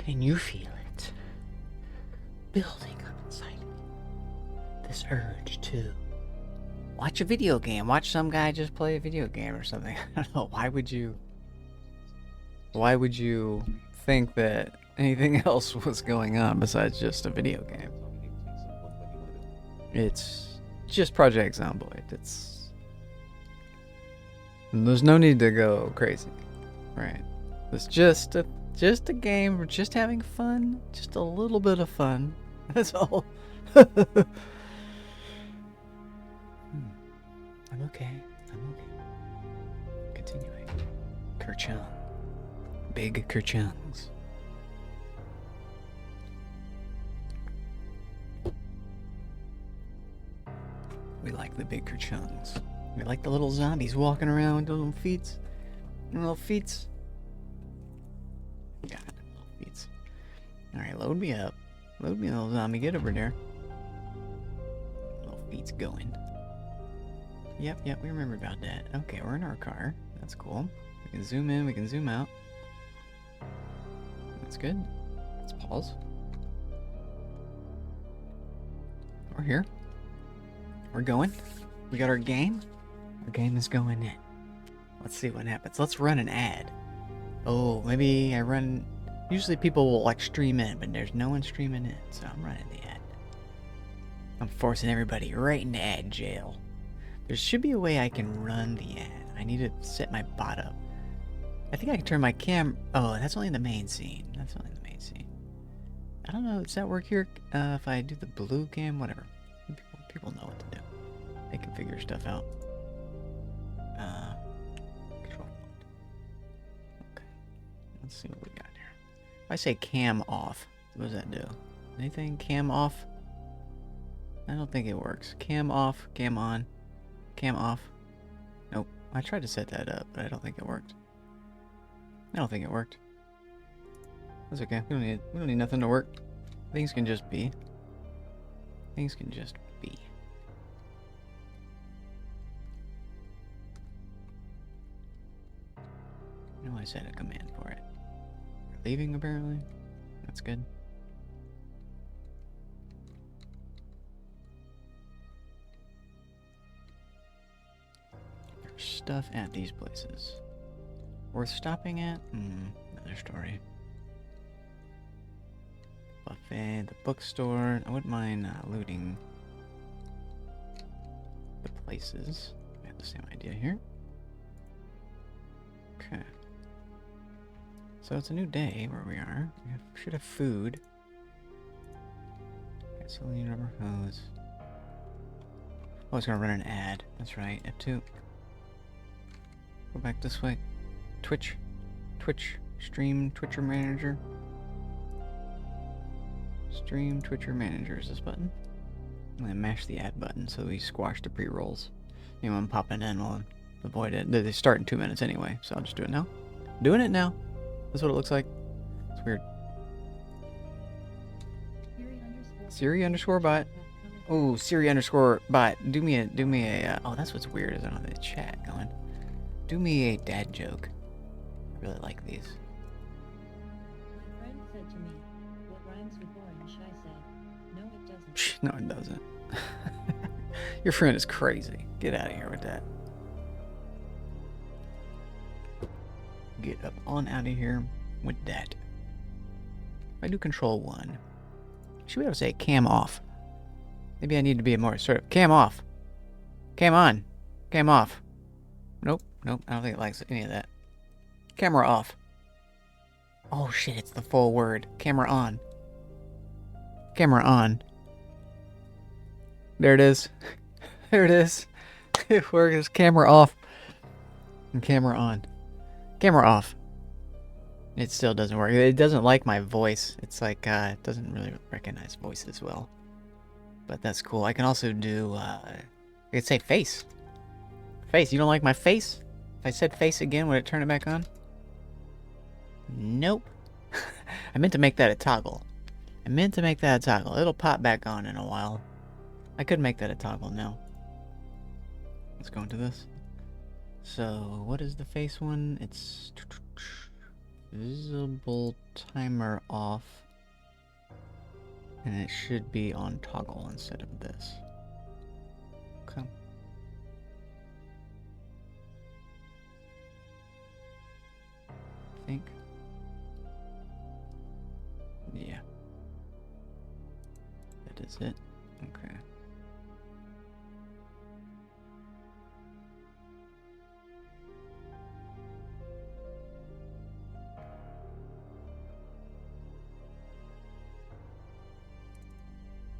Can you feel it building up inside me? This urge to watch a video game. Watch some guy just play a video game or something. I don't know. Why would you think that anything else was going on besides just a video game? It's just Project Zomboid. There's no need to go crazy, right? It's just a game. We're just having fun. Just a little bit of fun. That's all. I'm okay. Continuing. Kerchung. Big Kerchungs. We like the big Kerchungs. We like the little zombies walking around with little feet. Little feet. God, little feet. Alright, load me up. Load me, little zombie. Get over there. Little feet's going. Yep, we remember about that. Okay, we're in our car. That's cool. We can zoom in, we can zoom out. That's good. Let's pause. We're here. We're going. We got our game. Our game is going in. Let's see what happens. Let's run an ad. Oh, maybe I run... Usually people will like stream in, but there's no one streaming in, so I'm running the ad. I'm forcing everybody right into ad jail. There should be a way I can run the ad. I need to set my bot up. I think I can turn my cam... Oh, that's only in the main scene. I don't know, does that work here? If I do the blue cam? Whatever. People know what to do. They can figure stuff out. Control. Okay. Let's see what we got here. If I say cam off, what does that do? Anything? Cam off? I don't think it works. Cam off, cam on, cam off. Nope. I tried to set that up, but I don't think it worked. That's okay. We don't need nothing to work. Things can just be. I know I set a command for it. We're leaving apparently. That's good. There's stuff at these places. Worth stopping at? Another story. Buffet, the bookstore. I wouldn't mind looting the places. We have the same idea here. Okay. So it's a new day where we are. We should have food. Gasoline, rubber hose. Oh, it's gonna run an ad. That's right. F2. Go back this way. Twitch. Stream Twitcher Manager. Stream Twitcher Manager is this button. I'm gonna mash the ad button so we squash the pre-rolls. Anyone popping in will avoid it. They start in 2 minutes anyway, so I'll just do it now. Doing it now. That's what it looks like. It's weird. Siri_bot. Oh, Siri_bot. Do me a. Oh, that's what's weird is I don't have the chat going. Do me a dad joke. I really like these. My friend said to me, "What rhymes with orange?" I said, "No, it doesn't." No, it doesn't. Your friend is crazy. Get out of here with that. Get up on out of here with that. If I do control 1, should be able to say cam off. Maybe I need to be more assertive. Cam off. Cam on. Cam off. Nope. I don't think it likes any of that. Camera off. Oh shit, it's the full word. Camera on. Camera on. There it is. There it is. It works. Camera off. And camera on. Camera off. It still doesn't work. It doesn't like my voice. It's like, it doesn't really recognize voices well. But that's cool. I can also do, I could say face. Face. You don't like my face? If I said face again, would it turn it back on? Nope. I meant to make that a toggle. It'll pop back on in a while. I could make that a toggle now. Let's go into this. So, what is the face one? It's Visible timer off. And it should be on toggle instead of this. Okay. I think. Yeah. That is it. Okay.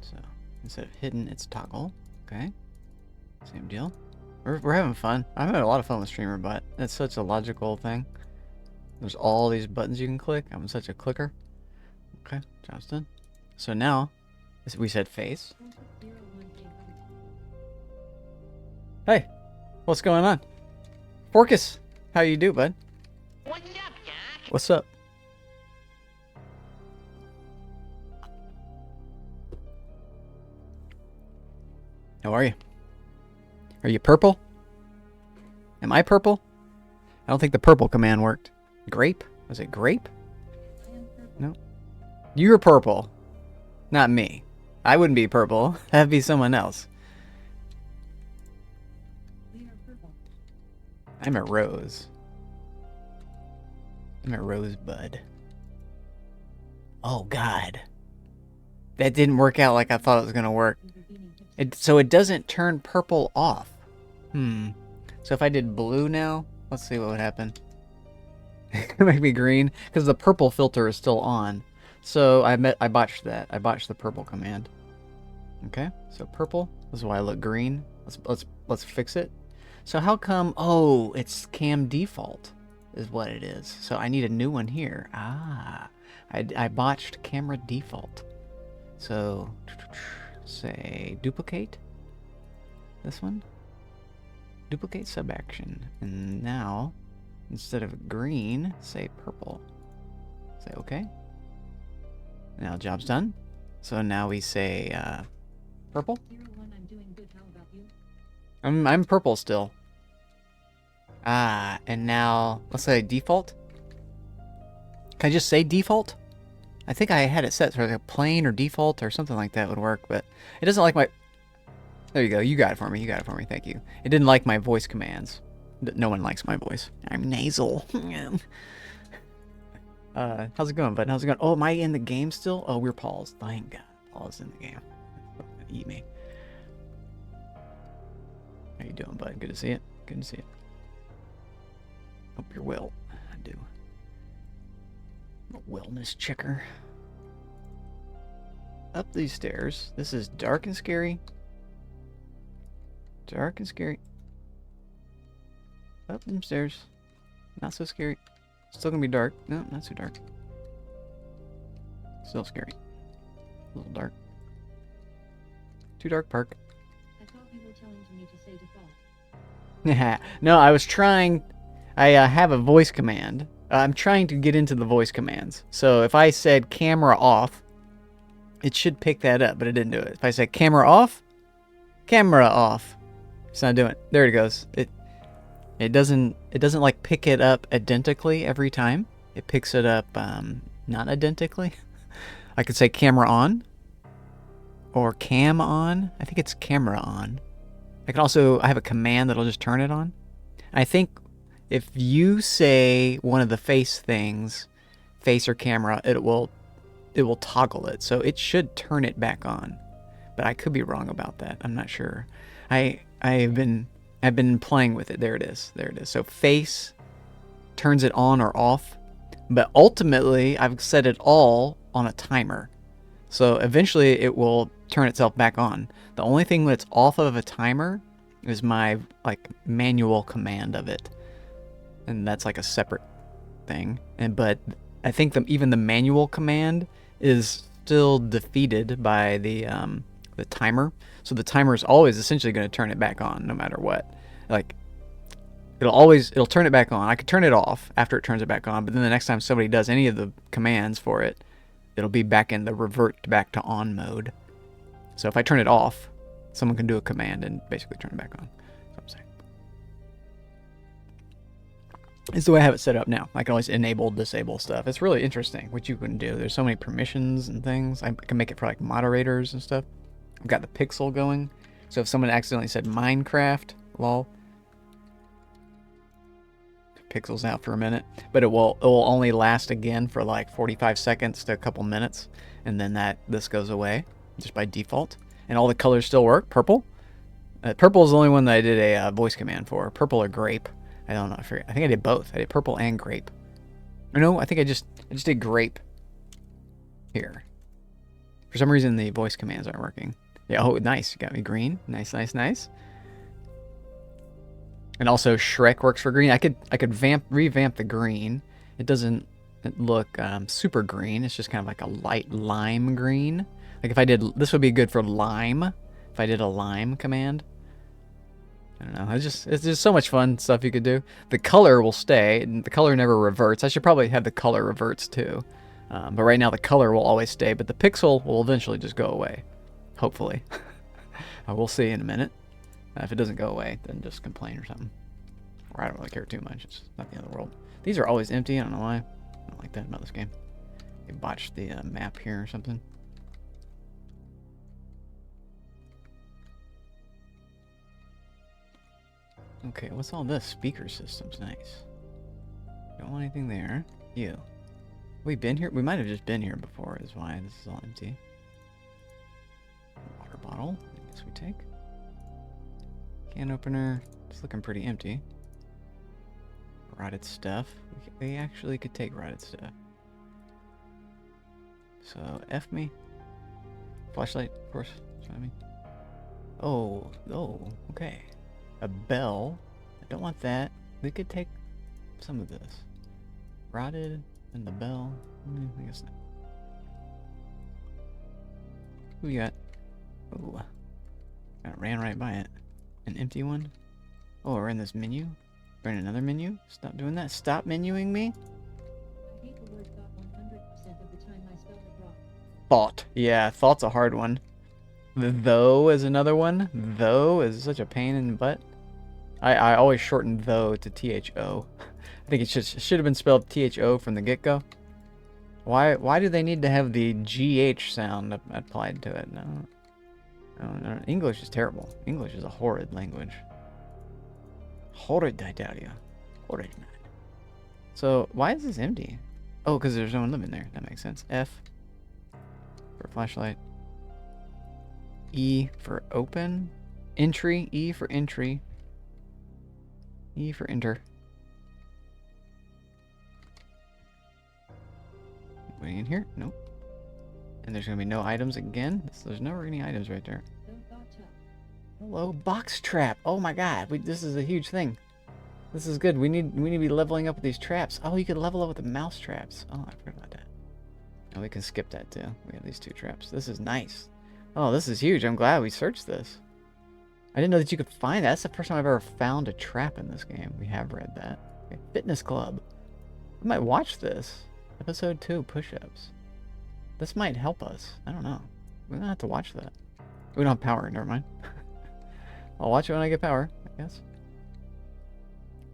So instead of hidden, it's toggle. Okay. Same deal. We're having fun. I'm having a lot of fun with Streamer Butt. It's such a logical thing. There's all these buttons you can click. I'm such a clicker. Okay, job's done. So now, we said face. Hey, what's going on? Forcus, how you do, bud? What's up, Doc? What's up? How are you? Are you purple? Am I purple? I don't think the purple command worked. Grape? Was it grape? No. You're purple. Not me. I wouldn't be purple. That'd be someone else. I'm a rose. I'm a rosebud. Oh, God. That didn't work out like I thought it was going to work. So it doesn't turn purple off. So if I did blue now, let's see what would happen. Make me green, because the purple filter is still on. So I botched that. I botched the purple command. Okay, so purple. This is why I look green. Let's fix it. So how come? Oh, it's cam default, is what it is. So I need a new one here. I botched camera default. So say duplicate this one. Duplicate subaction, and now instead of green, say purple. Say okay. Now job's done. So now we say purple. I'm doing good. How about you? I'm purple still. And now let's say default. Can I just say default? I think I had it set for like a plain or default or something like that would work, but it doesn't like my. There you go. You got it for me. You got it for me. Thank you. It didn't like my voice commands. No one likes my voice. I'm nasal. How's it going, bud? How's it going? Oh, am I in the game still? Oh, we're paused. Thank God. Paused in the game. Eat me. How you doing, bud? Good to see it. Good to see it. Hope you're well. I do. I'm a wellness checker. Up these stairs. This is dark and scary. Dark and scary. Up them stairs. Not so scary. Still gonna be dark. No, not so dark. Still scary. A little dark. Too dark, Park. I thought you were telling me to say default. No, I was trying. I have a voice command. I'm trying to get into the voice commands. So if I said camera off, it should pick that up, but it didn't do it. If I said camera off, camera off. It's not doing it. There it goes. It doesn't like pick it up identically every time. It picks it up not identically. I could say camera on or cam on. I think it's camera on. I have a command that'll just turn it on. I think if you say one of the face things, face or camera, it will toggle it. So it should turn it back on. But I could be wrong about that. I'm not sure. I've been playing with it. There it is. There it is. So face turns it on or off. But ultimately, I've set it all on a timer. So eventually it will turn itself back on. The only thing that's off of a timer is my manual command of it. And that's like a separate thing. But I think even the manual command is still defeated by the timer. So the timer is always essentially going to turn it back on no matter what. Like it'll turn it back on. I could turn it off after it turns it back on, but then the next time somebody does any of the commands for it, it'll be back in the revert back to on mode. So if I turn it off, someone can do a command and basically turn it back on. That's what I'm saying. It's the way I have it set up now. I can always enable, disable stuff. It's really interesting what you can do. There's so many permissions and things. I can make it for like moderators and stuff. I've got the pixel going. So if someone accidentally said Minecraft, lol, pixels out for a minute, but it will only last again for like 45 seconds to a couple minutes, and then this goes away just by default. And all the colors still work. Purple. Purple is the only one that I did a voice command for. Purple or grape. I don't know. I forget. I think I did both. I did purple and grape. Or no, I think I just did grape here. For some reason, the voice commands aren't working. Yeah. Oh, nice. You got me green. Nice, nice, nice. And also Shrek works for green. I could revamp the green. It doesn't look super green. It's just kind of like a light lime green. Like if I did, this would be good for lime. If I did a lime command. I don't know. It's just so much fun stuff you could do. The color will stay. And the color never reverts. I should probably have the color reverts too. But right now the color will always stay. But the pixel will eventually just go away. Hopefully. We'll see in a minute. If it doesn't go away, then just complain or something. Or I don't really care too much. It's not the end of the world. These are always empty. I don't know why. I don't like that about this game. They botched the map here or something. Okay, what's all this? Speaker system's nice. Don't want anything there. You. We been here? We might have just been here before, is why this is all empty. Water bottle. I guess we take. Can opener. It's looking pretty empty. Rotted stuff. We actually could take rotted stuff. So, F me. Flashlight, of course. That's what I mean. Oh, okay. A bell. I don't want that. We could take some of this. Rotted and the bell. I guess not. Who we got? Oh, I ran right by it. An empty one? Oh, we're in this menu? We're in another menu? Stop doing that. Stop menuing me. I hate the word thought 100% of the time I spell it wrong. Thought. Yeah, thought's a hard one. The though is another one. Though is such a pain in the butt. I always shorten though to THO. I think it should have been spelled THO from the get-go. Why do they need to have the GH sound applied to it? No. English is terrible. English is a horrid language. Horrid, I tell you. Horrid. So, why is this empty? Oh, because there's no one living there. That makes sense. F for flashlight. E for open. Entry. E for entry. E for enter. Anybody in here? Nope. And there's going to be no items again. There's never any items right there. Hello, box trap. Oh my god, this is a huge thing. This is good. We need to be leveling up with these traps. Oh, you could level up with the mouse traps. Oh, I forgot about that. Oh, we can skip that too. We have these two traps. This is nice. Oh, this is huge. I'm glad we searched this. I didn't know that you could find that. That's the first time I've ever found a trap in this game. We have read that. Okay, fitness club. We might watch this. Episode 2, push-ups. This might help us. I don't know. We're gonna have to watch that. We don't have power. Never mind. I'll watch it when I get power, I guess.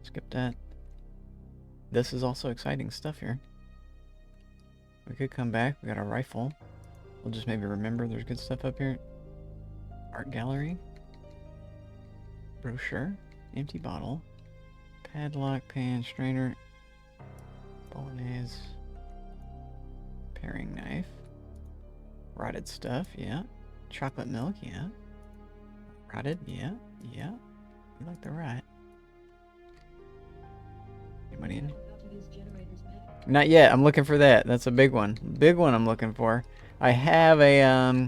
Skip that. This is also exciting stuff here. We could come back. We got a rifle. We'll just maybe remember there's good stuff up here. Art gallery. Brochure. Empty bottle. Padlock, pan, strainer. Bolognese. Paring knife. Rotted stuff, yeah. Chocolate milk, yeah. Rotted, yeah. You like the rot. Anybody in? Not yet. I'm looking for that. That's a big one. Big one I'm looking for. I have a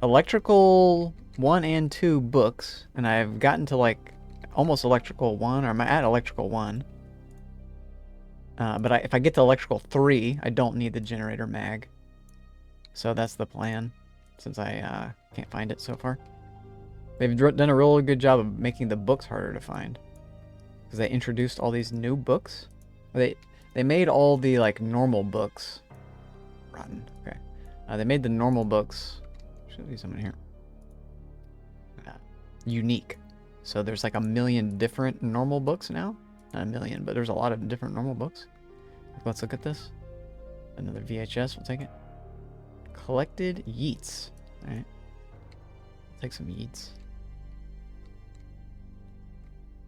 electrical 1 and 2 books, and I've gotten to like almost electrical 1, or I'm at electrical 1. But if I get to electrical 3, I don't need the generator mag. So that's the plan, since I can't find it so far. They've done a really good job of making the books harder to find. Because they introduced all these new books. They made all the like normal books. Rotten. Okay. They made the normal books. Should be someone here. Unique. So there's like a million different normal books now. Not a million, but there's a lot of different normal books. Let's look at this. Another VHS, we'll take it. Collected Yeats. Alright. Take some Yeats.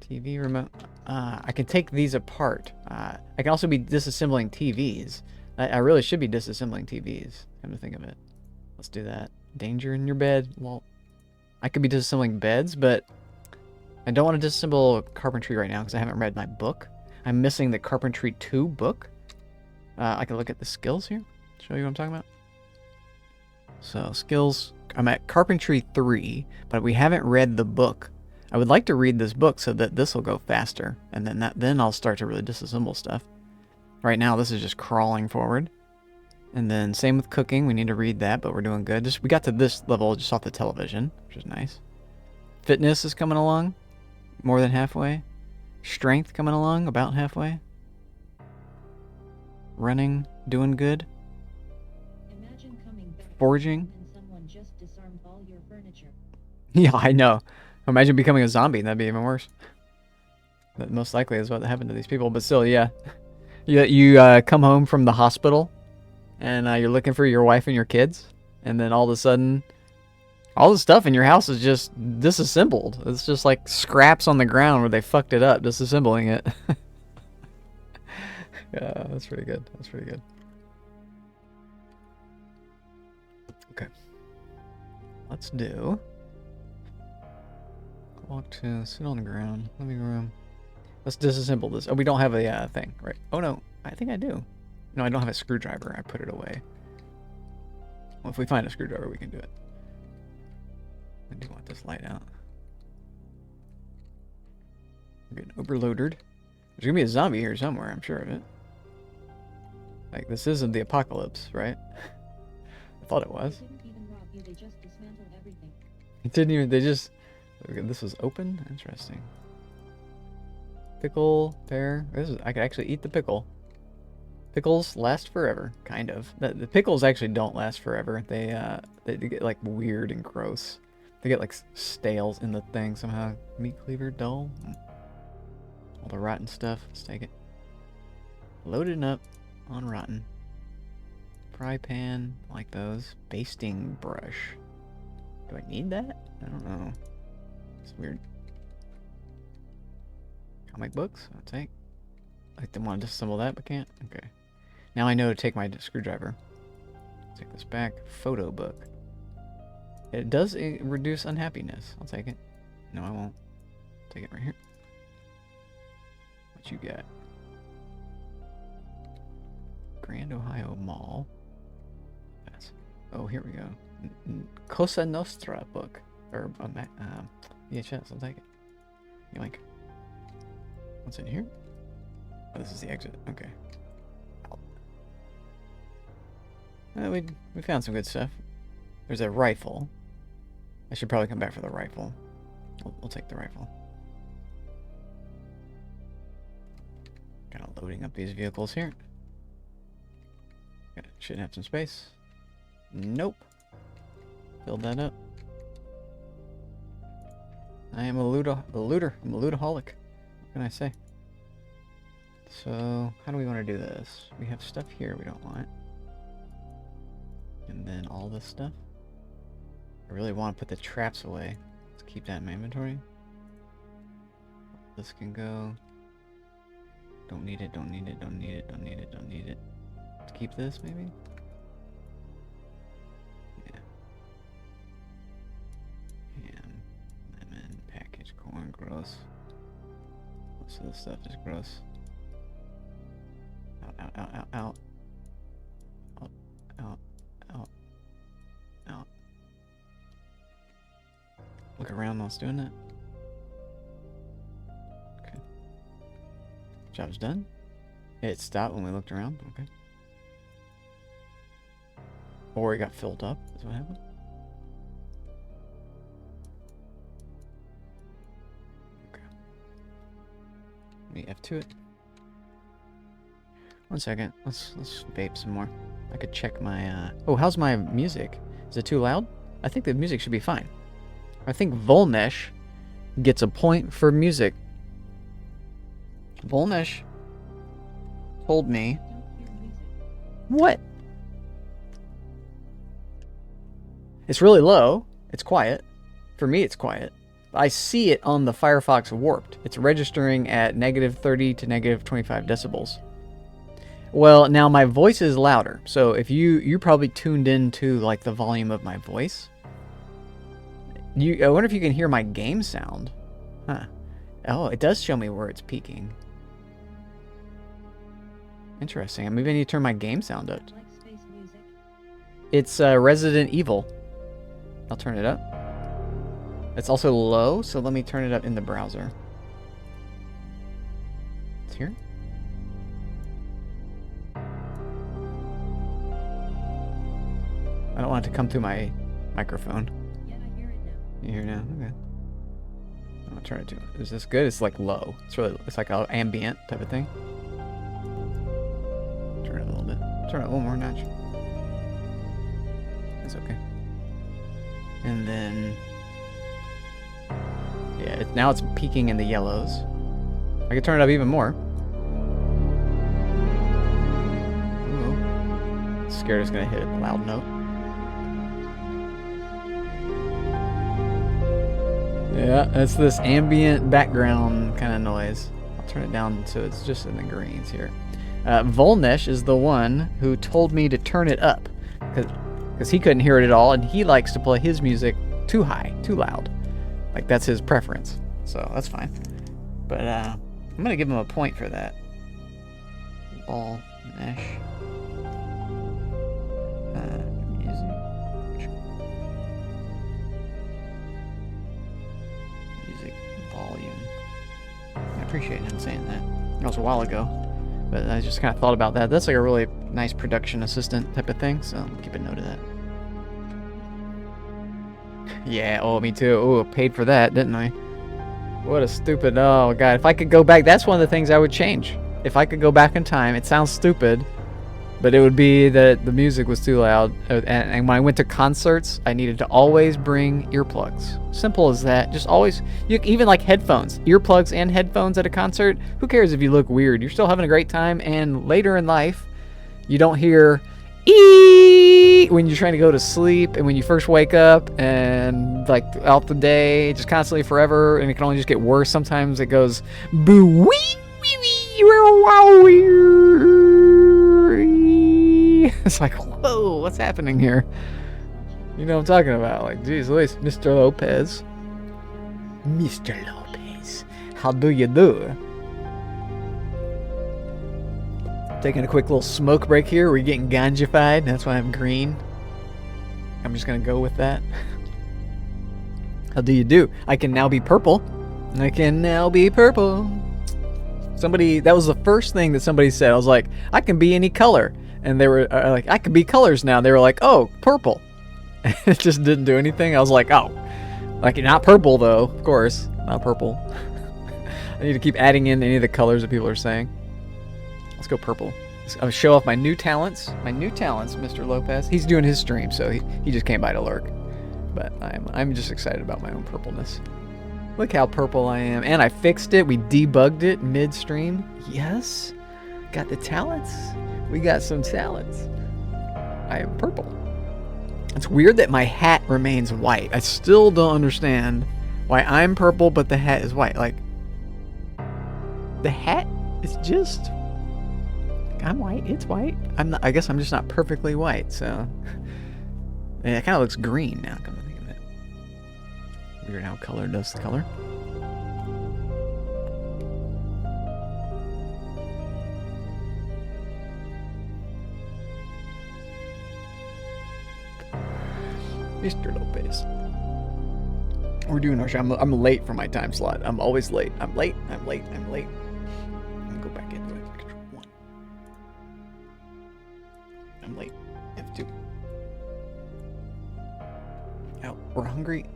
TV remote. I can take these apart. I can also be disassembling TVs. I really should be disassembling TVs. Come to think of it. Let's do that. Danger in your bed. Well, I could be disassembling beds, but I don't want to disassemble carpentry right now because I haven't read my book. I'm missing the Carpentry 2 book. I can look at the skills here. Show you what I'm talking about. So, skills. I'm at Carpentry 3, but we haven't read the book. I would like to read this book so that this will go faster, and then I'll start to really disassemble stuff. Right now, this is just crawling forward. And then same with cooking. We need to read that, but we're doing good. We got to this level just off the television, which is nice. Fitness is coming along, more than halfway. Strength coming along, about halfway. Running, doing good. Imagine coming back Forging. and someone just disarmed all your furniture. Yeah, I know. Imagine becoming a zombie. That'd be even worse. That most likely is what happened to these people. But still, yeah. You come home from the hospital, and you're looking for your wife and your kids, and then all of a sudden, all the stuff in your house is just disassembled. It's just like scraps on the ground where they fucked it up, disassembling it. Yeah, that's pretty good. That's pretty good. Okay. Let's do... Walk to, sit on the ground, living room. Let's disassemble this. Oh, we don't have a thing, right? Oh no, I think I do. No, I don't have a screwdriver. I put it away. Well, if we find a screwdriver, we can do it. I do want this light out. We're getting overloaded. There's gonna be a zombie here somewhere, I'm sure of it. Like, this isn't the apocalypse, right? I thought it was. They didn't even rob you, they just dismantled everything. It didn't even, they just... Okay, this was open? Interesting. Pickle, pear. I could actually eat the pickle. Pickles last forever, kind of. The pickles actually don't last forever. They get like weird and gross. They get like stale in the thing somehow. Meat cleaver, dull. All the rotten stuff. Let's take it. Loading up on rotten. Fry pan, like those. Basting brush. Do I need that? I don't know. It's weird. Comic books, I'll take. I didn't want to disassemble that, but can't. Okay. Now I know to take my screwdriver. Take this back. Photo book. It does reduce unhappiness. I'll take it. No, I won't. Take it right here. What you got? Grand Ohio Mall. That's, oh, here we go. Cosa Nostra book. Or VHS. I'll take it. Yoink. What's in here? Oh, this is the exit. Okay. We found some good stuff. There's a rifle. I should probably come back for the rifle. We'll take the rifle. Kind of loading up these vehicles here. Should have some space. Nope. Filled that up. I am a looter. I'm a lootaholic. What can I say? So, how do we want to do this? We have stuff here we don't want. And then all this stuff. I really want to put the traps away. Let's keep that in my inventory. This can go. Don't need it, don't need it, don't need it, don't need it, don't need it. Let's keep this, maybe? Yeah. Ham, lemon, packaged corn, gross. Most of this stuff is gross. Out, out, out, out, out. Out, out, out, out. Look around while it's doing that. Okay. Job's done. It stopped when we looked around. Okay. Or it got filled up, is what happened. Okay. Let me F2 it. 1 second. Let's vape some more. I could check my oh, how's my music? Is it too loud? I think the music should be fine. I think Volnesh gets a point for music. Volnesh told me. Don't hear music. What? It's really low. It's quiet. For me, it's quiet. I see it on the Firefox Warped. It's registering at -30 to -25 decibels. Well, now my voice is louder. So if you probably tuned into like the volume of my voice. I wonder if you can hear my game sound. Huh. Oh, it does show me where it's peaking. Interesting. Maybe I need to turn my game sound up. Like space music. It's Resident Evil. I'll turn it up. It's also low, so let me turn it up in the browser. It's here. I don't want it to come through my microphone. Yeah, I hear it now. You hear now? Okay. I'll turn it to. Is this good? It's like low. It's like an ambient type of thing. Turn it a little bit. Turn it one more notch. That's okay. And then, yeah, now it's peaking in the yellows. I can turn it up even more. Ooh. Scared it's gonna hit a loud note. Yeah, it's this ambient background kind of noise. I'll turn it down so it's just in the greens here. Volnesh is the one who told me to turn it up because he couldn't hear it at all, and he likes to play his music too high, too loud. Like that's his preference, so that's fine. But I'm gonna give him a point for that. Volnesh. Music volume. I appreciate him saying that. That was a while ago, but I just kind of thought about that. That's like a really nice production assistant type of thing, so I'll keep a note of that. Yeah, oh, me too. Oh, paid for that, didn't I? What a stupid... Oh, God. If I could go back... That's one of the things I would change. If I could go back in time, it sounds stupid, but it would be that the music was too loud. And when I went to concerts, I needed to always bring earplugs. Simple as that. Just always... even like headphones. Earplugs and headphones at a concert. Who cares if you look weird? You're still having a great time, and later in life, you don't hear... Eee! When you're trying to go to sleep, and when you first wake up, and like throughout the day, just constantly forever, and it can only just get worse. Sometimes it goes boo wee wee wee wow wee. It's like, whoa, what's happening here? You know what I'm talking about? Like, geez, Louise, Mr. Lopez. Mr. Lopez, how do you do? Taking a quick little smoke break here. We're getting ganjified. That's why I'm green. I'm just going to go with that. How do you do? I can now be purple. I can now be purple. Somebody, that was the first thing that somebody said. I was like, I can be any color. And they were like, I can be colors now. They were like, oh, purple. It just didn't do anything. I was like, oh. Like, not purple, though. Of course. Not purple. I need to keep adding in any of the colors that people are saying. Let's go purple. I'll show off my new talents. My new talents, Mr. Lopez. He's doing his stream, so he just came by to lurk. But I'm just excited about my own purpleness. Look how purple I am. And I fixed it. We debugged it mid-stream. Yes. Got the talents. We got some talents. I am purple. It's weird that my hat remains white. I still don't understand why I'm purple, but the hat is white. Like, the hat is just... I'm white. It's white. I'm not. I guess I'm just not perfectly white. So, yeah, it kind of looks green now. Come to think of it. Weird how color does the color. Mr. Lopez. We're doing our show. I'm late for my time slot. I'm always late. I'm late. I'm late. I'm late. I'm gonna go back into it. Control 1. I'm late. F2. Oh, we're hungry.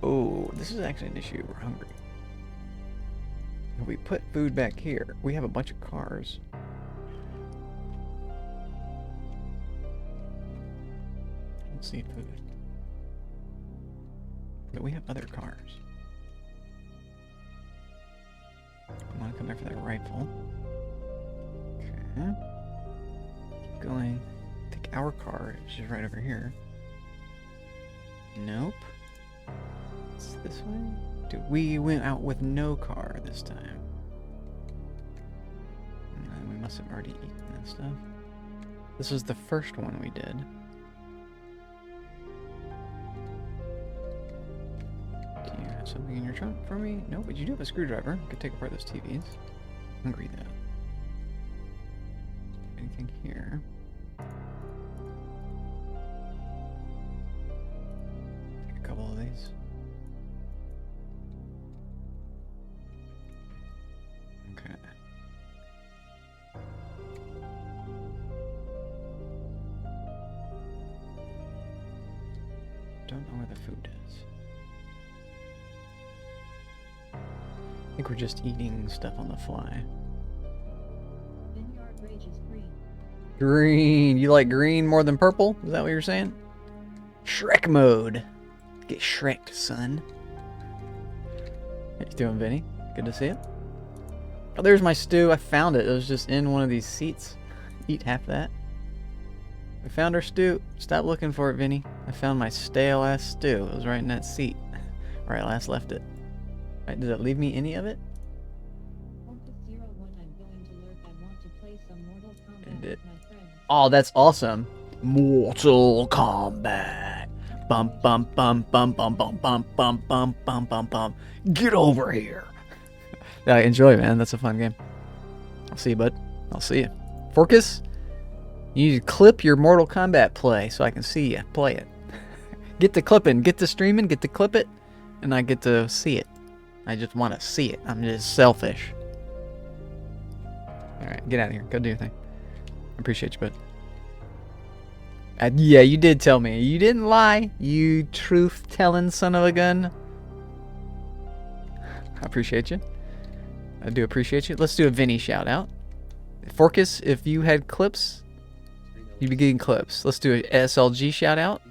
Oh, this is actually an issue. We're hungry. If we put food back here, we have a bunch of cars. I don't see food. But we have other cars. I want to come back for that rifle. Okay. Keep going. I think our car is just right over here. Nope. It's this way? Dude, we went out with no car this time. We must have already eaten that stuff. This was the first one we did. Do you have something in your trunk for me? No, but you do have a screwdriver. You could take apart those TVs. Hungry though. Anything here? Take a couple of these. Okay. Don't know where the food is. I think we're just eating stuff on the fly. Vineyard Rage is green. Green. You like green more than purple? Is that what you're saying? Shrek mode. Get Shreked, son. How you doing, Vinny? Good to see you. Oh, there's my stew. I found it. It was just in one of these seats. Eat half that. We found our stew. Stop looking for it, Vinny. I found my stale ass stew. It was right in that seat where I last left it. Right, did it leave me any of it? Focus 01, I'm going to lurk. I want to play some Mortal Kombat And with it- my friends. Oh, that's awesome. Mortal Kombat. Bum bum bum bum bum bum bum bum bum bum bum bum. Get over here. Yeah, enjoy, man. That's a fun game. I'll see you, bud. I'll see you. Forcus, you need to clip your Mortal Kombat play so I can see you play it. Get to clipping, get to streaming, get to clip it, and I get to see it. I just want to see it. I'm just selfish. Alright, get out of here. Go do your thing. I appreciate you, bud. Yeah, you did tell me. You didn't lie, you truth-telling son of a gun. I appreciate you. I do appreciate you. Let's do a Vinny shout-out. Forcus, if you had clips, you'd be getting clips. Let's do a SLG shout-out.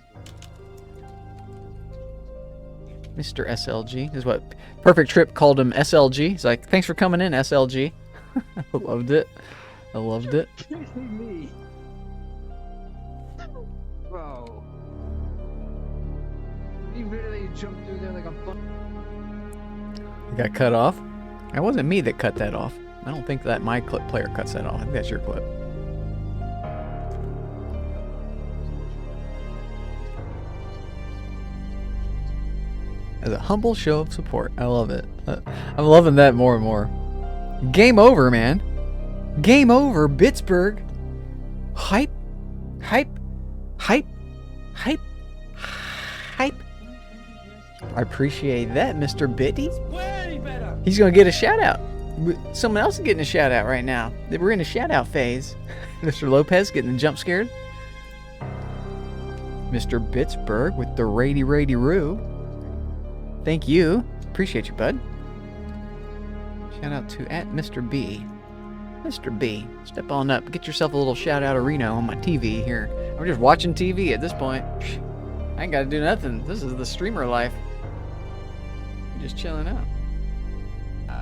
Mr. SLG is what Perfect Trip called him. SLG. He's like, thanks for coming in, SLG. I loved it. I loved it. Me. Bro. You really jumped through there like a You got cut off? It wasn't me that cut that off. I don't think that my clip player cuts that off. I think that's your clip. As a humble show of support. I love it. I'm loving that more and more. Game over, man. Game over, Pittsburgh. Hype. Hype. Hype. Hype. Hype. I appreciate that, Mr. Bitty. way better. He's gonna get a shout out. Someone else is getting a shout out right now. We're in a shout out phase. Mr. Lopez getting jump scared. Mr. Pittsburgh with the Rady Roo. Thank you. Appreciate you, bud. Shout out to @Mr. B. Mr. B, step on up. Get yourself a little shout out Reno on my TV here. I'm just watching TV at this point. I ain't gotta do nothing. This is the streamer life. I'm just chilling out.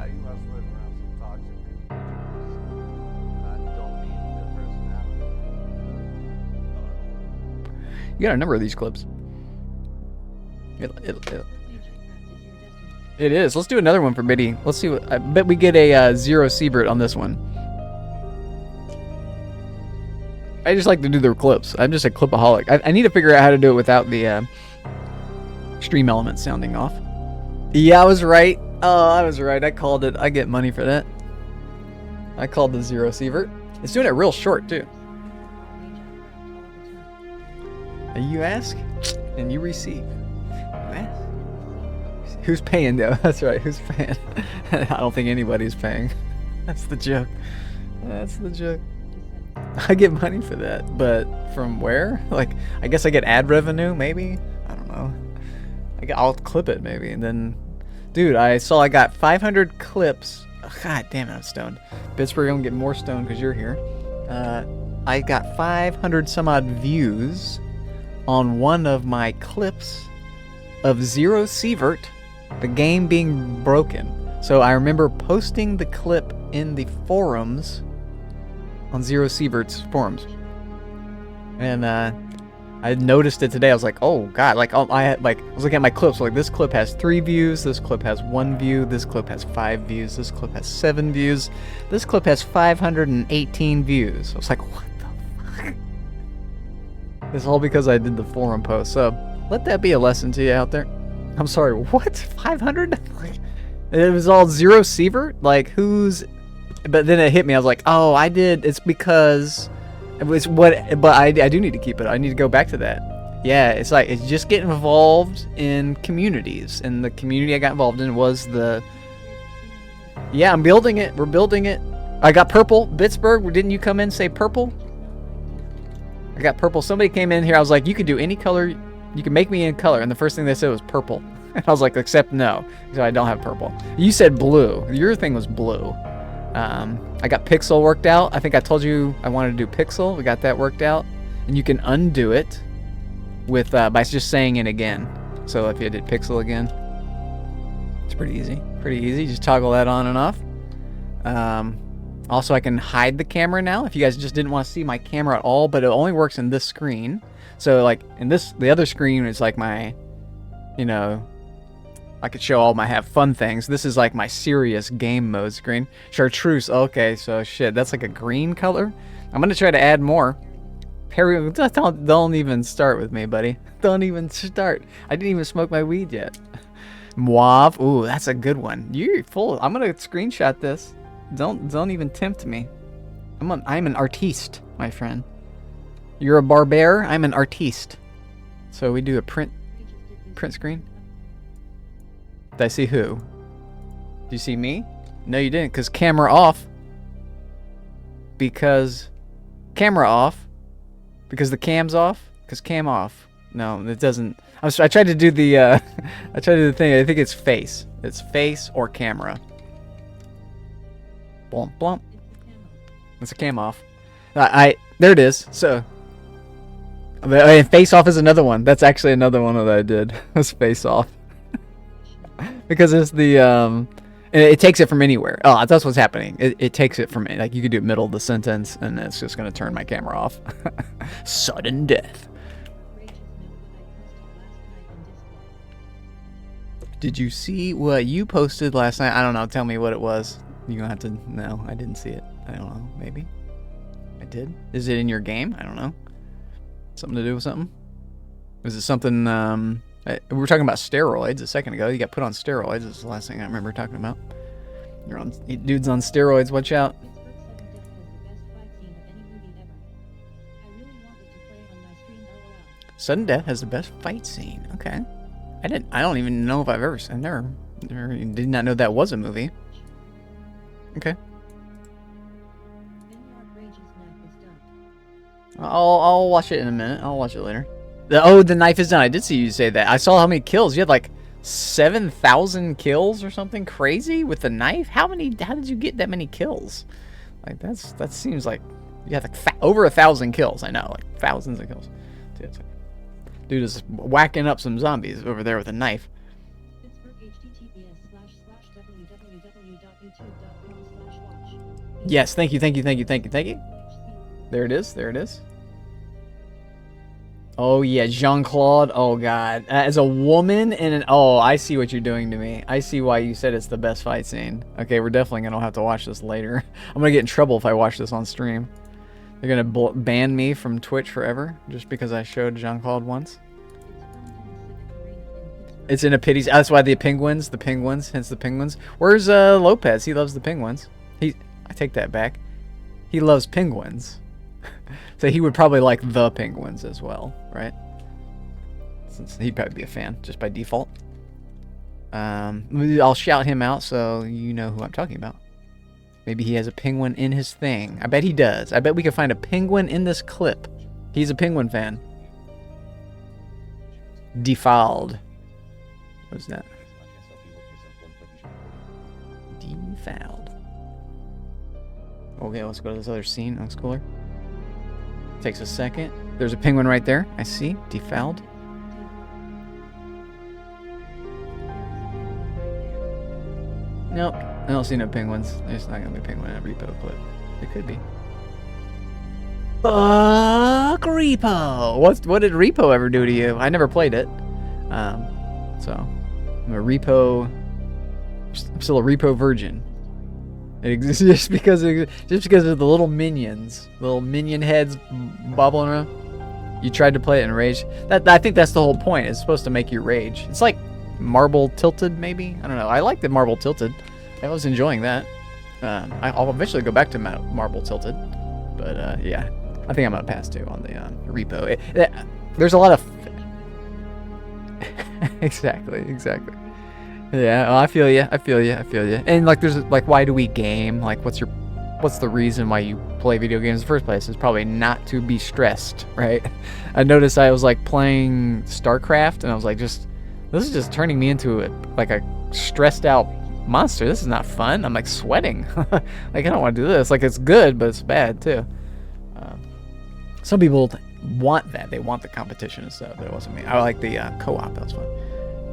You must live around some toxic people. I don't mean their personality. You got a number of these clips. It is. Let's do another one for Biddy. Let's see what. I bet we get a Zero Siebert on this one. I just like to do the clips. I'm just a clipaholic. I need to figure out how to do it without the stream element sounding off. Yeah, I was right. Oh, I was right. I called it. I get money for that. I called the Zero Sievert. It's doing it real short, too. You ask, and you receive. You ask. Who's paying, though? That's right. Who's paying? I don't think anybody's paying. That's the joke. That's the joke. I get money for that, but from where? Like, I guess I get ad revenue, maybe? I don't know. I'll clip it, maybe, and then... Dude, I saw I got 500 clips. Oh, God damn it, I'm stoned. Pittsburgh, I'm getting more stoned because you're here. I got 500 some odd views on one of my clips of Zero Sievert, the game being broken. So I remember posting the clip in the forums on Zero Sievert's forums, and I noticed it today. I was like, oh god, like I was looking at my clips. Like this clip has 3 views, this clip has 1 view, this clip has 5 views, this clip has 7 views, this clip has 518 views. I was like, what the fuck? It's all because I did the forum post. So let that be a lesson to you out there. I'm sorry, what? 500? It was all Zero Sievert? Like who's? But then it hit me. I was like, oh, I did. It's because it was what. But I do need to keep it. I need to go back to that. Yeah, it's like it's just getting involved in communities, and the community I got involved in was the. Yeah, I'm building it. We're building it. I got purple. Pittsburgh, didn't you come in and say purple? I got purple. Somebody came in here. I was like, you can do any color. You can make me in color. And the first thing they said was purple. And I was like, except no. So I don't have purple. You said blue. Your thing was blue. I got pixel worked out. I think I told you I wanted to do pixel. We got that worked out. And you can undo it with by just saying it again. So if you did pixel again, it's pretty easy. Pretty easy. Just toggle that on and off. Also, I can hide the camera now. If you guys just didn't want to see my camera at all, but it only works in this screen. So like in this, the other screen is like my, you know, I could show all my have fun things. This is like my serious game mode screen. Chartreuse. Okay, so shit, that's like a green color. I'm gonna try to add more. Perry, don't even start with me, buddy. Don't even start. I didn't even smoke my weed yet. Mauve. Ooh, that's a good one. You're full. I'm gonna screenshot this. Don't even tempt me. I'm an artiste, my friend. You're a barber. I'm an artiste. So we do a print screen. Did I see who? Did you see me? No, you didn't, because camera off. Because camera off. Because the cam's off. Because cam off. No, it doesn't. I tried to do the I tried to do the thing. I think it's face. It's face or camera. Blump blump. It's a cam off. There it is. So and face off is another one. That's actually another one that I did. It's face off. Because it's the it takes it from anywhere. Oh, that's what's happening. It takes it from like you could do it middle of the sentence, and it's just gonna turn my camera off. Sudden death. Did you see what you posted last night? I don't know. Tell me what it was. You're gonna have to. No, I didn't see it. I don't know. Maybe I did. Is it in your game? I don't know. Something to do with something? Is it something? We were talking about steroids a second ago. You got put on steroids. This is the last thing I remember talking about. You're on. Dude's on steroids. Watch out. Sudden Death has the best fight scene. Okay. I don't even know if I've ever. I never did not know that was a movie. Okay. I'll watch it in a minute. I'll watch it later. Oh, the knife is done. I did see you say that. I saw how many kills. You had like 7,000 kills or something crazy with the knife. How did you get that many kills? Like that seems like you had like over 1,000 kills. I know, like thousands of kills. Dude is whacking up some zombies over there with a knife. Yes, thank you. There it is. Oh yeah, Jean-Claude. Oh god, as a woman and an I see what you're doing to me. I see why you said it's the best fight scene. Okay, we're definitely gonna have to watch this later. I'm gonna get in trouble if I watch this on stream. They're gonna ban me from Twitch forever just because I showed Jean-Claude once. It's in a pity. That's why the penguins, hence the penguins. Where's Lopez? He loves the penguins. I take that back. He loves penguins. So he would probably like the penguins as well, right? Since he'd probably be a fan just by default. I'll shout him out so you know who I'm talking about. Maybe he has a penguin in his thing. I bet he does. I bet we can find a penguin in this clip. He's a penguin fan. Defiled. What is that? Defiled. Okay, let's go to this other scene. That looks cooler. Takes a second. There's a penguin right there. I see. Defiled. Nope. I don't see no penguins. There's not gonna be a penguin in a repo clip. There could be. Fuck repo. What did repo ever do to you? I never played it. So I'm still a repo virgin. It exists just because of the little minions, little minion heads bobbling around. You tried to play it in Rage. I think that's the whole point. It's supposed to make you rage. It's like Marble Tilted, maybe. I don't know. I like the Marble Tilted. I was enjoying that. I'll eventually go back to Marble Tilted, but yeah, I think I'm gonna pass too on the repo. There's a lot of exactly. Yeah, well, I feel you. And like, there's like, why do we game? Like, what's the reason why you play video games in the first place? It's probably not to be stressed, right? I noticed I was like playing StarCraft, and I was like, this is just turning me into a stressed out monster. This is not fun. I'm like sweating. Like, I don't want to do this. Like, it's good, but it's bad too. Some people want that. They want the competition and stuff, but it wasn't me. I like the co-op. That was fun.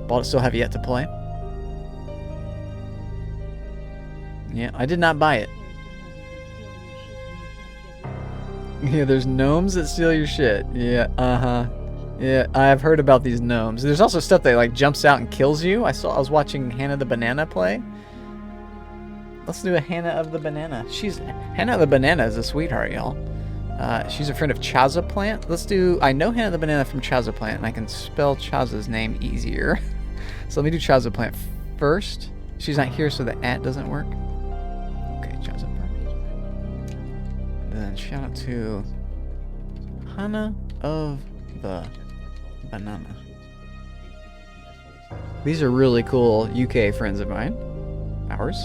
Bought it, still have yet to play. Yeah, I did not buy it. Yeah, there's gnomes that steal your shit. Yeah, yeah, I've heard about these gnomes. There's also stuff that like jumps out and kills you. I was watching Hannah the Banana play. Let's do a Hannah of the Banana. Hannah the Banana is a sweetheart, y'all. She's a friend of Chaza Plant. I know Hannah the Banana from Chaza Plant, and I can spell Chaza's name easier. So let me do Chaza Plant first. She's not here, so the @ doesn't work. Okay, Chaza Plant. And then shout out to Hannah of the Banana. These are really cool UK friends of mine. Ours.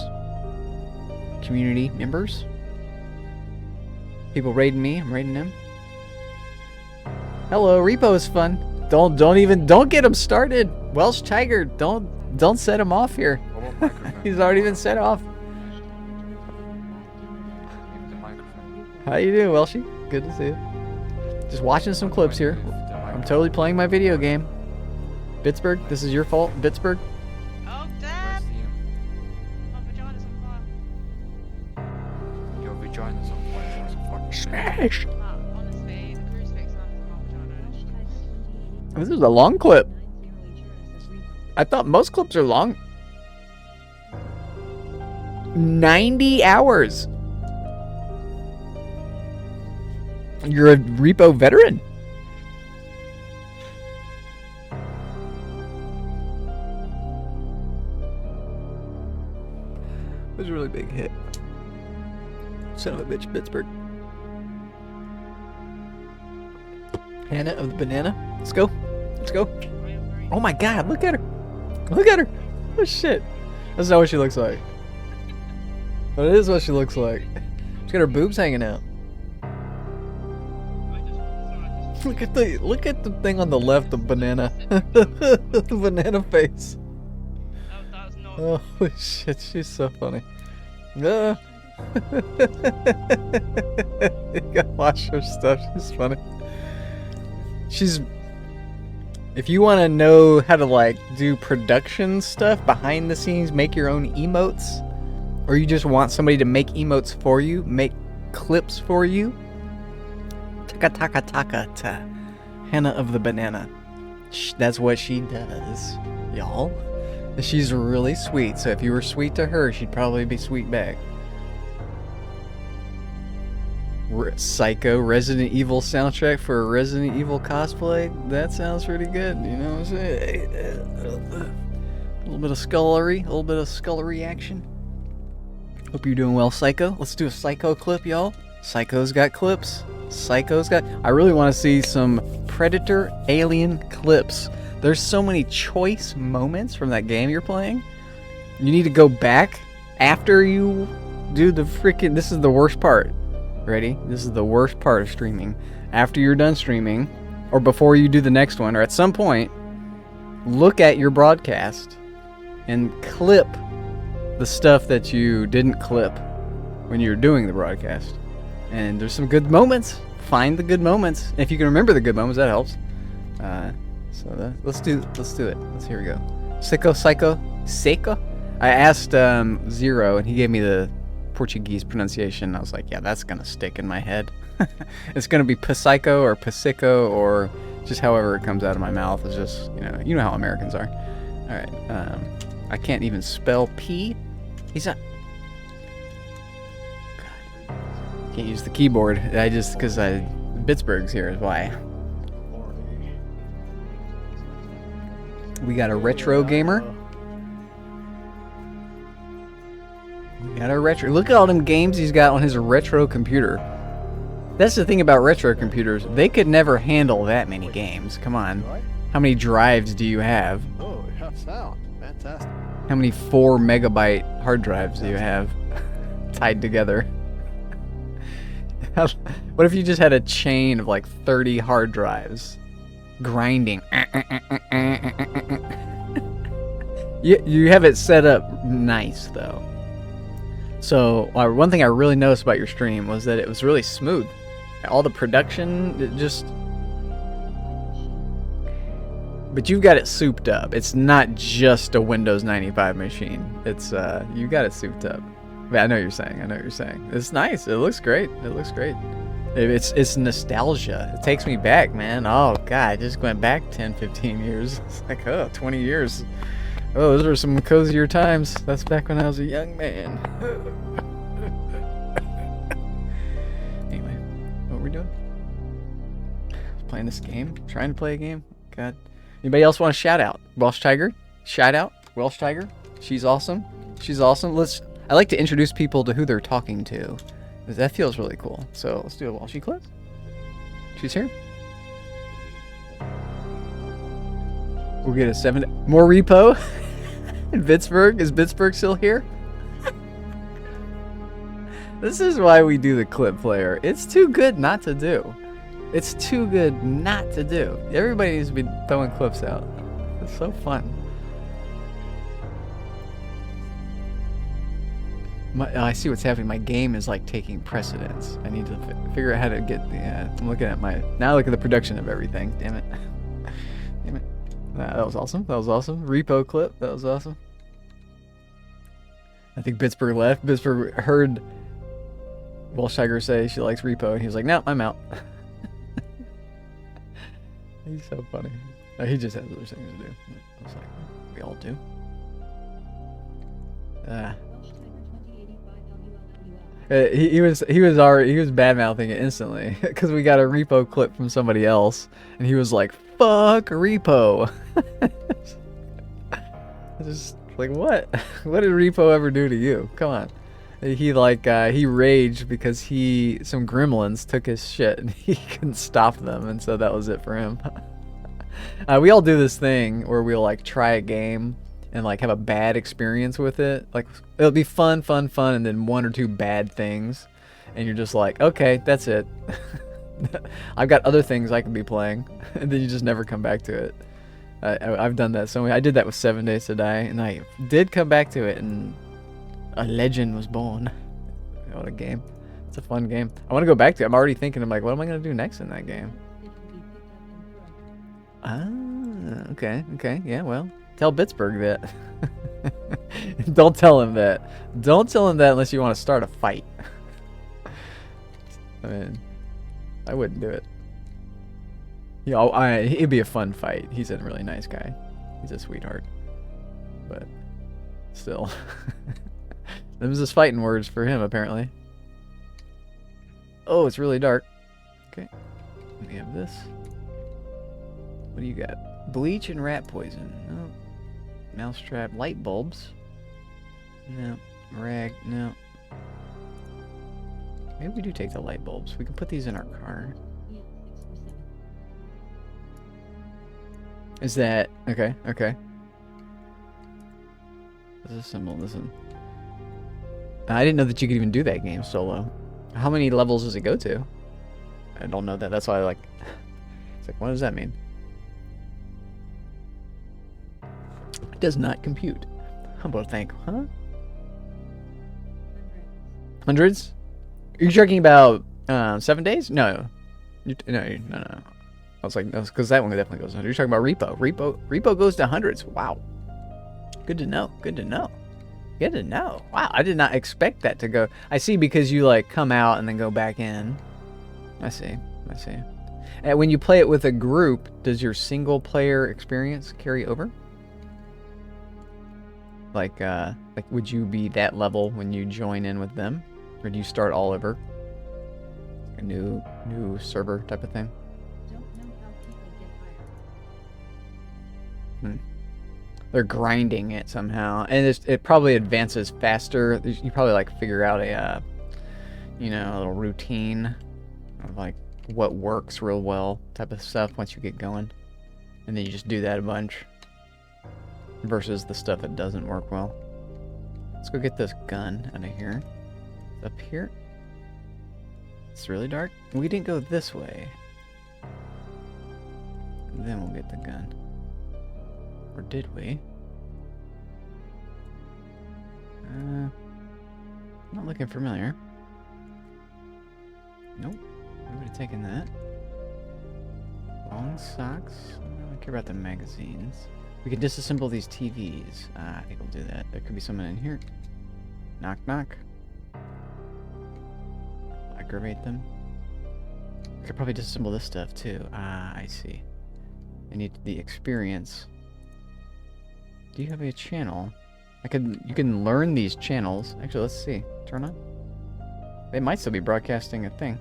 Community members. People raiding me, I'm raiding them. Hello, repo is fun. Don't get him started. Welsh Tiger, don't set him off here. He's already been set off. How you doing, Welshie? Good to see you. Just watching some clips here. I'm totally playing my video game. Pittsburgh, this is your fault, Pittsburgh. Oh, Dad! My vagina's on fire. Your vagina's on fire. It's a fucking Smash! Honestly, the crucifix on my vagina. This is a long clip. I thought most clips are long. 90 hours. You're a repo veteran. It was a really big hit. Son of a bitch, Pittsburgh. Hannah of the Banana. Let's go. Let's go. Oh my god, look at her. Look at her. Oh shit. That's not what she looks like. But it is what she looks like. She's got her boobs hanging out. Look at the thing on the left, the banana. The banana face. Oh shit, she's so funny. You gotta watch her stuff, she's funny. If you want to know how to like do production stuff behind the scenes, make your own emotes, or you just want somebody to make emotes for you, make clips for you, taka Hannah of the Banana. That's what she does, y'all. She's really sweet, so if you were sweet to her, she'd probably be sweet back. Psycho Resident Evil soundtrack for a Resident Evil cosplay. That sounds pretty good, you know what I'm saying? A little bit of scullery action. Hope you're doing well, Psycho. Let's do a Psycho clip, y'all. Psycho's got clips. I really want to see some Predator Alien clips. There's so many choice moments from that game you're playing. You need to go back after you do the freaking... This is the worst part. Ready? This is the worst part of streaming. After you're done streaming, or before you do the next one, or at some point, look at your broadcast and clip the stuff that you didn't clip when you were doing the broadcast. And there's some good moments. Find the good moments. If you can remember the good moments, that helps. Let's do it. Here we go. Psycho. I asked Zero, and he gave me the Portuguese pronunciation. I was like, yeah, that's gonna stick in my head. It's gonna be Pasico or Pasico or just however it comes out of my mouth. It's just, you know how Americans are. All right. I can't even spell P. He's not. God. Can't use the keyboard. Because Pittsburgh's here is why. We got a retro gamer. We got a retro. Look at all them games he's got on his retro computer. That's the thing about retro computers. They could never handle that many games. Come on. How many drives do you have? Oh, yeah, sound. Fantastic. How many 4 megabyte hard drives do you have tied together? What if you just had a chain of like 30 hard drives grinding? You have it set up nice though. So one thing I really noticed about your stream was that it was really smooth. All the production, it just... But you've got it souped up. It's not just a Windows 95 machine. It's you got it souped up. I know what you're saying. I know what you're saying. It's nice. It looks great. It looks great. It's nostalgia. It takes me back, man. Oh god, I just went back 10, 15 years. It's like, 20 years. Oh, those are some cozier times. That's back when I was a young man. Anyway, what were we doing? Playing this game? Trying to play a game? God. Anybody else want a shout out? Welsh Tiger? Shout out? Welsh Tiger? She's awesome. She's awesome. I like to introduce people to who they're talking to. That feels really cool. So let's do a Welshie clip. She's here. We'll get a 7. More repo in Pittsburgh. Is Pittsburgh still here? This is why we do the clip player. It's too good not to do. It's too good not to do. Everybody needs to be throwing clips out. It's so fun. I see what's happening. My game is like taking precedence. I need to figure out how to get the... I'm looking at my... Now look at the production of everything. Damn it. Damn it. That was awesome. That was awesome. Repo clip. That was awesome. I think Pittsburgh left. Pittsburgh heard Welsh Tiger say she likes repo, and he was like, no, I'm out. He's so funny. No, he just has other things to do. I was like, we all do. He was bad mouthing it instantly because we got a repo clip from somebody else, and he was like, "Fuck repo." Just like, what? What did repo ever do to you? Come on. He raged because some gremlins took his shit and he couldn't stop them, and so that was it for him. We all do this thing where we'll like try a game and like have a bad experience with it. Like it'll be fun, and then 1 or 2 bad things, and you're just like, okay, that's it. I've got other things I could be playing, and then you just never come back to it. I've done that so many. I did that with 7 Days to Die, and I did come back to it, and a legend was born. What a game. It's a fun game. I want to go back to it. I'm already thinking, I'm like, what am I going to do next in that game? Ah, okay, yeah, well, tell Pittsburgh that. Don't tell him that. Don't tell him that unless you want to start a fight. I mean, I wouldn't do it. It'd be a fun fight. He's a really nice guy. He's a sweetheart. But still. Them's just fighting words for him, apparently. Oh, it's really dark. Okay. We have this. What do you got? Bleach and rat poison. No. Mousetrap. Light bulbs. No. Rag. No. Maybe we do take the light bulbs. We can put these in our car. Is that... Okay. This is a symbol. Listen. I didn't know that you could even do that game solo. How many levels does it go to? I don't know that. That's why I like... It's like, what does that mean? It does not compute. How about think? Huh? Hundreds? Are you talking about 7 days? No. No. I was like, no, because that one definitely goes to 100. You're talking about repo. Repo goes to hundreds. Wow. Good to know. Good to know. Wow, I did not expect that to go. I see, because you like come out and then go back in. I see. I see. And when you play it with a group, does your single player experience carry over? Like would you be that level when you join in with them? Or do you start all over? A new server type of thing? Don't know how people get higher. They're grinding it somehow, and it probably advances faster. You probably like figure out a, you know, a little routine of like what works real well type of stuff once you get going, and then you just do that a bunch. Versus the stuff that doesn't work well. Let's go get this gun out of here. Up here. It's really dark. We didn't go this way. And then we'll get the gun. Or did we? Not looking familiar. Nope. I would have taken that. Long socks. I don't care about the magazines. We can disassemble these TVs. I think we'll do that. There could be someone in here. Knock, knock. Aggravate them. I could probably disassemble this stuff too. I see. I need the experience. Do you have a channel? You can learn these channels. Actually, let's see. Turn on. They might still be broadcasting a thing.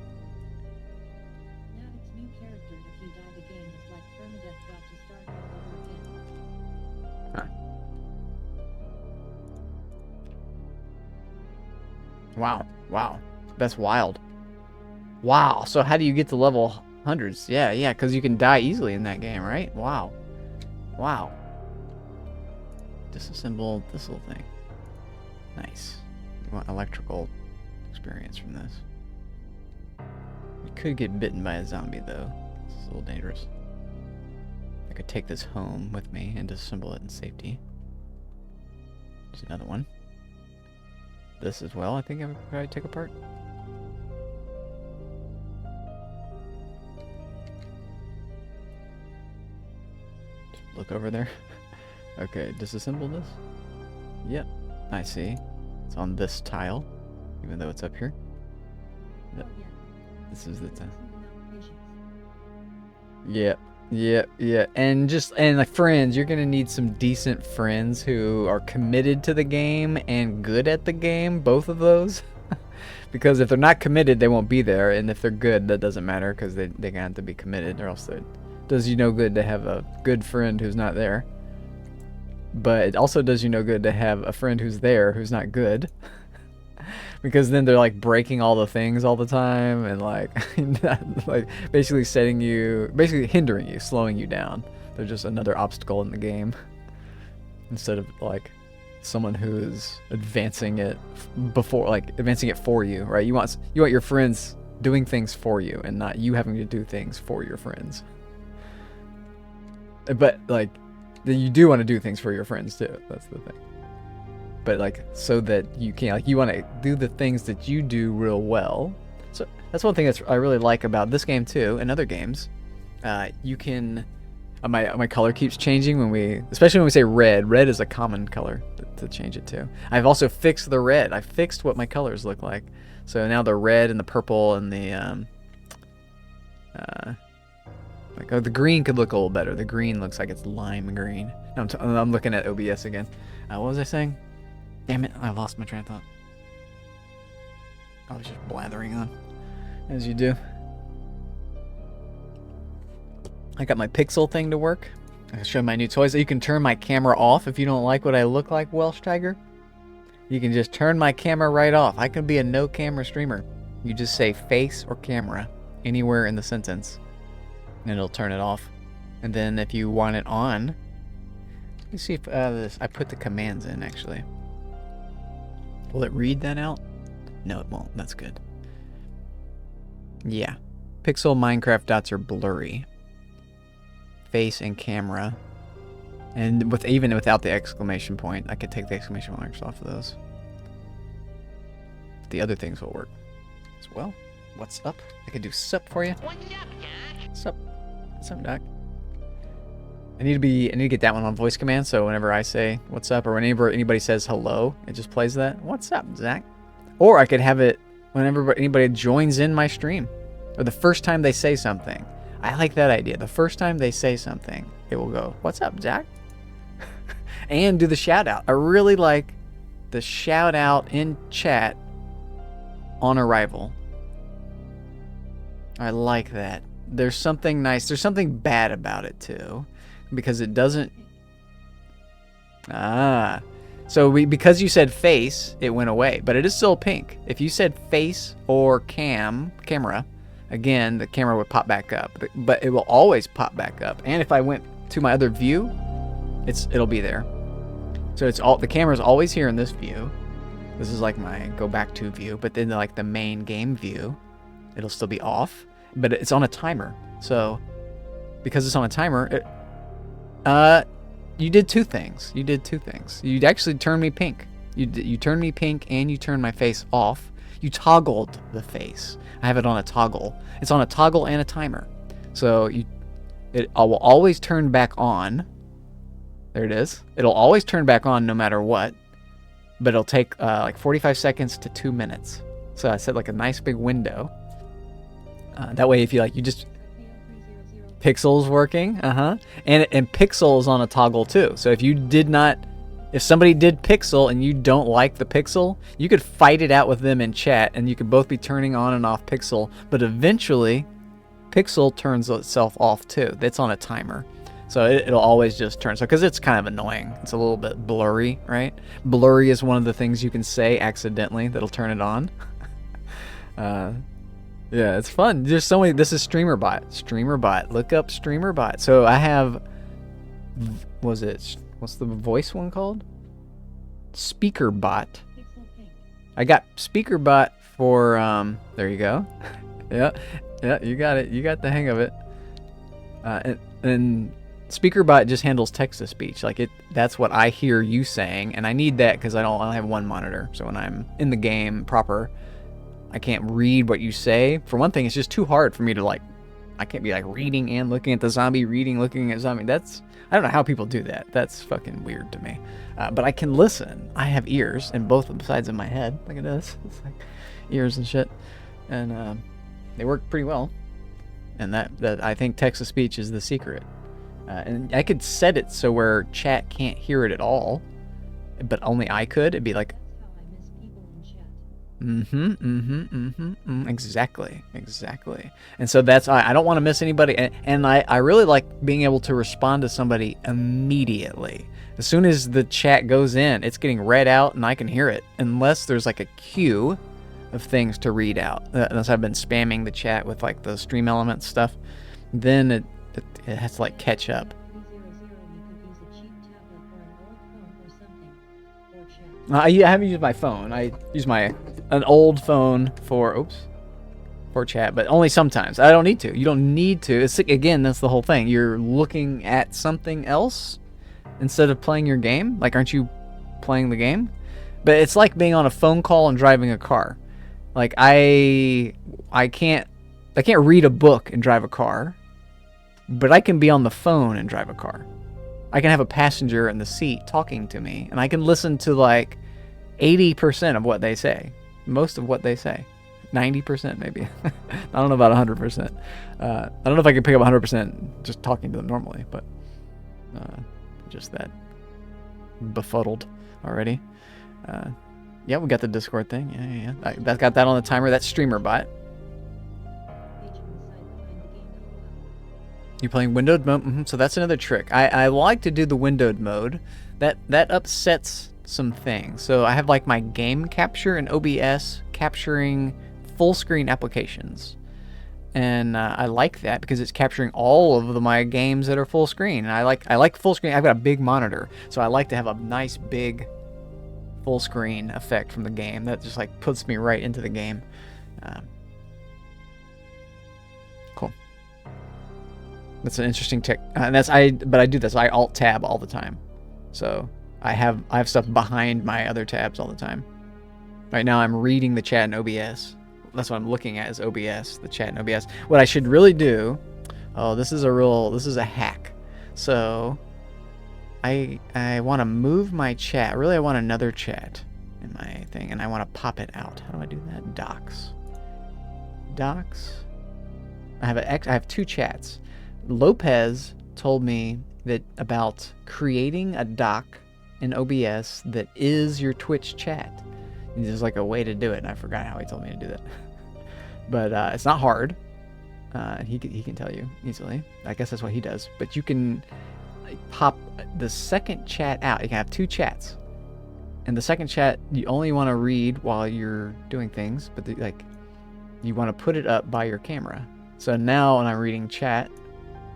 Now its new character, if you die the game, is like permadeath, got to start all over again. Wow. Wow. That's wild. Wow. So how do you get to level hundreds? Yeah, because you can die easily in that game, right? Wow. Wow. Disassemble this little thing. Nice. We want electrical experience from this. We could get bitten by a zombie, though. This is a little dangerous. I could take this home with me and disassemble it in safety. There's another one. This as well, I think I would probably take apart. Just look over there. Okay, disassemble this. Yep, I see. It's on this tile, even though it's up here. Yep. Oh, yeah. This is the time. Something about patience. Yeah. And like friends, you're gonna need some decent friends who are committed to the game and good at the game, both of those. Because if they're not committed, they won't be there, and if they're good, that doesn't matter because they gonna have to be committed, or else it does you no good to have a good friend who's not there. But it also does you no good to have a friend who's there who's not good. Because then they're like breaking all the things all the time and like like basically hindering you, slowing you down. They're just another obstacle in the game instead of like someone who's advancing it for you, right? You want your friends doing things for you and not you having to do things for your friends. But like you do want to do things for your friends too. That's the thing. But like so that you can you want to do the things that you do real well. So that's one thing I really like about this game too, and other games. You can my color keeps changing especially when we say red. Red is a common color to change it to. I've also fixed the red. I fixed what my colors look like. So now the red and the purple and the the green could look a little better. The green looks like it's lime green. I'm looking at OBS again. What was I saying? Damn it, I lost my train of thought. I was just blathering on, as you do. I got my pixel thing to work. I can show my new toys. You can turn my camera off if you don't like what I look like, Welsh Tiger. You can just turn my camera right off. I can be a no camera streamer. You just say face or camera anywhere in the sentence, and it'll turn it off. And then if you want it on, let me see if I put the commands in actually. Will it read that out? No, it won't. That's good. Yeah. Pixel Minecraft dots are blurry. Face and camera. And even without the exclamation point, I could take the exclamation marks off of those. The other things will work as well. What's up? I could do sup for you. What's up, Doc? Sup? What's up, Doc? I need to get that one on voice command, so whenever I say what's up, or whenever anybody says hello, it just plays that. What's up, Zach? Or I could have it whenever anybody joins in my stream, or the first time they say something. I like that idea. The first time they say something, it will go, what's up, Zach? And do the shout out. I really like the shout out in chat on arrival. I like that. There's something nice. There's something bad about it too, because it doesn't. So because you said face, it went away, but it is still pink. If you said face or camera, again, the camera would pop back up, but it will always pop back up. And if I went to my other view, it'll be there. So the camera's always here in this view. This is like my go back to view, but then like the main game view, it'll still be off, but it's on a timer. So because it's on a timer, you did two things. You actually turned me pink. You turned me pink and you turned my face off. You toggled the face. I have it on a toggle. It's on a toggle and a timer. So it will always turn back on. There it is. It'll always turn back on no matter what, but it'll take like 45 seconds to 2 minutes. So I set like a nice big window. That way, if you just pixels working, and pixels on a toggle too. So if somebody did pixel and you don't like the pixel, you could fight it out with them in chat, and you could both be turning on and off pixel. But eventually, pixel turns itself off too. That's on a timer. So it'll always just turn. So because it's kind of annoying. It's a little bit blurry, right? Blurry is one of the things you can say accidentally that'll turn it on. Yeah, it's fun. There's so many. This is StreamerBot. Look up StreamerBot. So I have, what's the voice one called? SpeakerBot. I got SpeakerBot for, there you go. Yeah, you got it. You got the hang of it. And SpeakerBot just handles text-to-speech. That's what I hear you saying, and I need that because I only have one monitor. So when I'm in the game proper, I can't read what you say. For one thing, it's just too hard for me to I can't be reading and looking at the zombie, looking at zombie. I don't know how people do that. That's fucking weird to me. But I can listen. I have ears in both sides of my head. Look at this. It's like ears and shit. And they work pretty well. And that I think text-to-speech is the secret. And I could set it so where chat can't hear it at all, but only I could. It'd be like, exactly. And so I don't want to miss anybody, and I really like being able to respond to somebody immediately. As soon as the chat goes in, it's getting read out and I can hear it, unless there's like a queue of things to read out. Unless I've been spamming the chat with the stream element stuff, then it has to catch up. I haven't used my phone. I use an old phone for chat, but only sometimes. I don't need to. You don't need to. Again, that's the whole thing. You're looking at something else instead of playing your game. Aren't you playing the game? But it's like being on a phone call and driving a car. I can't read a book and drive a car, but I can be on the phone and drive a car. I can have a passenger in the seat talking to me, and I can listen to 80% of what they say. Most of what they say. 90% maybe. I don't know about 100%. I don't know if I can pick up 100% just talking to them normally, but just that befuddled already. Yeah, we got the Discord thing. Yeah. That's got that on the timer. That's StreamerBot. You're playing windowed mode? So that's another trick. I like to do the windowed mode. That upsets some things. So I have my game capture in OBS capturing full screen applications. And I like that because it's capturing all of my games that are full screen. And I like full screen. I've got a big monitor, so I like to have a nice big full screen effect from the game. That just puts me right into the game. Cool. That's an interesting tech. But I do this. I alt tab all the time, so I have stuff behind my other tabs all the time. Right now I'm reading the chat in OBS. That's what I'm looking at is OBS, the chat in OBS. What I should really do, this is a hack. So I want to move my chat. Really, I want another chat in my thing, and I want to pop it out. How do I do that? Docs. Docs. I have two chats. Lopez told me that about creating a doc in OBS that is your Twitch chat. And there's like a way to do it, and I forgot how he told me to do that. But it's not hard. He can tell you easily. I guess that's what he does. But you can pop the second chat out. You can have two chats, and the second chat you only want to read while you're doing things, but you want to put it up by your camera. So now when I'm reading chat,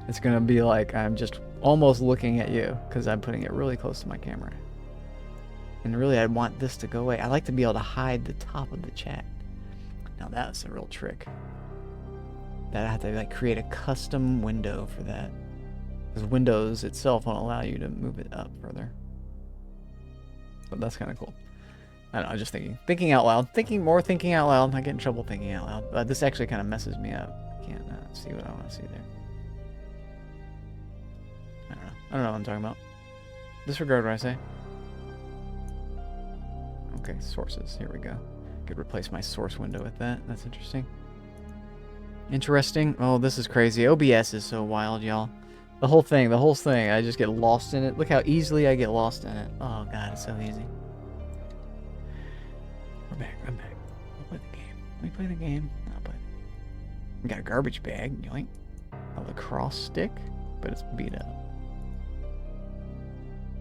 it's gonna be like I'm just almost looking at you because I'm putting it really close to my camera. And really, I want this to go away. I like to be able to hide the top of the chat. Now that's a real trick. That I have to like create a custom window for that. Because Windows itself won't allow you to move it up further. But that's kind of cool. I don't know, just thinking out loud. Thinking out loud. I get in trouble thinking out loud. But this actually kind of messes me up. I can't see what I want to see there. I don't know what I'm talking about. Disregard what I say. Okay, sources. Here we go. Could replace my source window with that. That's interesting. Interesting. Oh, this is crazy. OBS is so wild, y'all. The whole thing, I just get lost in it. Look how easily I get lost in it. Oh god, it's so easy. I'm back. I'll play the game. Let me play the game. I'll play. We got a garbage bag, yoink. A lacrosse stick, but it's beat up.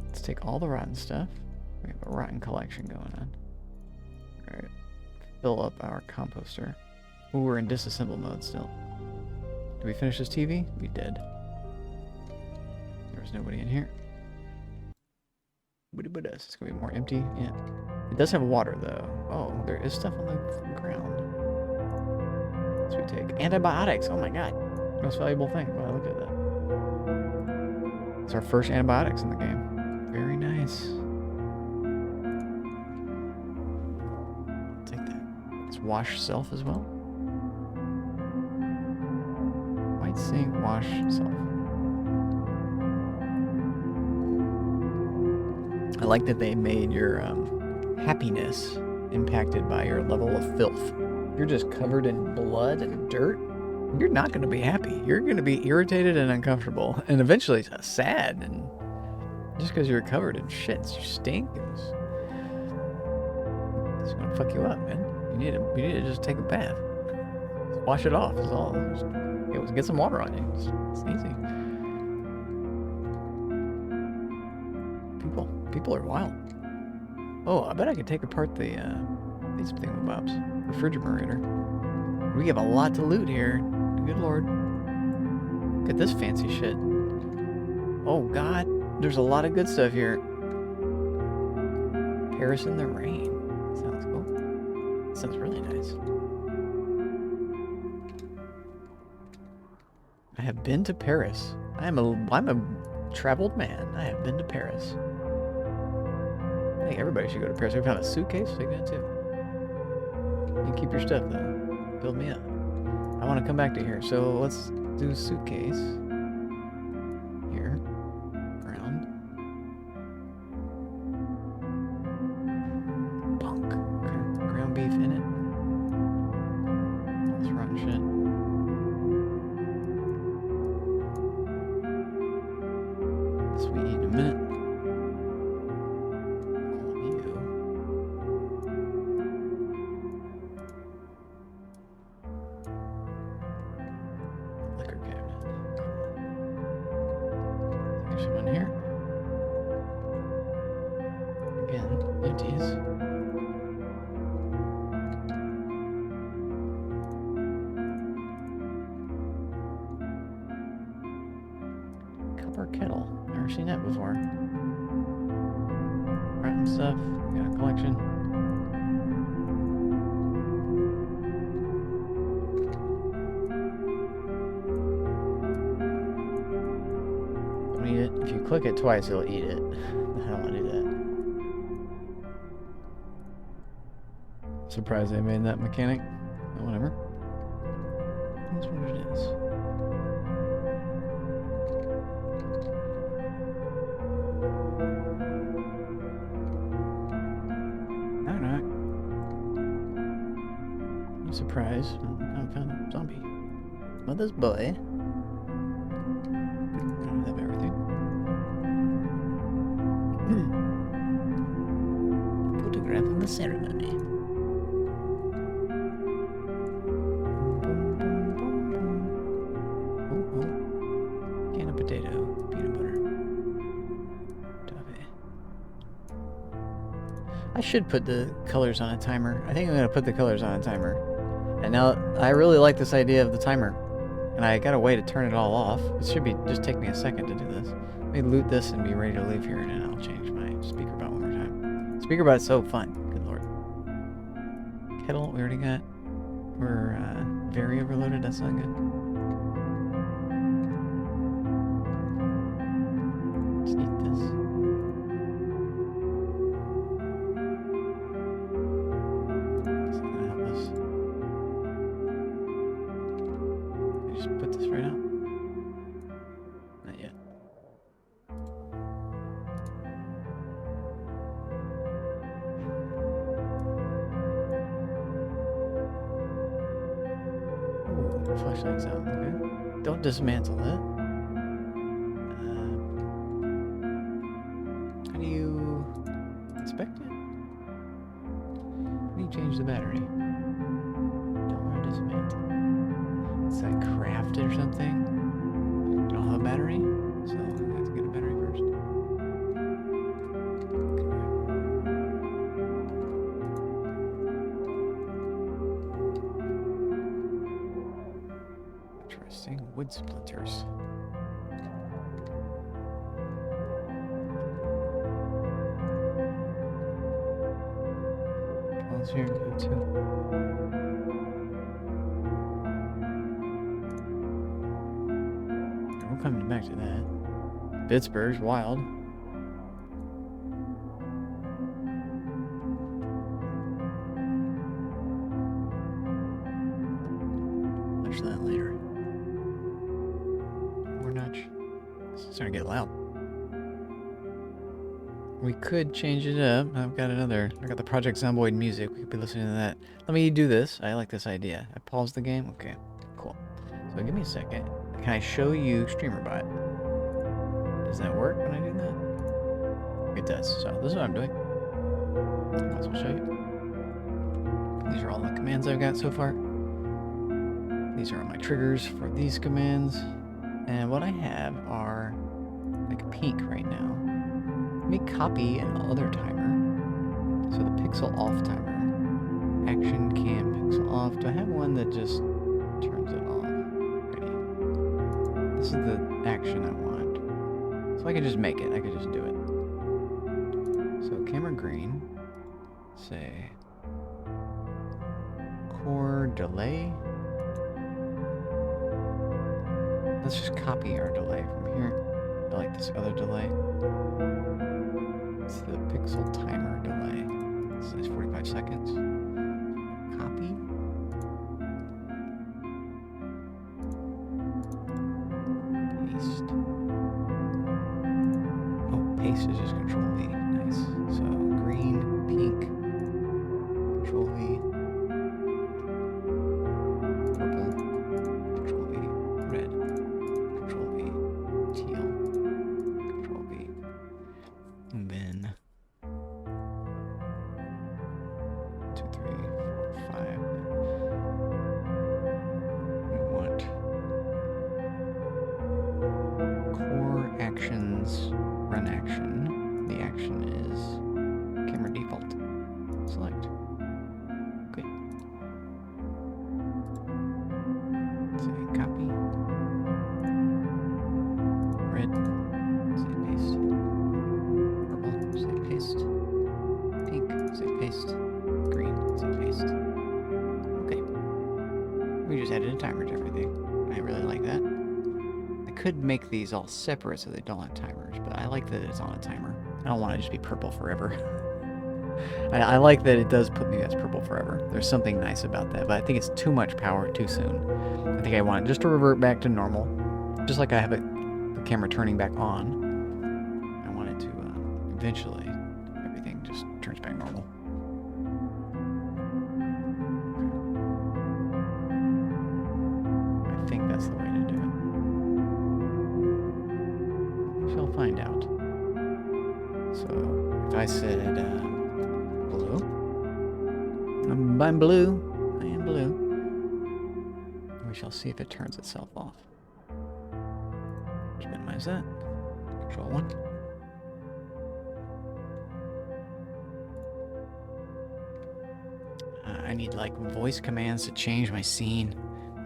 Let's take all the rotten stuff. We have a rotten collection going on. Alright. Fill up our composter. Ooh, we're in disassemble mode still. Did we finish this TV? We did. There's nobody in here. It's gonna be more empty. Yeah. It does have water though. Oh, there is stuff on the ground. So we take antibiotics. Oh my god. Most valuable thing. Wow, look at that. It's our first antibiotics in the game. Very nice. Take that. Let's wash self as well. White sink, wash self. I like that they made your happiness impacted by your level of filth. If you're just covered in blood and dirt, you're not going to be happy. You're going to be irritated and uncomfortable, and eventually sad. And just because you're covered in shit, you stink. It's going to fuck you up, man. You need to just take a bath. Just wash it off. Is all. Just get some water on you. It's easy. People are wild. Oh, I bet I could take apart the these thingamabobs. Refrigerator. We have a lot to loot here. Good lord. Look at this fancy shit. Oh god, there's a lot of good stuff here. Paris in the rain. Sounds cool. Sounds really nice. I have been to Paris. I'm a traveled man. I have been to Paris. I think everybody should go to Paris. We found a suitcase. Take that too. You can keep your stuff though. Build me up. I want to come back to here. So let's do a suitcase. Here. Ground. Bunk. Okay. Ground beef in it. That's rotten shit. This we eat in a minute. Kettle. Never seen that before. Rotten stuff. We got a collection. Don't eat it. If you click it twice, it'll eat it. I don't want to do that. Surprised they made that mechanic. But whatever. That's what it is. boys. I haven't found a zombie. Mother's boy. I don't have everything. Photograph of the ceremony. Oh. Can of potato, peanut butter. Toffee. I should put the colors on a timer. I think I'm gonna put the colors on a timer. And now I really like this idea of the timer. And I got a way to turn it all off. It should be just take me a second to do this. Let me loot this and be ready to leave here, and then I'll change my speaker bot one more time. Speaker bot's so fun. Good lord. Kettle, we already got. We're very overloaded. That's not good. Let's eat this. It's not gonna help us. I just put this right out. Not yet. Ooh, flashlight's out. Okay. Don't dismantle it. How do you inspect it? How do you change the battery? Don't want to dismantle. It's like crafted or something. I don't have a battery, so I have to get a battery first. Interesting. Wood splinters. Well, here go too. We're coming back to that. Pittsburgh's wild. Watch that later. More notch. It's starting to get loud. We could change it up. I got the Project Zomboid music. We could be listening to that. Let me do this. I like this idea. I paused the game. Okay, cool. So give me a second. Can I show you StreamerBot? Does that work when I do that? It does. So this is what I'm doing. Might as well show you. These are all the commands I've got so far. These are my triggers for these commands. And what I have are like pink right now. Let me copy another timer. So the pixel off timer. Action cam pixel off. Do I have one that just turns it off? Ready. This is the action I want. So I could just make it. I could just do it. So camera green. Say core delay. Let's just copy our delay from here. I like this other delay. It's the pixel timer delay. It says 45 seconds. Copy. Paste. Oh, paste is just Control V. Nice. So green, pink, Control V, purple, Control V, red, Control V, teal, Control V, and then 2, 3, 4, 5. We want core actions, run action. The action is camera default. Select. Good. Say copy. Red. Say paste. Purple. Say paste. Pink. Say paste. Green. Say paste. Okay. We just added a timer to everything. I really like that. I could make these all separate so they don't have timers, but I like that it's on a timer. I don't want to just be purple forever. I like that it does put me as purple forever. There's something nice about that, but I think it's too much power too soon. I think I want it just to revert back to normal. Just like I have the camera turning back on. I want it to eventually, everything just turns back normal. way to do it. We shall find out. So, if I said blue, I'm blue. I am blue. We shall see if it turns itself off. Let's minimize that. Control 1. I need like voice commands to change my scene.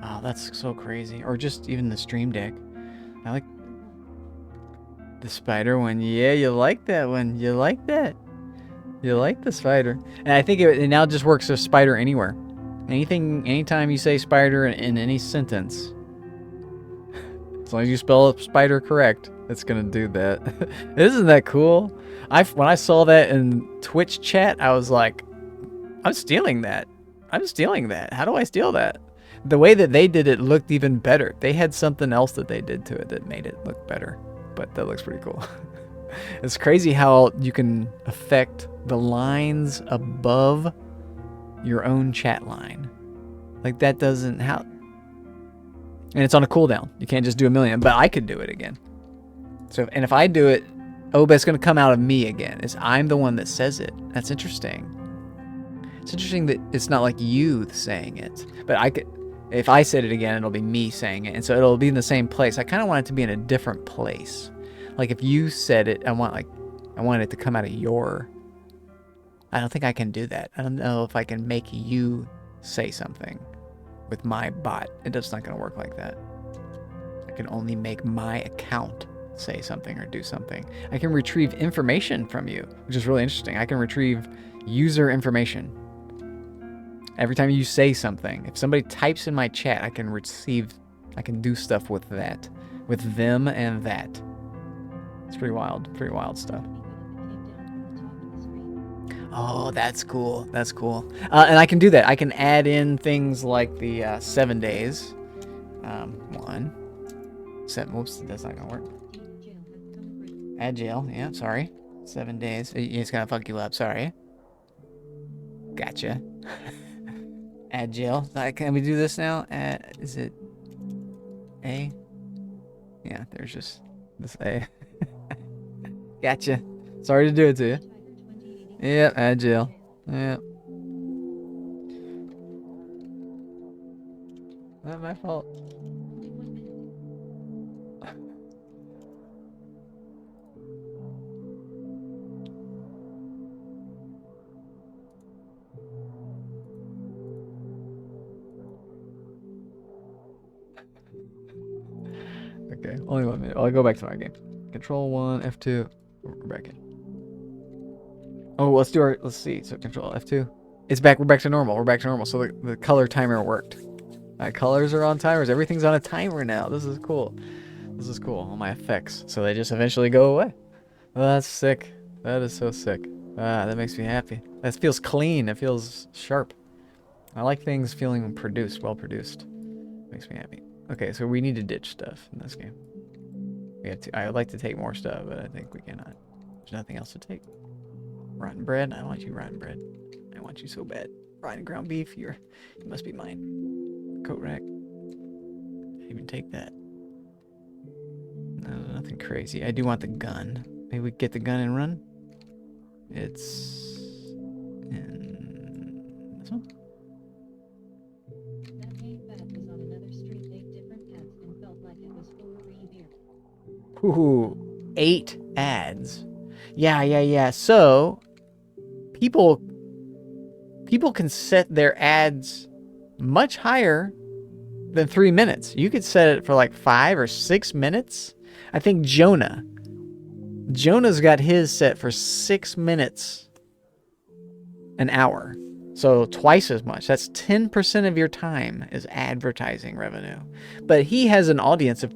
Oh, that's so crazy. Or just even the stream deck. I like the spider one. Yeah, you like that one. You like that. You like the spider. And I think it now just works as spider anywhere. Anytime you say spider in any sentence, as long as you spell spider correct, it's gonna do that. Isn't that cool? When I saw that in Twitch chat, I was like, I'm stealing that. I'm stealing that. How do I steal that? The way that they did it looked even better. They had something else that they did to it that made it look better. But that looks pretty cool. It's crazy how you can affect the lines above your own chat line. Like that doesn't how. And it's on a cooldown. You can't just do a million, but I could do it again. So, and if I do it, oh, but it's going to come out of me again. I'm the one that says it. That's interesting. It's interesting that it's not like you saying it, but I could, if I said it again, it'll be me saying it. And so it'll be in the same place. I kind of want it to be in a different place. Like if you said it, I want it to come out of your, I don't think I can do that. I don't know if I can make you say something with my bot. It's not going to work like that. I can only make my account say something or do something. I can retrieve information from you, which is really interesting. I can retrieve user information. Every time you say something, if somebody types in my chat, I can do stuff with that, with them and that. It's pretty wild stuff. Oh, that's cool. That's cool. And I can do that. I can add in things like the 7 days. 7. Whoops, that's not gonna work. Add jail. Yeah, sorry. 7 days. It's gonna fuck you up. Sorry. Gotcha. Add jail. Can we do this now? Is it A? Yeah, there's just this A. Gotcha. Sorry to do it to you. Yep, add jail. Yep. Not my fault. Okay, only 1 minute. I'll go back to my game. Control 1, F2. We're back in. Oh, let's see. So Control F2. It's back. We're back to normal. So the color timer worked. My colors are on timers. Everything's on a timer now. This is cool. All my effects. So they just eventually go away. Oh, that's sick. That is so sick. That makes me happy. That feels clean. It feels sharp. I like things feeling produced, well produced. Makes me happy. Okay, so we need to ditch stuff in this game. I would like to take more stuff, but I think we cannot. There's nothing else to take. Rotten bread? I want you rotten bread. I want you so bad. Rotten ground beef? You must be mine. Coat rack. I even take that. No, nothing crazy. I do want the gun. Maybe we get the gun and run? It's in this one? That main bat was on another street, 8 different ads, and felt like it was full of green beer. Ooh, 8 ads. Yeah. So, people can set their ads much higher than 3 minutes. You could set it for like 5 or 6 minutes. I think Jonah's got his set for 6 minutes an hour. So twice as much. That's 10% of your time is advertising revenue. But he has an audience of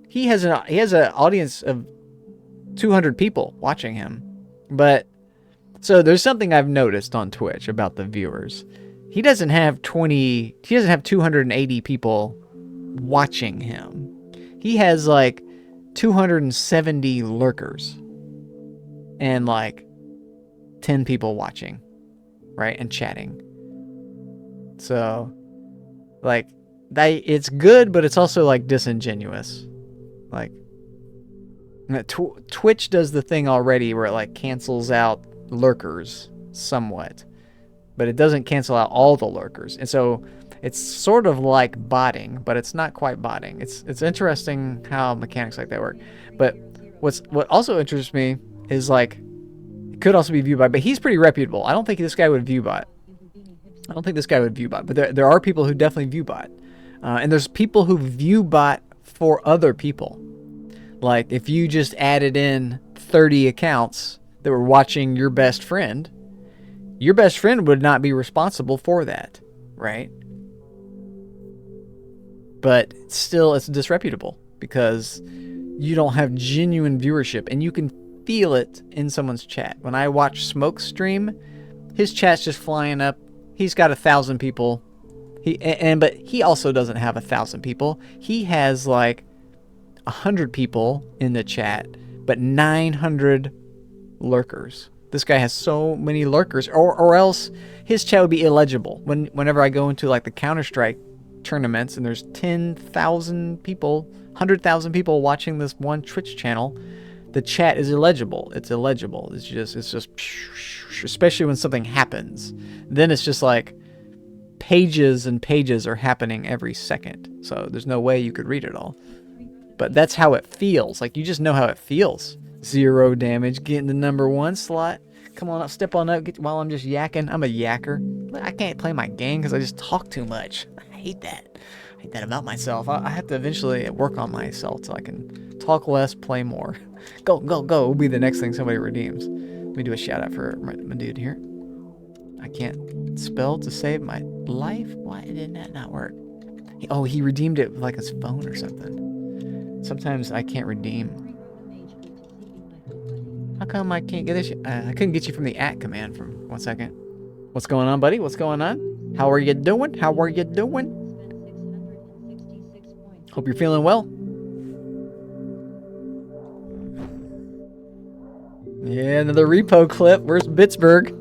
he has an audience of 200 people watching him. But so there's something I've noticed on Twitch about the viewers. He doesn't have 280 people watching him. He has like 270 lurkers and like 10 people watching, right? And chatting. So like it's good, but it's also like disingenuous. Like Twitch does the thing already where it like cancels out lurkers somewhat, but it doesn't cancel out all the lurkers. And so it's sort of like botting, but it's not quite botting. It's interesting how mechanics like that work. But what also interests me is like it could also be viewbot, but he's pretty reputable. I don't think this guy would viewbot. But there are people who definitely viewbot. And there's people who viewbot for other people. Like if you just added in 30 accounts that were watching your best friend would not be responsible for that, right? But still, it's disreputable because you don't have genuine viewership, and you can feel it in someone's chat. When I watch Smoke stream, his chat's just flying up. He's got 1,000 people. But he also doesn't have 1,000 people. He has like 100 people in the chat, but 900 lurkers. This guy has so many lurkers, or else his chat would be illegible. Whenever I go into like the Counter-Strike tournaments and there's 10,000 people, 100,000 people watching this one Twitch channel, the chat is illegible. It's illegible. It's just, especially when something happens. Then it's just like pages and pages are happening every second. So there's no way you could read it all. But that's how it feels. Like you just know how it feels. 0 damage, getting the #1 slot. Come on up, step on up while I'm just yakking. I'm a yakker. I can't play my game because I just talk too much. I hate that. I hate that about myself. I have to eventually work on myself so I can talk less, play more. Go, go, go will be the next thing somebody redeems. Let me do a shout out for my dude here. I can't spell to save my life. Why did that not work? Oh, he redeemed it with like his phone or something. Sometimes I can't redeem. How come I can't get this? I couldn't get you from the @ command from 1 second. What's going on, buddy? What's going on? How are you doing? How are you doing? Hope you're feeling well. Yeah, another repo clip. Where's Pittsburgh?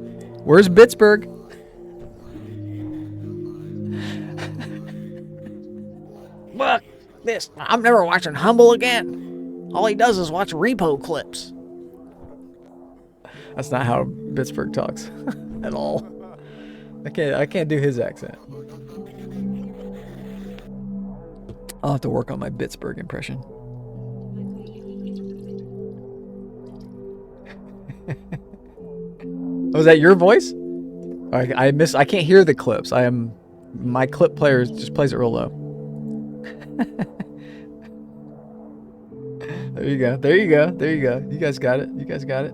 Where's Pittsburgh? Look, this. I'm never watching Humble again. All he does is watch repo clips. That's not how Pittsburgh talks at all. I can't do his accent. I'll have to work on my Pittsburgh impression. Was that your voice? I can't hear the clips. My clip player just plays it real low. There you go. There you go. There you go. You guys got it. You guys got it.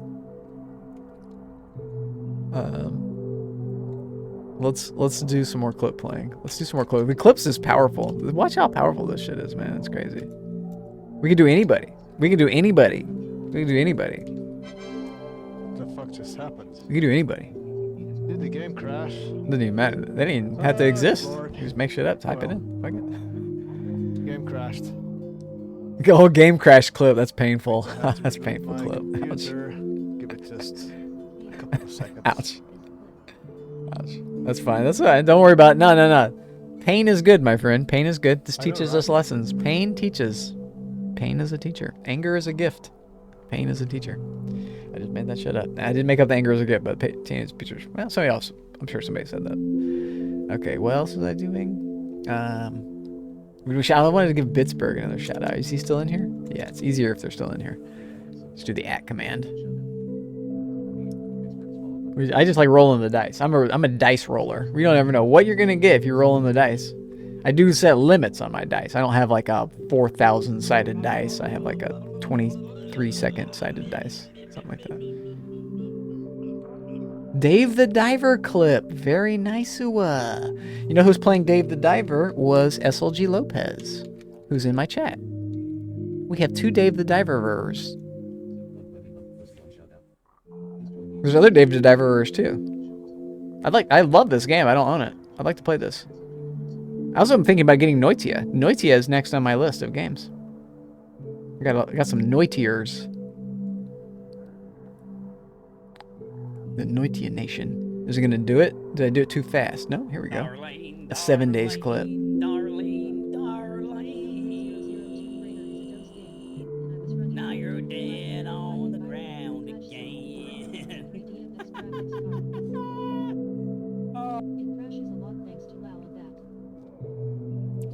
Let's do some more clip playing. Let's do some more clip. The clips is powerful. Watch how powerful this shit is, man. It's crazy. We can do anybody. We can do anybody. We can do anybody. What the fuck just happened? We can do anybody. Did the game crash? Doesn't even matter. They didn't even have to exist. Lord. You just make shit up, type it in. Fuck it. Game crashed. The whole game crash clip. That's painful. I have to That's reboot painful my clip. Ouch. computer. Give it just a couple of seconds. Ouch. Ouch. That's fine. That's fine. Don't worry about it. No. Pain is good, my friend. Pain is good. This I know, teaches right? us lessons. Pain teaches. Pain is a teacher. Anger is a gift. Pain is a teacher. I just made that shit up. I didn't make up the anger is a gift, but pain is a teacher. Well, somebody else. I'm sure somebody said that. Okay, what else was I doing? I wanted to give Pittsburgh another shout out. Is he still in here? Yeah, it's easier if they're still in here. Let's do the @ command. I just like rolling the dice. I'm a dice roller. We don't ever know what you're gonna get if you're rolling the dice. I do set limits on my dice. I don't have like a 4,000 sided dice. I have like a 23-second sided dice, something like that. Dave the Diver clip, very nice. You know who's playing Dave the Diver was SLG Lopez, who's in my chat. We have 2 Dave the Diverers. There's other Dave the Diverers too. I love this game. I don't own it. I'd like to play this. I also am thinking about getting Noitia. Noitia is next on my list of games. I got some Noitiers. The Noitia Nation. Is it gonna do it? Did I do it too fast? No, here we go. A 7 days clip. Darlene,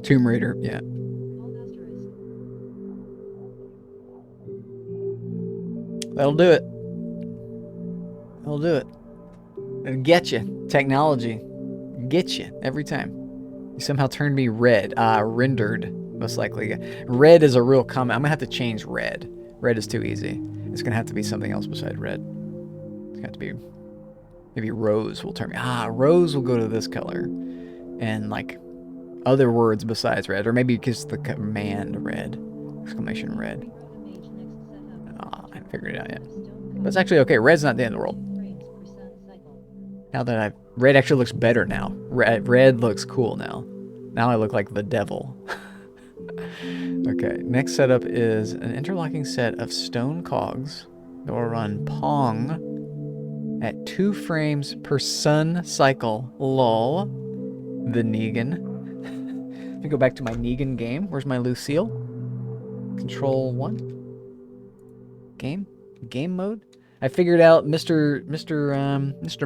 Tomb Raider, yeah. Alt asterisk. That'll do it. That'll do it. It'll get you. Technology. Get you every time. You somehow turned me red. Rendered, most likely. Red is a real comment. I'm going to have to change red. Red is too easy. It's going to have to be something else besides red. It's going to have to be... Maybe rose will turn me... rose will go to this color. And, like, other words besides red. Or maybe just the command red. Exclamation red. Rewrote image next setup. I haven't figured it out yet. Stone But it's actually okay. Red's not the end of the world. frames per sun cycle. Now that red actually looks better now. Red looks cool now. Now I look like the devil. Okay, next setup is an interlocking set of stone cogs that will run Pong at 2 frames per sun cycle. Lol. The Negan. Let me go back to my Negan game. Where's my Lucille? Control 1. Game mode. I figured out Mr.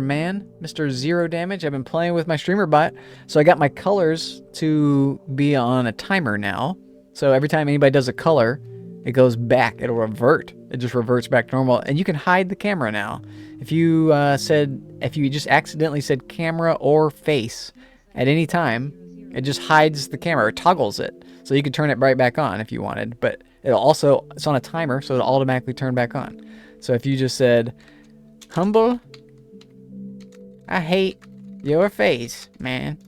Man, Mr. Zero Damage. I've been playing with my streamer bot, so I got my colors to be on a timer now. So every time anybody does a color, it goes back. It'll revert. It just reverts back to normal, and you can hide the camera now. If you just accidentally said camera or face at any time, it just hides the camera or toggles it, so you can turn it right back on if you wanted. But it's on a timer, so it'll automatically turn back on. So if you just said, humble, I hate your face, man.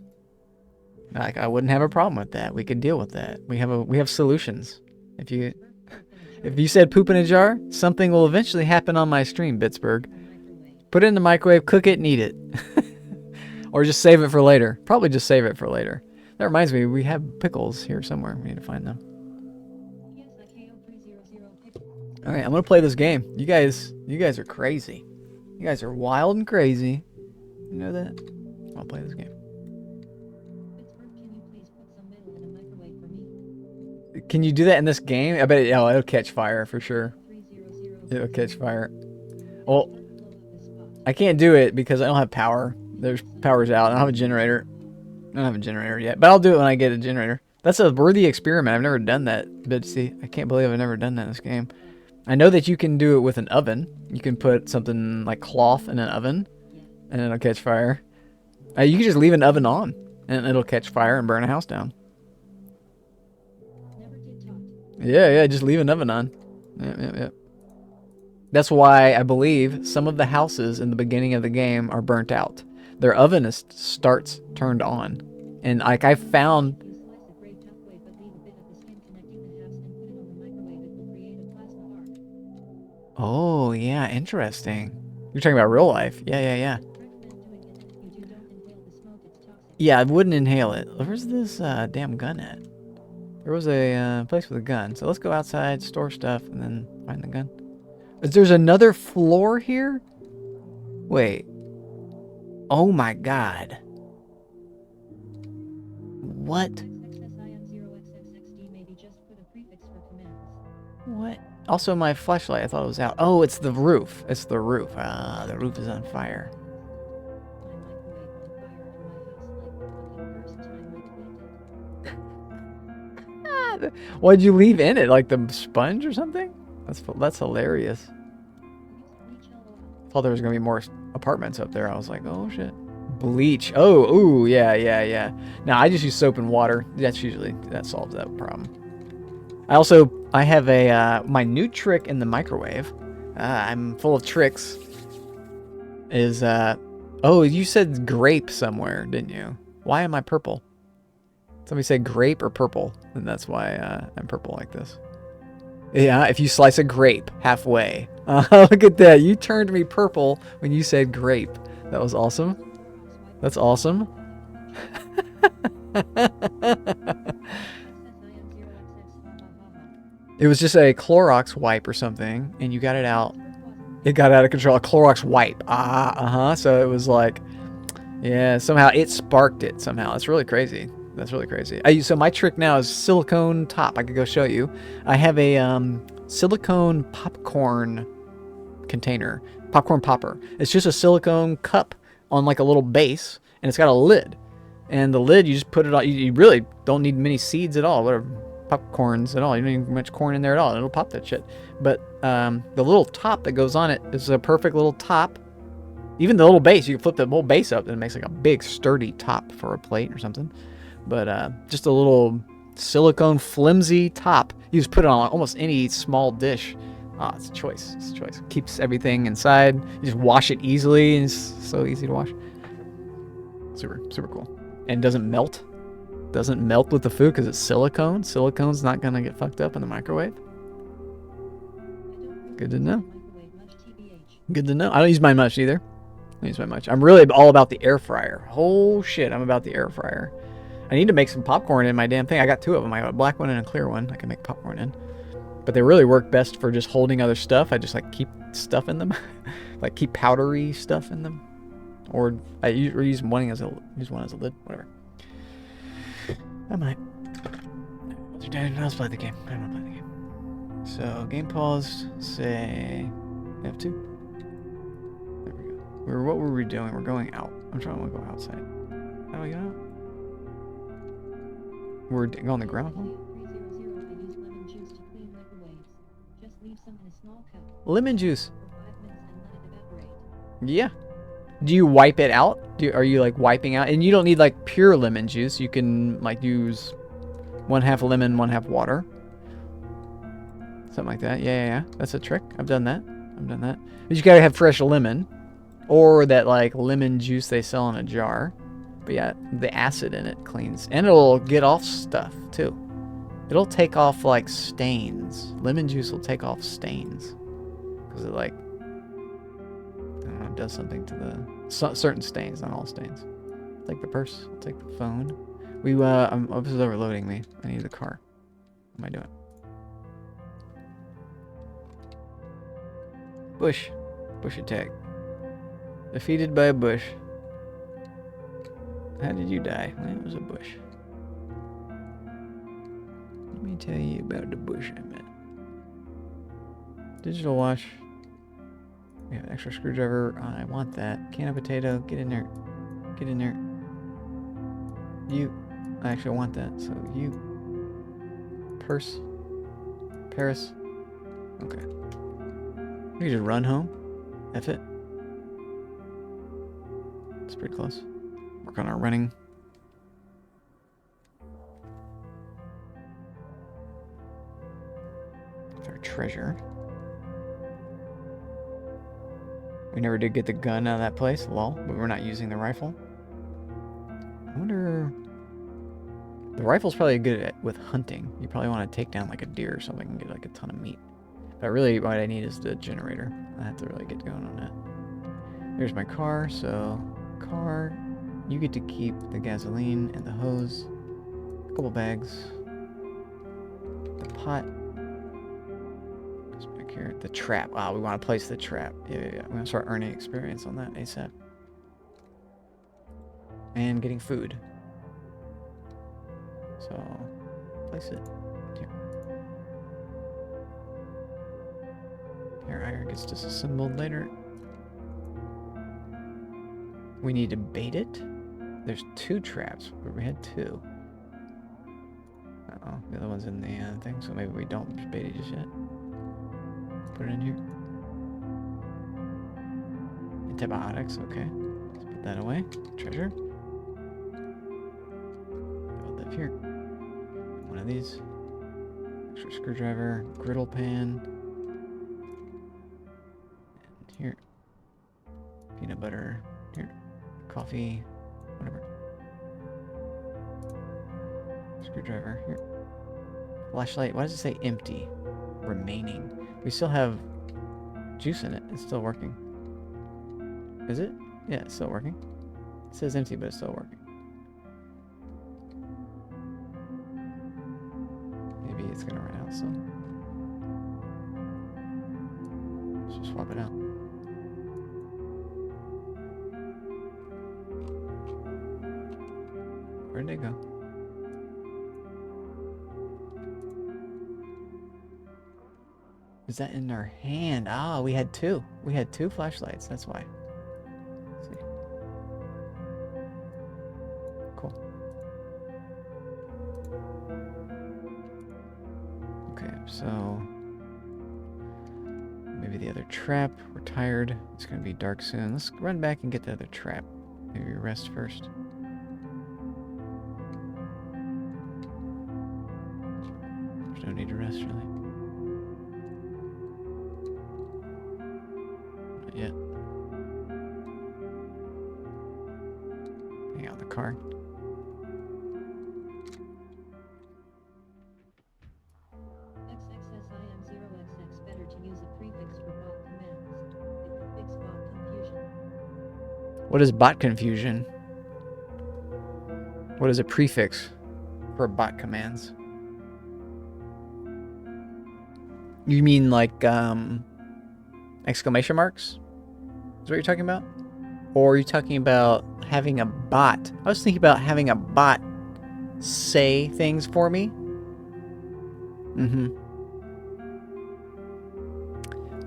Like, I wouldn't have a problem with that. We could deal with that. We have solutions. If you said poop in a jar, something will eventually happen on my stream, Pittsburgh. Put it in the microwave, cook it, and eat it. Or just save it for later. Probably just save it for later. That reminds me, we have pickles here somewhere. We need to find them. All right, I'm gonna play this game. You guys are crazy. You guys are wild and crazy. You know that? I'll play this game. Pittsburgh, can you please put some metal in a microwave for me? Can you do that in this game? I bet it'll catch fire for sure. 300. It'll catch fire. Well, I can't do it because I don't have power. There's power's out. I don't have a generator. I don't have a generator yet, but I'll do it when I get a generator. That's a worthy experiment. I've never done that, but see, I can't believe I've never done that in this game. I know that you can do it with an oven. You can put something like cloth in an oven, and it'll catch fire. You can just leave an oven on, and it'll catch fire and burn a house down. Never did talk. Yeah, just leave an oven on. Yep. That's why I believe some of the houses in the beginning of the game are burnt out. Their oven starts turned on. And like I found... You slice a grape tough way, but leave a bit of the skin connecting the halves and put it on the microwave. It will create a plasma arc. Oh, yeah, interesting. You're talking about real life. Yeah. Recommend doing it, and if you don't inhale the smoke, it's toxic. Yeah, I wouldn't inhale it. Where's this damn gun at? There was a place with a gun. So let's go outside, store stuff, and then find the gun. There's another floor here? Wait. Oh my god. What? XXSIM0XXXD, maybe just put a prefix for commands. What? Also, my flashlight, I thought it was out. Oh, it's the roof. It's the roof. The roof is on fire. My microwave on fire in my house like the fucking first time I tweeted. What'd you leave in it? Like the sponge or something? That's hilarious. Bleach LOL. Thought there was gonna be more apartments up there. I was like, oh shit. Bleach. Oh, ooh, yeah. Now I just use soap and water. That solves that problem. I have my new trick in the microwave. I'm full of tricks. Is oh, you said grape somewhere, didn't you? Why am I purple? Somebody said grape or purple, and that's why I'm purple like this. Yeah, if you slice a grape halfway. Look at that. You turned me purple when you said grape. That was awesome. That's awesome. It was just a Clorox wipe or something, and you got it out. It got out of control. A Clorox wipe. So it was like, yeah, somehow it sparked it somehow. It's really crazy. That's really crazy. So my trick now is silicone top. I could go show you. I have a silicone popcorn container. Popcorn popper. It's just a silicone cup on like a little base, and it's got a lid. And the lid, you just put it on. You really don't need many seeds at all. Whatever, popcorns at all. You don't need much corn in there at all. It'll pop that shit. But the little top that goes on it is a perfect little top. Even the little base, you can flip the whole base up and it makes like a big sturdy top for a plate or something. But just a little silicone flimsy top. You just put it on almost any small dish. Ah, it's a choice. It's a choice. Keeps everything inside. You just wash it easily, and it's so easy to wash. Super, super cool. And doesn't melt. Doesn't melt with the food because it's silicone. Silicone's not gonna get fucked up in the microwave. Good to know. Good to know. I don't use mine much either. I don't use mine much. I'm really all about the air fryer. Oh shit, I'm about the air fryer. I need to make some popcorn in my damn thing. I got two of them. I got a black one and a clear one I can make popcorn in. But they really work best for just holding other stuff. I just like keep stuff in them. Like keep powdery stuff in them. Or I use one as a lid. Whatever. I might. Let's play the game. I don't want to play the game. So game pause. Say F2. There we go. What were we doing? We're going out. I'm trying to go outside. How do we go out? We're going on the ground floor? Lemon juice. Yeah. Do you wipe it out? Are you like wiping out? And you don't need like pure lemon juice. You can like use 1/2 lemon, 1/2 water. Something like that. Yeah. That's a trick. I've done that. But you gotta have fresh lemon. Or that like lemon juice they sell in a jar. But yeah, the acid in it cleans. And it'll get off stuff too. It'll take off like stains. Lemon juice will take off stains. Because it like, I don't know, it does something to the certain stains, not all stains. Take the purse, take the phone. This is overloading me. I need the car. What am I doing? Bush. Bush attack. Defeated by a bush. How did you die? Well, it was a bush. Let me tell you about the bush I met. Digital watch. We have an extra screwdriver. I want that. Can of potato. Get in there. Get in there. You. I actually want that. So you. Purse. Paris. Okay. We can just run home. F it. It's pretty close. Work on our running. With our treasure. We never did get the gun out of that place, lol, but we're not using the rifle. I wonder... The rifle's probably good with hunting. You probably want to take down like a deer or something and get like a ton of meat. But really what I need is the generator. I have to really get going on that. Here's my car, so... Car... You get to keep the gasoline and the hose. A couple bags. The pot. Back here. The trap. Ah, we want to place the trap. Yeah. We're going to start earning experience on that ASAP. And getting food. So, place it here. Here, iron gets disassembled later. We need to bait it. There's 2 traps, but we had 2. Uh-oh, the other one's in the thing, so maybe we don't bait it just yet. Put it in here. Antibiotics, okay. Let's put that away. Treasure. Put that here. One of these. Extra screwdriver, griddle pan. And here. Peanut butter. Here. Coffee. Whatever. Screwdriver here. Flashlight. Why does it say empty? Remaining. We still have juice in it. It's still working. Is it? Yeah, it's still working. It says empty, but it's still working. Maybe it's gonna run out soon. Let's just swap it out. Where'd they go? Is that in our hand? Ah, we had 2. We had 2 flashlights. That's why. Let's see. Cool. So maybe the other trap. We're tired. It's gonna be dark soon. Let's run back and get the other trap. Maybe rest first. There's no need to rest, really. Not yet. Hang out in the car. XXSIM0XX better to use a prefix for bot commands. It will fix bot confusion. What is bot confusion? What is a prefix for bot commands? You mean like exclamation marks? Is what you're talking about? Or are you talking about having a bot? I was thinking about having a bot say things for me. Mm-hmm.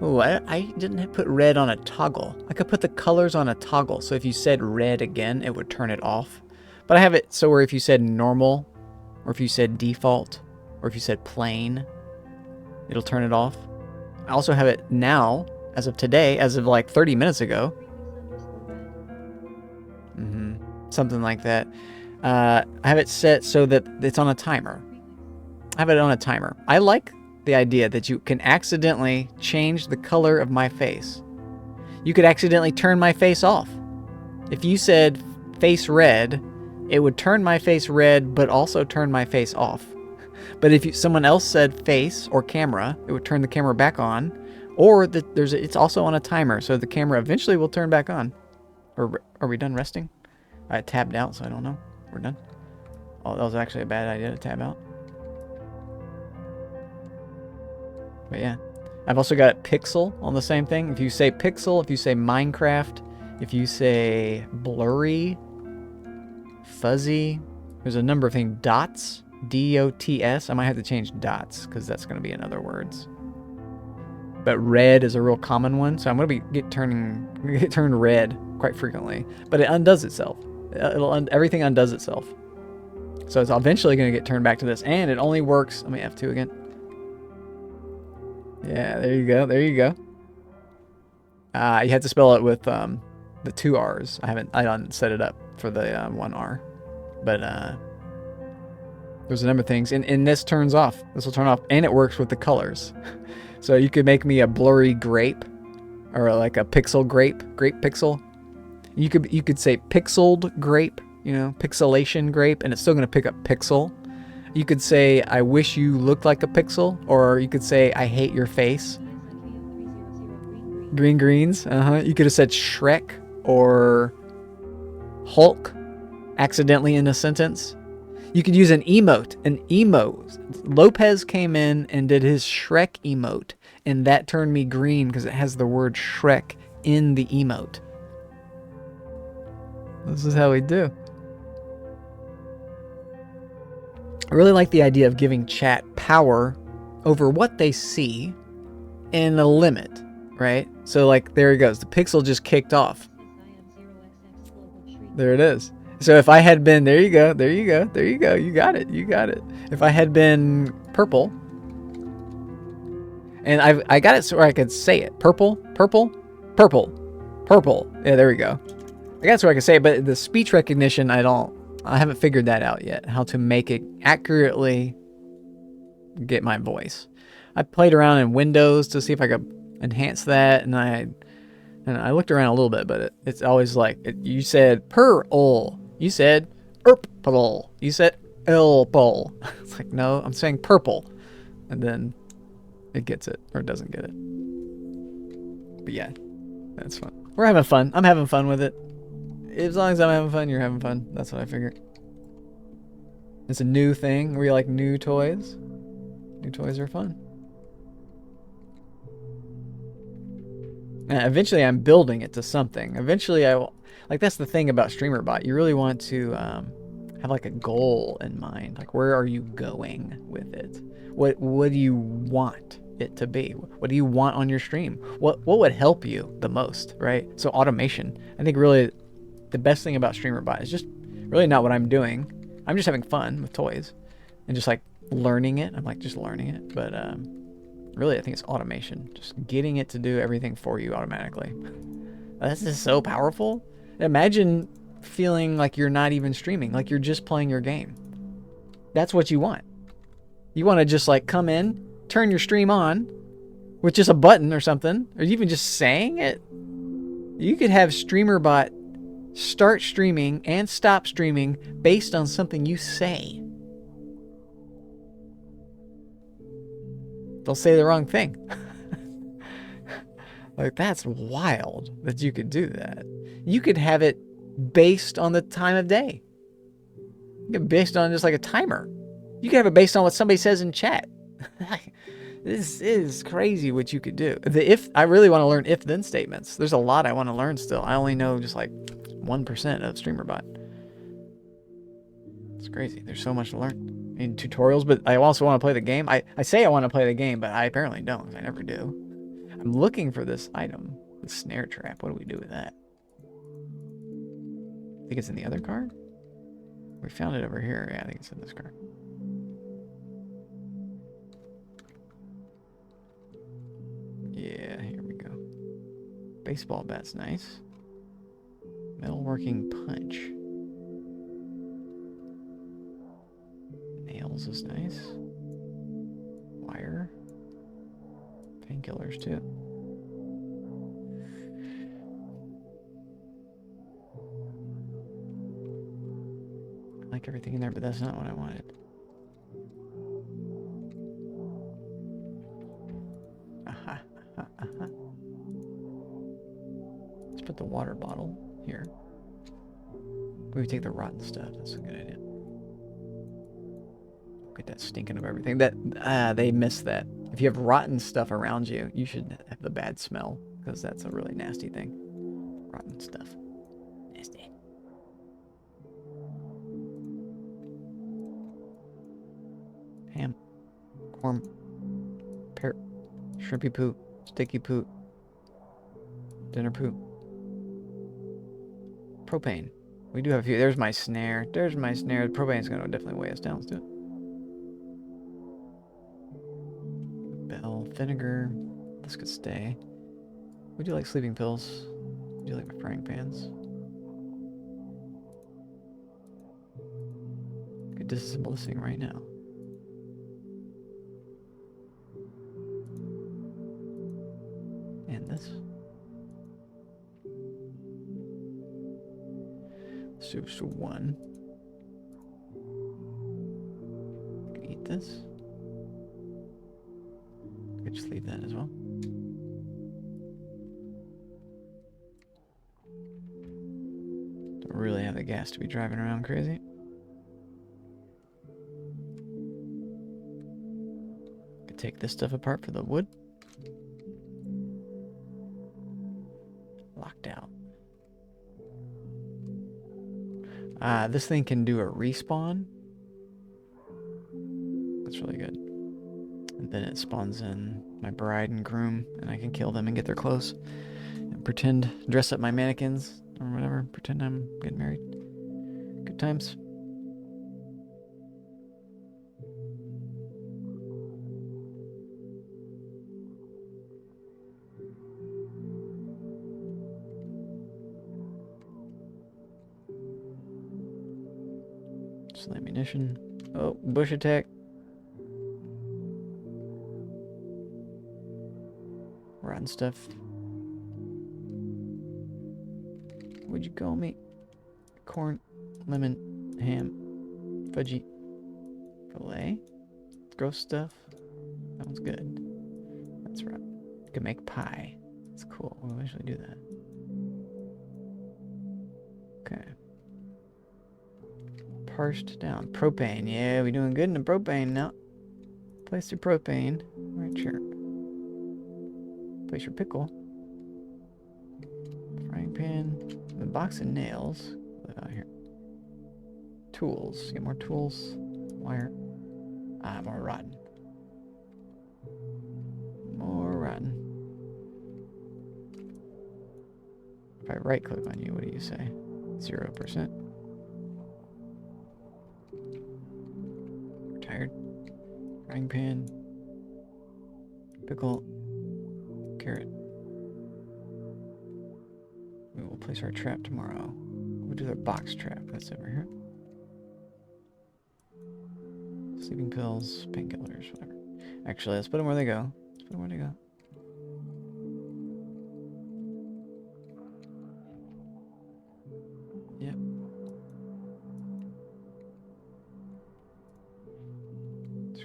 Oh, I didn't put red on a toggle. I could put the colors on a toggle. So if you said red again, it would turn it off. But I have it so where if you said normal, or if you said default, or if you said plain, it'll turn it off. I also have it now, as of today, as of like 30 minutes ago. Mm-hmm. Something like that. I have it set so that it's on a timer. I have it on a timer. I like the idea that you can accidentally change the color of my face. You could accidentally turn my face off. If you said face red, it would turn my face red, but also turn my face off. But if someone else said face or camera, it would turn the camera back on. Or it's also on a timer, so the camera eventually will turn back on. Or are we done resting? I tabbed out, so I don't know. We're done. Oh, that was actually a bad idea to tab out. But yeah. I've also got pixel on the same thing. If you say pixel, if you say Minecraft, if you say blurry, fuzzy, there's a number of things. Dots, D-O-T-S. I might have to change dots because that's going to be in other words. But red is a real common one, so I'm going to get turned red quite frequently. But it undoes itself. Everything undoes itself. So it's eventually going to get turned back to this, and it only works. Let me F2 again. Yeah, there you go. There you go. You have to spell it with the 2 R's. I don't set it up for the 1 R. But there's a number of things. And this turns off. This will turn off. And it works with the colors. So you could make me a blurry grape. Or like a pixel grape. Grape pixel. You could say pixeled grape. You know, pixelation grape. And it's still going to pick up pixel. You could say, I wish you looked like a pixel. Or you could say, I hate your face. Green greens. You could have said Shrek or Hulk accidentally in a sentence. You could use an emote. An emote. Lopez came in and did his Shrek emote. And that turned me green because it has the word Shrek in the emote. This is how we do. I really like the idea of giving chat power over what they see in a limit, right? So like, there it goes. The pixel just kicked off. There it is. So if I had been, there you go, there you go, there you go. You got it, you got it. If I had been purple, and I got it so I could say it. Purple, purple, purple, purple. Yeah, there we go. I got it so I could say it, but the speech recognition, I haven't figured that out yet. How to make it accurately get my voice. I played around in Windows to see if I could enhance that, and I looked around a little bit, but it's always like, you said purple, you said purple, you said purple. It's like, no, I'm saying purple. And then it gets it, or it doesn't get it. But yeah, that's fun. We're having fun. I'm having fun with it. As long as I'm having fun, you're having fun. That's what I figured. It's a new thing. We like new toys. New toys are fun. And eventually I'm building it to something. Eventually I will, like, that's the thing about StreamerBot. You really want to have like a goal in mind. Like, where are you going with it? What do you want it to be? What do you want on your stream? What would help you the most, right? So automation. I think really the best thing about StreamerBot is just really not what I'm doing. I'm just having fun with toys and just like learning it. I'm like just learning it, but really I think it's automation. Just getting it to do everything for you automatically. This is so powerful. Imagine feeling like you're not even streaming, like you're just playing your game. That's what you want. You want to just like come in, turn your stream on with just a button or something, or even just saying it. You could have StreamerBot start streaming and stop streaming based on something you say. They'll say the wrong thing. Like, that's wild that you could do that. You could have it based on the time of day. You could based on just like a timer. You could have it based on what somebody says in chat. This is crazy what you could do. I really want to learn if-then statements. There's a lot I want to learn still. I only know just like 1% of StreamerBot. It's crazy. There's so much to learn in tutorials, but I also want to play the game. I say I want to play the game, but I apparently don't, because I never do. I'm looking for this item, the snare trap. What do we do with that? I think it's in the other car? We found it over here. Yeah, I think it's in this car. Yeah, here we go. Baseball bat's nice. Metalworking punch. Nails is nice. Wire. Painkillers too. I like everything in there, but that's not what I wanted. Aha, aha, aha. Let's put the water bottle here. We take the rotten stuff. That's a good idea. Get that stinking of everything. They missed that. If you have rotten stuff around you, you should have the bad smell, because that's a really nasty thing. Rotten stuff. Nasty. Ham. Corn. Pear. Shrimpy poo. Sticky poo. Dinner poo. Propane. We do have a few. There's my snare. There's my snare. Propane's going to definitely weigh us down. Let's do it. Bell, vinegar. This could stay. We do like sleeping pills. We do like frying pans. Could disassemble this thing right now. And this. Let's do one. Can eat this. Could just leave that as well. Don't really have the gas to be driving around crazy. Could take this stuff apart for the wood. Locked out. This thing can do a respawn. That's really good. And then it spawns in my bride and groom, and I can kill them and get their clothes. And pretend, dress up my mannequins, or whatever. Pretend I'm getting married. Good times. Just ammunition. Oh, bush attack. Rotten stuff. What'd you call me? Corn, lemon, ham, fudgy, filet. Gross stuff. That one's good. That's right. You can make pie. That's cool. We'll eventually do that. Okay. Parsed down. Propane. Yeah, we doing good in the propane now. Place your propane. Right here. Place your pickle. Frying pan. The box of nails. Put it out here. Tools. Get more tools. Wire. More rotten. More rotten. If I right click on you, what do you say? 0%. Tired. pan, pickle, carrot. We will place our trap tomorrow. We'll do the box trap. That's over here. Sleeping pills, painkillers, whatever. Actually, let's put them where they go. Let's put them where they go. Yep.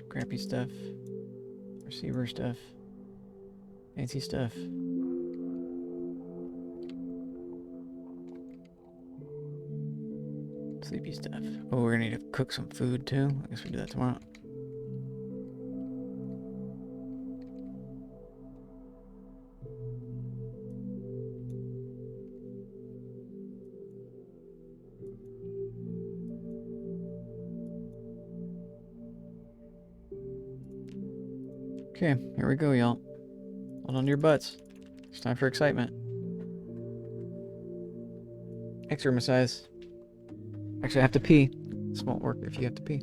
Scrappy stuff. Receiver stuff. Fancy stuff. Sleepy stuff. Oh, we're gonna need to cook some food too. I guess we do that tomorrow. Okay, here we go, y'all. Hold on to your butts. It's time for excitement. Exercise. Actually, I have to pee. This won't work if you have to pee.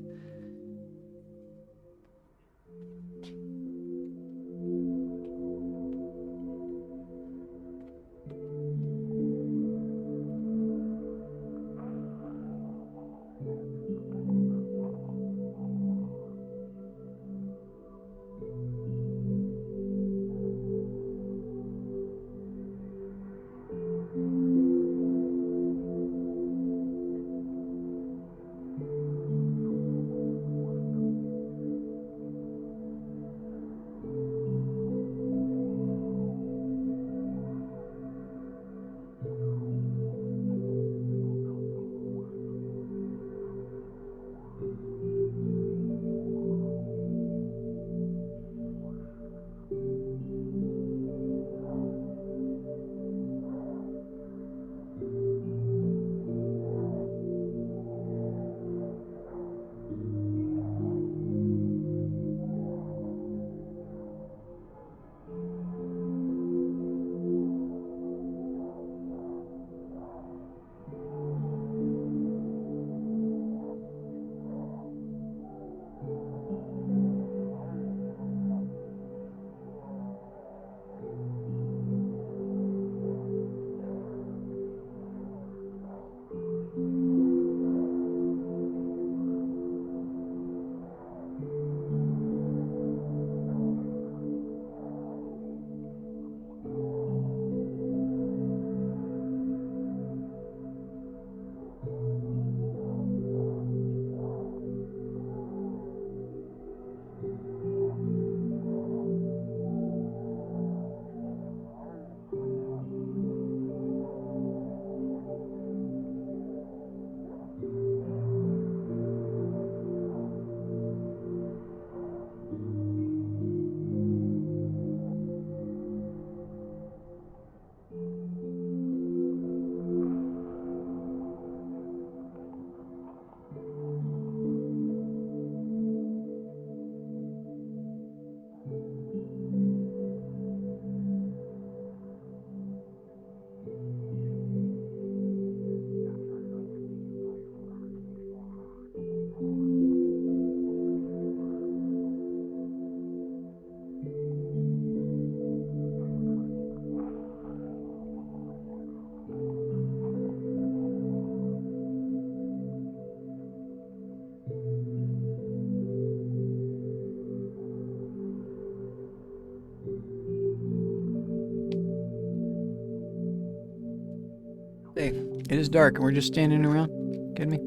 Hey, it is dark and we're just standing around. Kidding me?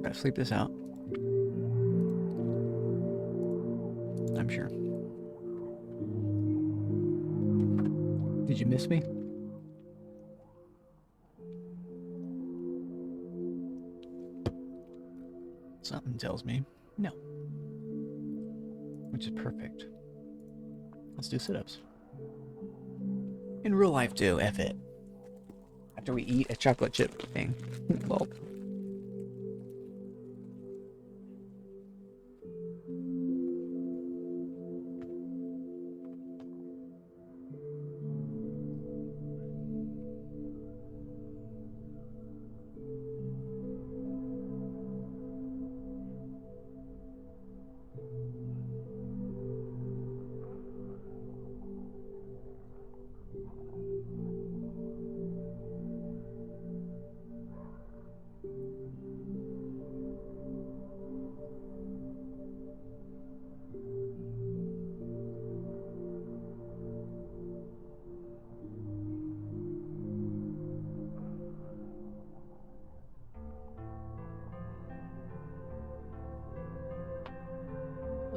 Gotta sleep this out. I'm sure. Did you miss me? Something tells me no. Which is perfect. Let's do sit-ups. In real life too, F it. After we eat a chocolate chip thing. Lol.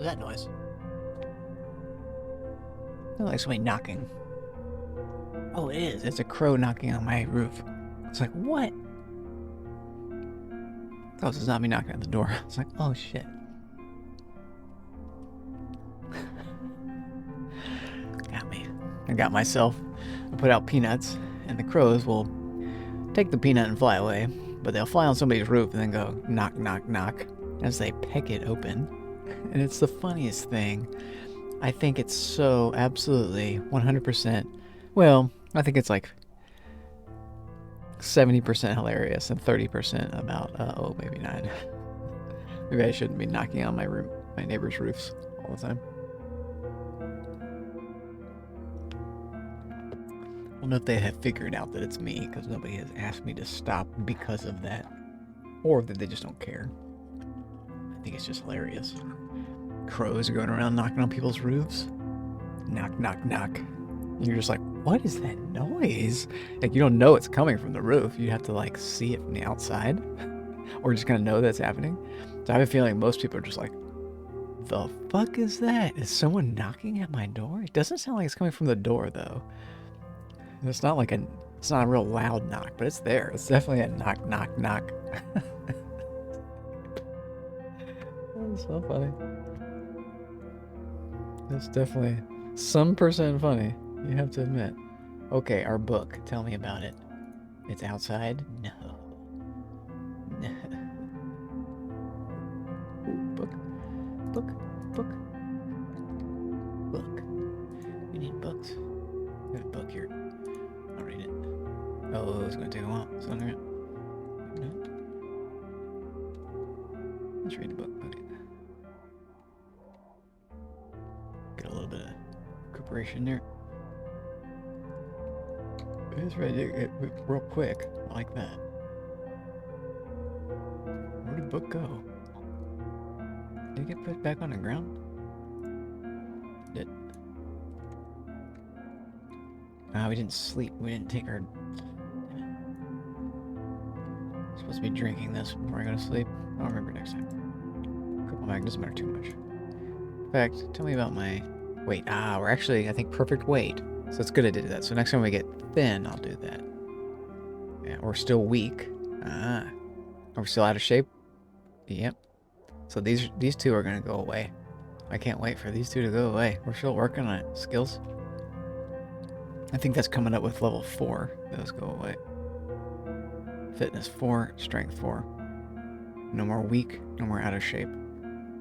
was that noise? Sounded like somebody knocking. Oh, it is. It's a crow knocking on my roof. It's like, what? Oh, it's a zombie knocking at the door. It's like, oh shit. Got me. I got myself. I put out peanuts, and the crows will take the peanut and fly away, but they'll fly on somebody's roof and then go knock, knock, knock as they peck it open. And it's the funniest thing. I think it's so absolutely 100%. Well, I think it's like 70% hilarious and 30% about, oh, maybe not. Maybe I shouldn't be knocking on my neighbor's roofs all the time. I don't know if they have figured out that it's me, because nobody has asked me to stop because of that. Or that they just don't care. I think it's just hilarious. Crows are going around knocking on people's roofs. Knock, knock, knock. And you're just like, what is that noise? Like, you don't know it's coming from the roof. You have to, like, see it from the outside. Or just kind of know that's happening. So I have a feeling most people are just like, the fuck is that? Is someone knocking at my door? It doesn't sound like it's coming from the door, though. It's not like it's not a real loud knock, but it's there. It's definitely a knock, knock, knock. That's so funny. It's definitely some percent funny, you have to admit. Okay, our book. Tell me about it. It's outside? No. No. Ooh, book. Book. Book. Book. We need books. We have a book here. I'll read it. Oh, it's gonna take a while. It's under it. No. Let's read the book. Okay. Get a little bit of recuperation there. It's ready to get real quick. I like that. Where did the book go? Did it get put back on the ground? Did. Ah, we didn't sleep. We didn't take our... Damn it. I'm supposed to be drinking this before I go to sleep. I'll remember next time. Couple back, doesn't matter too much. In fact, tell me about my weight. Ah, we're actually, I think, perfect weight. So it's good I did that. So next time we get thin, I'll do that. Yeah, we're still weak. Ah. Are we still out of shape? Yep. So these two are going to go away. I can't wait for these two to go away. We're still working on it. Skills. I think that's coming up with level 4. Those go away. Fitness 4, strength 4. No more weak, no more out of shape.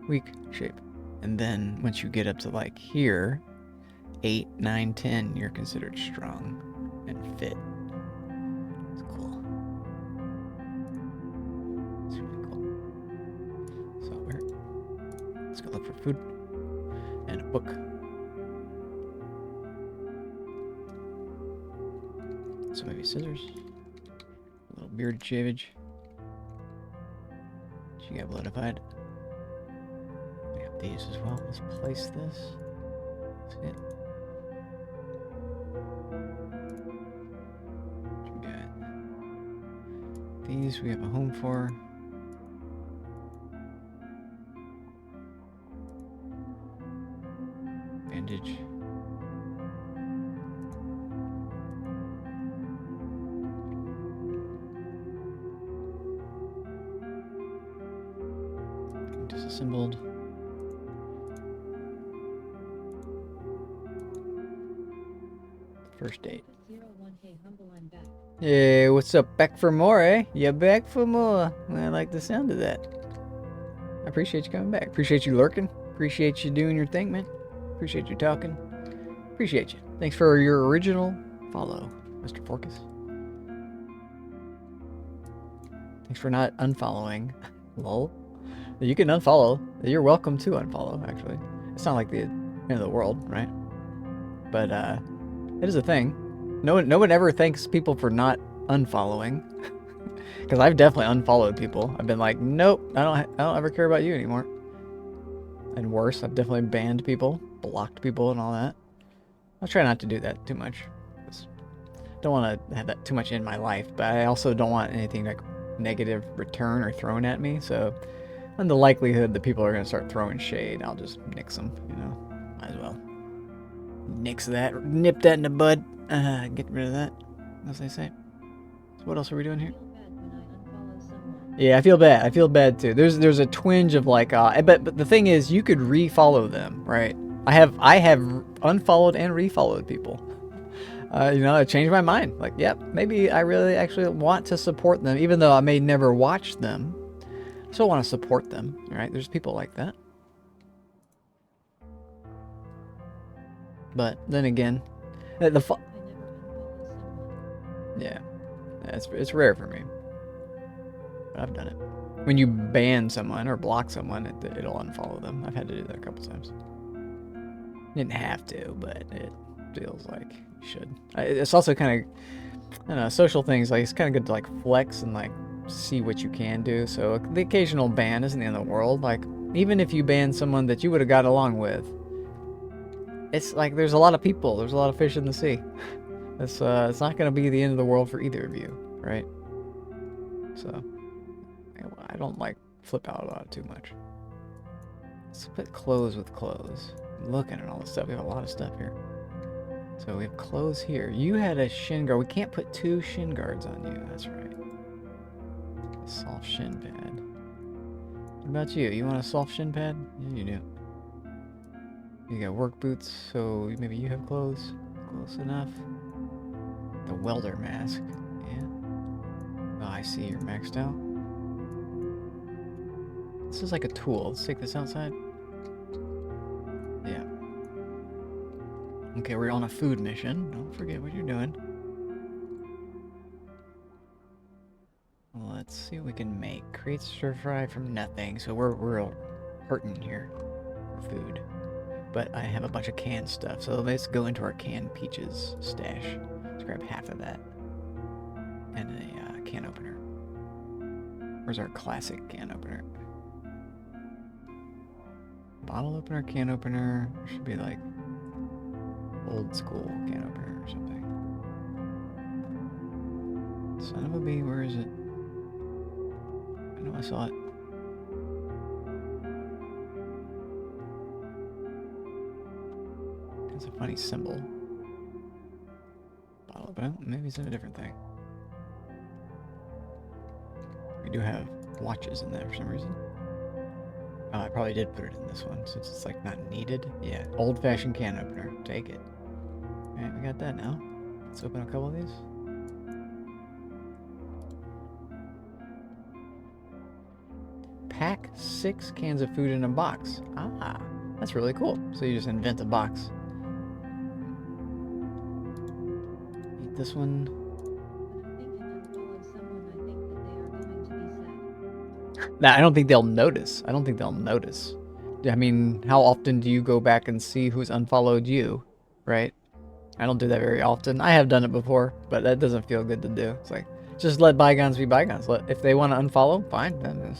Weak, shape. And then once you get up to like here, 8, 9, 10, you're considered strong and fit. It's cool. It's really cool. So let's go look for food and a book. So maybe scissors. A little beard shavage. She got bloodified. We have these as well. Let's place this. See it? What we got? These we have a home for. Bandage. Disassembled. First date. 01, hey, humble, I'm back. Hey, what's up? Back for more, eh? You back for more. I like the sound of that. I appreciate you coming back. Appreciate you lurking. Appreciate you doing your thing, man. Appreciate you talking. Appreciate you. Thanks for your original follow, Mr. Forkus. Thanks for not unfollowing. Lol. You can unfollow. You're welcome to unfollow, actually. It's not like the end of the world, right? But, it is a thing. No one ever thanks people for not unfollowing. Because I've definitely unfollowed people. I've been like, nope, I don't ever care about you anymore. And worse, I've definitely banned people, blocked people and all that. I'll try not to do that too much. Don't want to have that too much in my life, but I also don't want anything like negative return or thrown at me, so And the likelihood that people are going to start throwing shade, I'll just nix them, you know. Might as well. Nix that. Nip that in the bud. Get rid of that, as they say. So what else are we doing here? Yeah, I feel bad. I feel bad too. There's a twinge of like, but the thing is, you could refollow them, right? I have unfollowed and refollowed people. You know, I changed my mind. Like, yep, maybe I really actually want to support them, even though I may never watch them. I still want to support them, right? There's people like that. But then again, yeah, it's rare for me. But I've done it. When you ban someone or block someone, it'll unfollow them. I've had to do that a couple times. Didn't have to, but it feels like you should. It's also kind of, I don't know, social things, like it's kind of good to like flex and like see what you can do. So the occasional ban isn't the end of the world. Like even if you ban someone that you would have got along with, it's like there's a lot of people, there's a lot of fish in the sea. It's not going to be the end of the world for either of you, right? So I don't like flip out about it too much. Let's put clothes with clothes. I'm looking at all this stuff. We have a lot of stuff here. So we have clothes here. You had a shin guard. We can't put 2 shin guards on you. That's right. A soft shin pad. What about you? You want a soft shin pad? Yeah, you do. You got work boots, so maybe you have clothes. Close enough. The welder mask. Yeah. Oh, I see you're maxed out. This is like a tool. Let's take this outside. Yeah. Okay, we're on a food mission. Don't forget what you're doing. Let's see what we can make. Create stir fry from nothing. So we're hurting here for food. But I have a bunch of canned stuff. So let's go into our canned peaches stash. Let's grab half of that. And a can opener. Where's our classic can opener? Bottle opener, can opener. There should be like old school can opener or something. Son of a bee, where is it? I know I saw it. It's a funny symbol. Bottle opener. Maybe it's in a different thing. We do have watches in there for some reason. Oh, I probably did put it in this one since it's like not needed. Yeah, old-fashioned can opener. Take it. Alright, we got that now. Let's open a couple of these. Pack 6 cans of food in a box. Ah, that's really cool. So you just invent a box. Eat this one. Nah, I don't think they'll notice. I don't think they'll notice. I mean, how often do you go back and see who's unfollowed you, right? I don't do that very often. I have done it before, but that doesn't feel good to do. It's like, just let bygones be bygones. If they want to unfollow, fine, then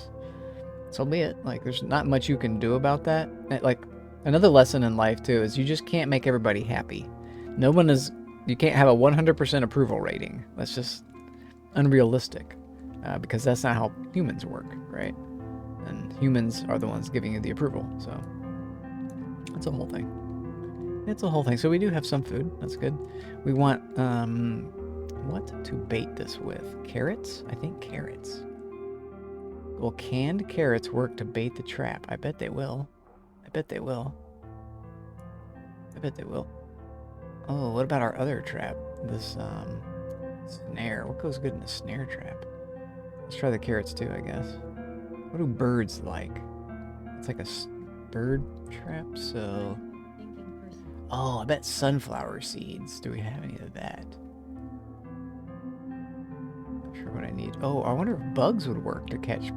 so be it. Like, there's not much you can do about that. Like, another lesson in life, too, is you just can't make everybody happy. You can't have a 100% approval rating. That's just unrealistic. Because that's not how humans work, right? And humans are the ones giving you the approval, so it's a whole thing. It's a whole thing. So we do have some food. That's good. We want, what to bait this with? Carrots? I think carrots. Will canned carrots work to bait the trap? I bet they will. I bet they will. I bet they will. Oh, what about our other trap? This, snare. What goes good in a snare trap? Let's try the carrots too, I guess. What do birds like? It's like a bird trap, so... Oh, I bet sunflower seeds. Do we have any of that? Not sure what I need. Oh, I wonder if bugs would work to catch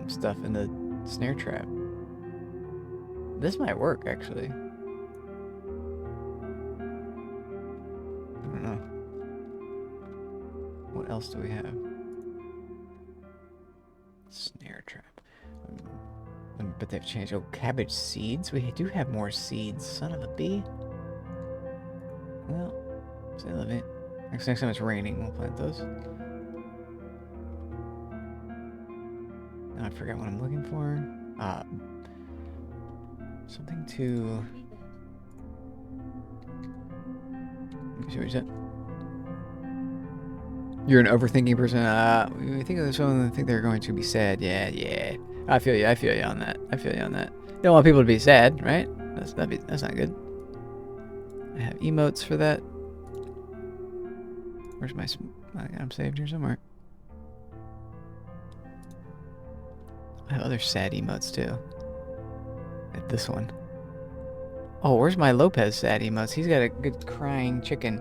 stuff in the snare trap. This might work, actually. I don't know. What else do we have? Snare trap. But they've changed. Oh, cabbage seeds? We do have more seeds. Son of a bee. Well, say love it. Next time it's raining, we'll plant those. I forget what I'm looking for. Something to... Let me see what you said. You're an overthinking person. We think of someone think they're going to be sad. Yeah. I feel you on that. You don't want people to be sad, right? That's not good. I have emotes for that. Where's my... I'm saved here somewhere. I have other sad emotes too. Like this one. Oh, where's my Lopez sad emotes? He's got a good crying chicken.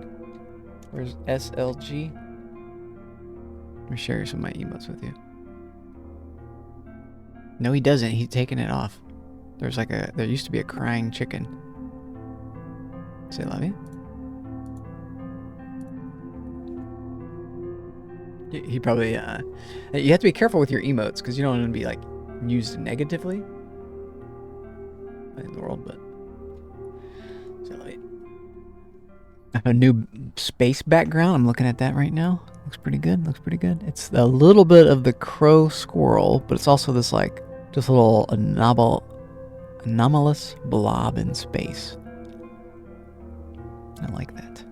Where's SLG? Let me share some of my emotes with you. No, he doesn't. He's taking it off. There used to be a crying chicken. Say love you. He probably, you have to be careful with your emotes because you don't want to be like used negatively in the world, but say love you. I have a new space background. I'm looking at that right now. Looks pretty good. It's a little bit of the crow squirrel, but it's also this like just a little anomalous blob in space. I like that.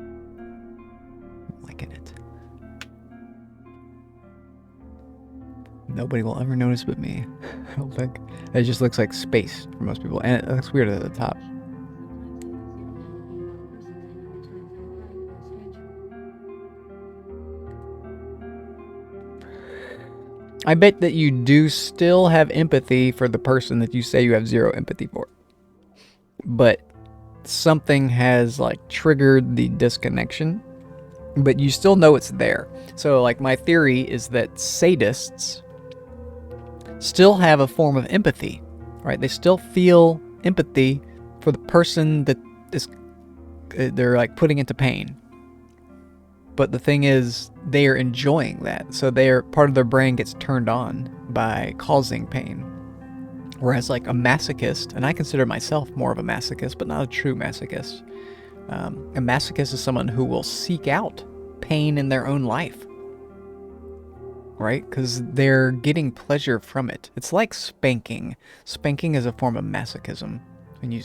I'm liking it. Nobody will ever notice but me. I don't think. It just looks like space for most people, and it looks weird at the top. I bet that you do still have empathy for the person that you say you have zero empathy for. But something has like triggered the disconnection, but you still know it's there. So like my theory is that sadists still have a form of empathy, right? They still feel empathy for the person that is they're like putting into pain. But the thing is, they are enjoying that. So part of their brain gets turned on by causing pain. Whereas like a masochist, and I consider myself more of a masochist, but not a true masochist. A masochist is someone who will seek out pain in their own life. Right? Because they're getting pleasure from it. It's like spanking. Spanking is a form of masochism. When you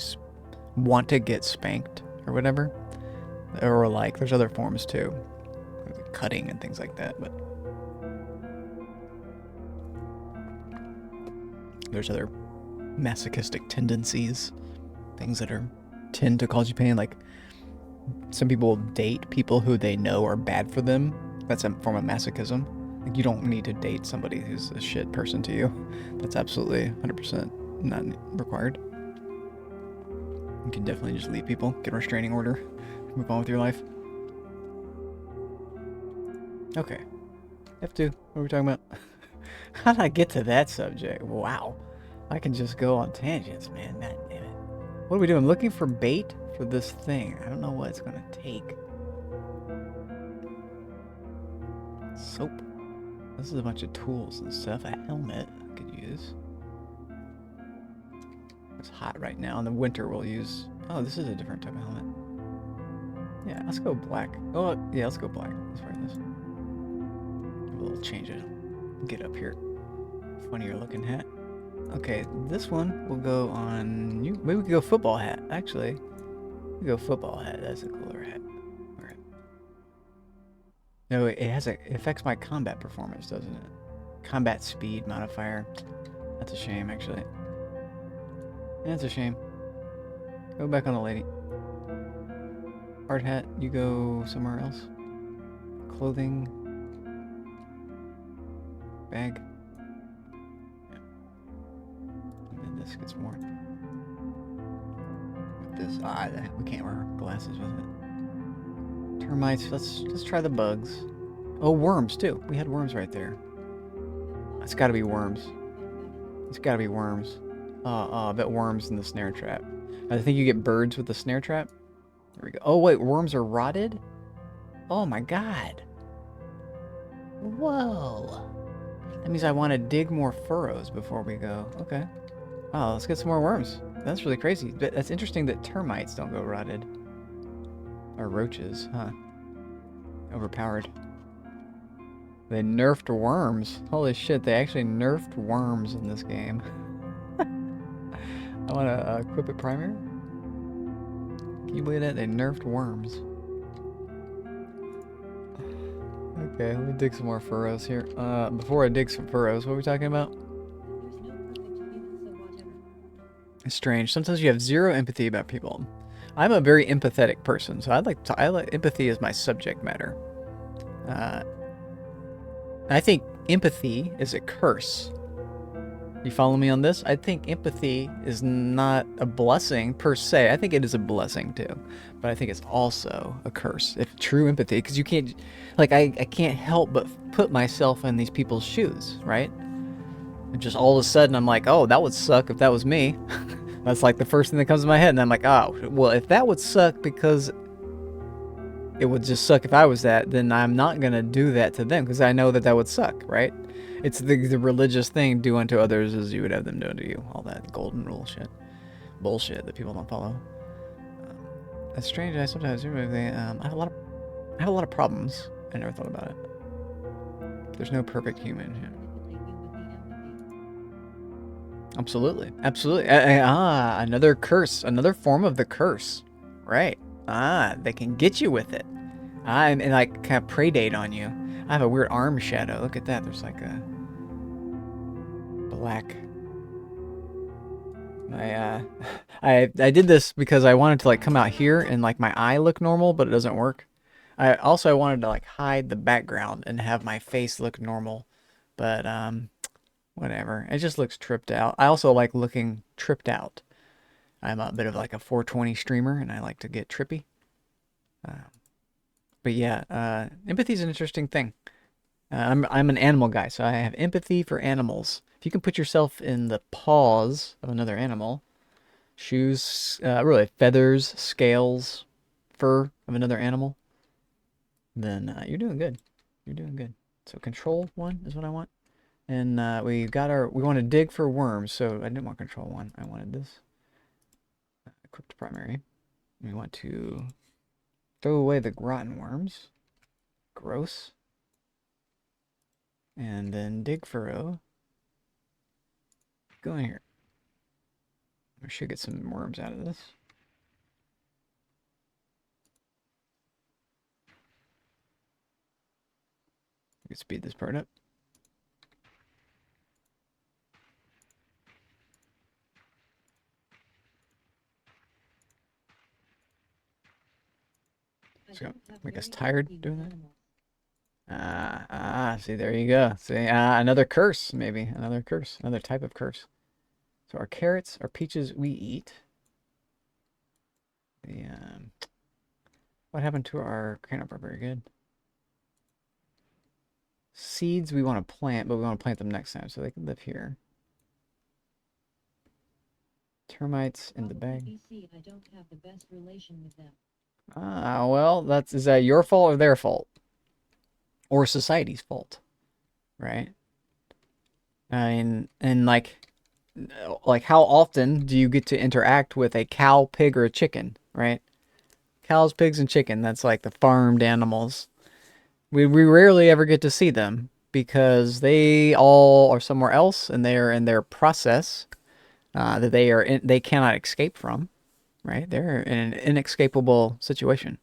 want to get spanked or whatever. Or like, there's other forms too. Cutting and things like that, but there's other masochistic tendencies, things that tend to cause you pain. Like some people date people who they know are bad for them. That's a form of masochism. Like you don't need to date somebody who's a shit person to you. That's absolutely 100% not required. You can definitely just leave people, get a restraining order, move on with your life. Okay. F2. What are we talking about? How did I get to that subject? Wow. I can just go on tangents, man. God damn it. What are we doing? I'm looking for bait for this thing. I don't know what it's going to take. Soap. This is a bunch of tools and stuff. A helmet I could use. It's hot right now. In the winter we'll use... Oh, this is a different type of helmet. Yeah, let's go black. Oh, yeah, let's go black. Let's wear this. We'll change it. Get up here. Funnier looking hat. Okay, this one will go on you. Maybe we could go football hat, actually. We go football hat. That's a cooler hat. Wear it. No, it affects my combat performance, doesn't it? Combat speed modifier. That's a shame, actually. That's a shame. Go back on the lady. Hard hat, you go somewhere else. Clothing. Bag. Yeah. And then this gets more. This we can't wear glasses with it. Termites. Let's try the bugs. Oh, worms too. We had worms right there. It's got to be worms. It's got to be worms. I bet worms in the snare trap. I think you get birds with the snare trap. There we go. Oh wait, worms are rotted. Oh my god. Whoa. That means I want to dig more furrows before we go. Okay. Oh, let's get some more worms. That's really crazy. But that's interesting that termites don't go rotted. Or roaches, huh? Overpowered. They nerfed worms. Holy shit, they actually nerfed worms in this game. I want to equip it primary. Can you believe that? They nerfed worms. Okay, let me dig some more furrows here. Before I dig some furrows, what are we talking about? There's no perfect human, so whatever. It's strange. Sometimes you have zero empathy about people. I'm a very empathetic person, so I like empathy is my subject matter. I think empathy is a curse. You follow me on this? I think empathy is not a blessing per se. I think it is a blessing too, but I think it's also a curse. If true empathy, because you can't, like, I can't help but put myself in these people's shoes, right? And just all of a sudden, I'm like, oh, that would suck if that was me. That's like the first thing that comes to my head, and I'm like, oh, well, if that would suck because it would just suck if I was that, then I'm not gonna do that to them because I know that that would suck, right? It's the religious thing, do unto others as you would have them do unto you. All that golden rule shit. Bullshit that people don't follow. That's strange. I sometimes I have a lot of problems. I never thought about it. There's no perfect human. Yeah. Absolutely. Absolutely. Another curse. Another form of the curse. Right. They can get you with it. And like kind of predate on you. I have a weird arm shadow. Look at that. There's like a black. I did this because I wanted to like come out here and like my eye look normal, but it doesn't work. I wanted to like hide the background and have my face look normal, but whatever. It just looks tripped out. I also like looking tripped out. I'm a bit of like a 420 streamer, and I like to get trippy. But yeah, empathy is an interesting thing. I'm an animal guy, so I have empathy for animals. If you can put yourself in the paws of another animal, shoes, really feathers, scales, fur of another animal, then you're doing good. You're doing good. So control 1 is what I want. And we want to dig for worms, so I didn't want control 1. I wanted this. Equipped primary. We want to throw away the rotten worms. Gross. And then dig furrow. Go in here. I should get some worms out of this. We can speed this part up. So, make us tired doing that? See, there you go. See, another curse, maybe. Another curse. Another type of curse. So our carrots, our peaches, we eat. The, what happened to our cranberry? Are very good. Seeds we want to plant, but we want to plant them next time, so they can live here. Termites in the bag. BC, I don't have the best relation with them. Well, is that your fault or their fault? Or society's fault, right? I mean, and like how often do you get to interact with a cow, pig, or a chicken, right? Cows, pigs, and chicken, that's like the farmed animals. We rarely ever get to see them because they all are somewhere else and they are in their process that they cannot escape from, right? They're in an inescapable situation.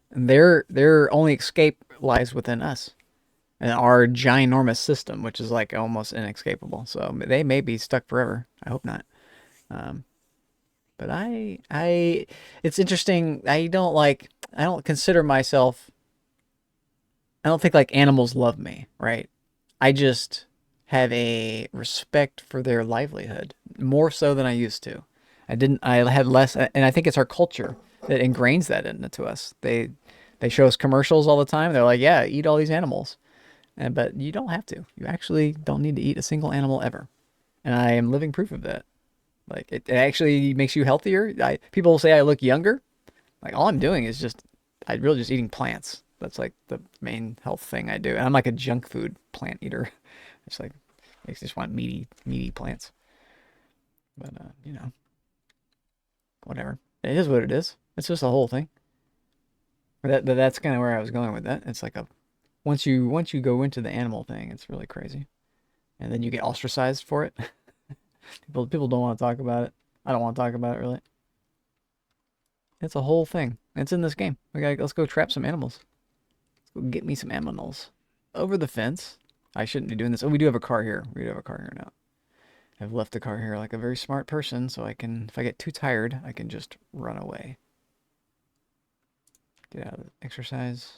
And their only escape lies within us and our ginormous system, which is like almost inescapable. So they may be stuck forever. I hope not. But it's interesting. I don't consider myself, I don't think like animals love me, right? I just have a respect for their livelihood more so than I used to. I had less, and I think it's our culture that ingrains that into us. They show us commercials all the time. They're like, yeah, eat all these animals. But you don't have to. You actually don't need to eat a single animal ever. And I am living proof of that. Like, it actually makes you healthier. People say I look younger. Like, all I'm doing is I'm really just eating plants. That's like the main health thing I do. And I'm like a junk food plant eater. It's like, I just want meaty plants. But, whatever. It is what it is. It's just a whole thing. That's kind of where I was going with that. It's like once you go into the animal thing, it's really crazy, and then you get ostracized for it. People don't want to talk about it. I don't want to talk about it really. It's a whole thing. It's in this game. Let's go trap some animals. Let's go get me some animals. Over the fence. I shouldn't be doing this. Oh, we do have a car here. We do have a car here now. I've left the car here like a very smart person, so I can, if I get too tired, I can just run away. Get out of the exercise.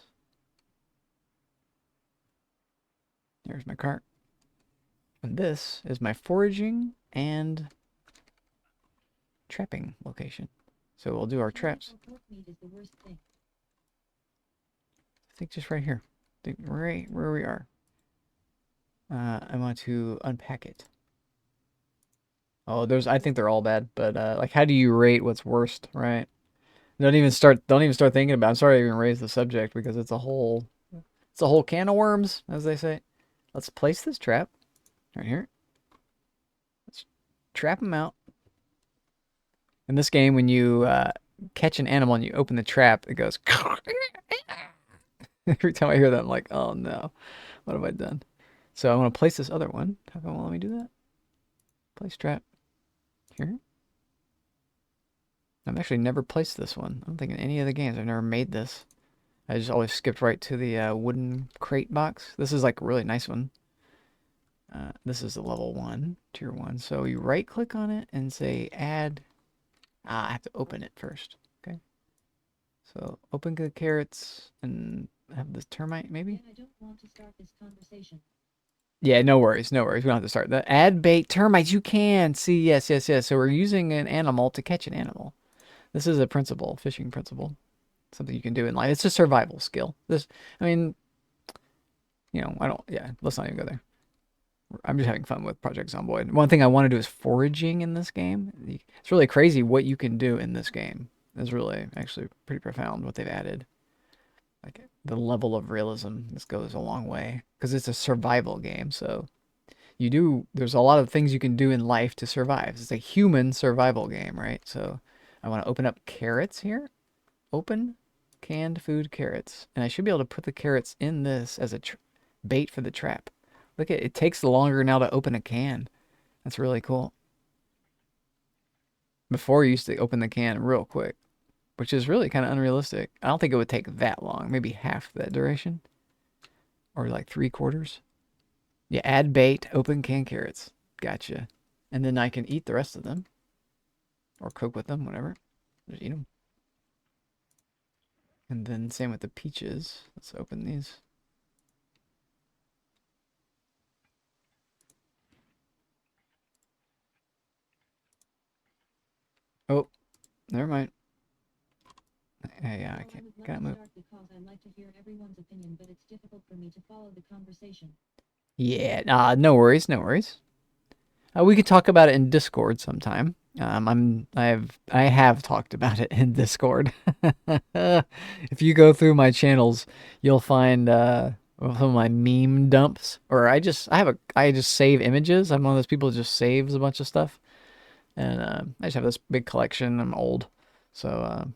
There's my cart. And this is my foraging and trapping location. So we'll do our traps. Pork meat is the worst thing. I think just right here. I think right where we are. I want to unpack it. Oh, I think they're all bad, but like, how do you rate what's worst, right? Don't even start thinking about it. I'm sorry I even raised the subject because it's a whole can of worms, as they say. Let's place this trap right here. Let's trap them out. In this game, when you catch an animal and you open the trap, it goes. Every time I hear that, I'm like, oh no, what have I done? So I want to place this other one. How come it won't let me do that? Place trap here. I've actually never placed this one. I don't think in any of the games I've never made this. I just always skipped right to the wooden crate box. This is like a really nice one. This is the level 1, tier 1. So you right click on it and say add. I have to open it first. Okay. So open the carrots and have this termite maybe? And I don't want to start this conversation. Yeah, no worries, no worries. We don't have to start that. Add bait termites. You can see, yes. So we're using an animal to catch an animal. This is a principle, fishing principle, something you can do in life. It's a survival skill. I mean, let's not even go there. I'm just having fun with Project Zomboid. One thing I want to do is foraging in this game. It's really crazy what you can do in this game. It's really, actually pretty profound what they've added. Like, the level of realism, this goes a long way. Because it's a survival game, so there's a lot of things you can do in life to survive. It's a human survival game, right? So I want to open up carrots here. Open canned food carrots. And I should be able to put the carrots in this as a bait for the trap. Look at it. It takes longer now to open a can. That's really cool. Before you used to open the can real quick, which is really kind of unrealistic. I don't think it would take that long. Maybe half that duration. Or like 3/4. Yeah, add bait, open canned carrots. Gotcha. And then I can eat the rest of them. Or cook with them, whatever. Just eat them. And then same with the peaches. Let's open these. Oh, never mind. Yeah, I can't. Well, I Can't would move. love to start because I like to hear everyone's opinion, but it's difficult for me to follow the conversation. Yeah, no worries, no worries. We could talk about it in Discord sometime. I have talked about it in Discord. If you go through my channels, you'll find some of my meme dumps. Or I just save images. I'm one of those people who just saves a bunch of stuff, and I just have this big collection. I'm old, so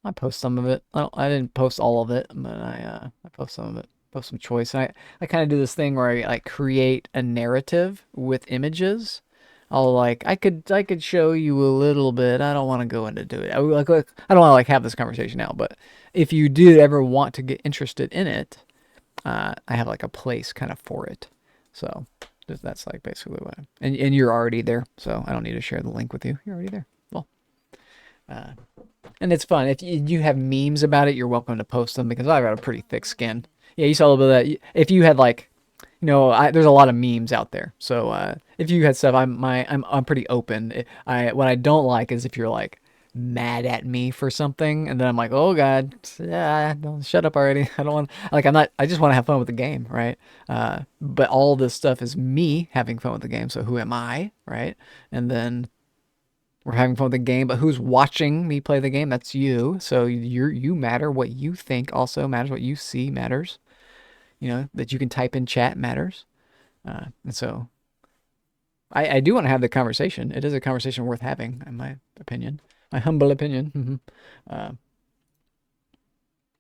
I post some of it. I didn't post all of it, but I post some of it. Post some choice. And I kind of do this thing where I like create a narrative with images. I could show you a little bit. I don't want to go into it. I don't want to like have this conversation now, but if you do ever want to get interested in it, I have like a place kind of for it. So that's like basically what and you're already there, so I don't need to share the link with you. You're already there. Well, and it's fun. If you have memes about it, you're welcome to post them because I've got a pretty thick skin. Yeah, you saw a little bit of that. If you had like, there's a lot of memes out there. So if you had stuff, I'm pretty open. What I don't like is if you're like mad at me for something, and then I'm like, oh god, don't shut up already. I don't want I just want to have fun with the game, right? But all this stuff is me having fun with the game. So who am I, right? And then we're having fun with the game, but who's watching me play the game? That's you. So you matter. What you think also matters. What you see matters. That you can type in chat matters. And so I do want to have the conversation. It is a conversation worth having, in my opinion. My humble opinion.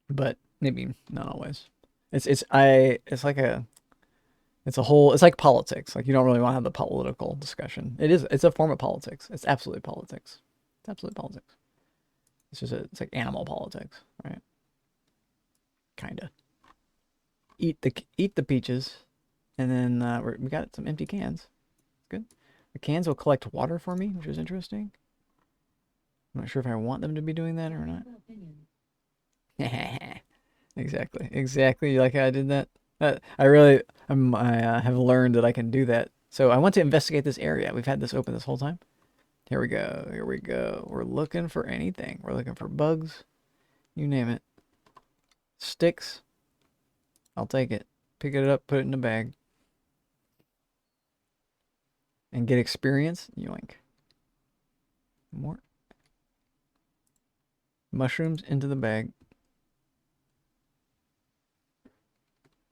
But maybe not always. It's like it's like politics. Like you don't really want to have the political discussion. It's a form of politics. It's absolutely politics. It's absolutely politics. It's like animal politics, right? Kinda. Eat the peaches, and then we got some empty cans. Good. The cans will collect water for me, which is interesting. I'm not sure if I want them to be doing that or not. Exactly. You like how I did that? I have learned that I can do that. So I want to investigate this area. We've had this open this whole time. Here we go. Here we go. We're looking for anything. We're looking for bugs. You name it. Sticks. I'll take it. Pick it up, put it in a bag. And get experience. Yoink. More. Mushrooms into the bag.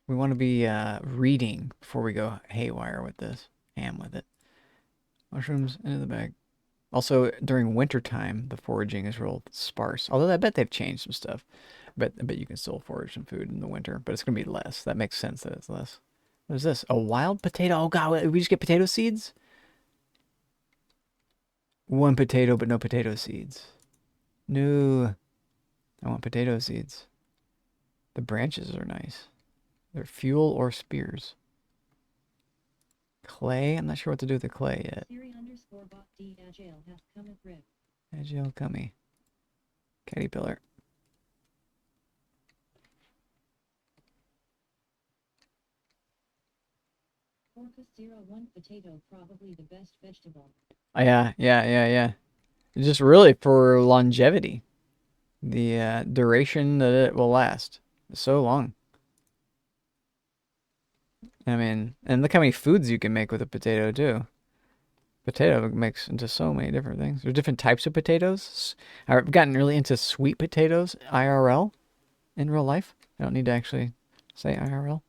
We want to be reading before we go haywire with this. Ham with it. Mushrooms into the bag. Also, during wintertime, the foraging is real sparse. Although I bet they've changed some stuff. I bet you can still forage some food in the winter, but it's going to be less. That makes sense that it's less. What is this? A wild potato? Oh, God, we just get potato seeds? One potato, but no potato seeds. No. I want potato seeds. The branches are nice. They're fuel or spears. Clay? I'm not sure what to do with the clay yet. Agile cummy. Caterpillar. Potato, probably the best vegetable. Yeah. Just really for longevity. The duration that it will last. So long. I mean, and look how many foods you can make with a potato, too. Potato makes into so many different things. There's different types of potatoes. I've gotten really into sweet potatoes, IRL, in real life. I don't need to actually say IRL.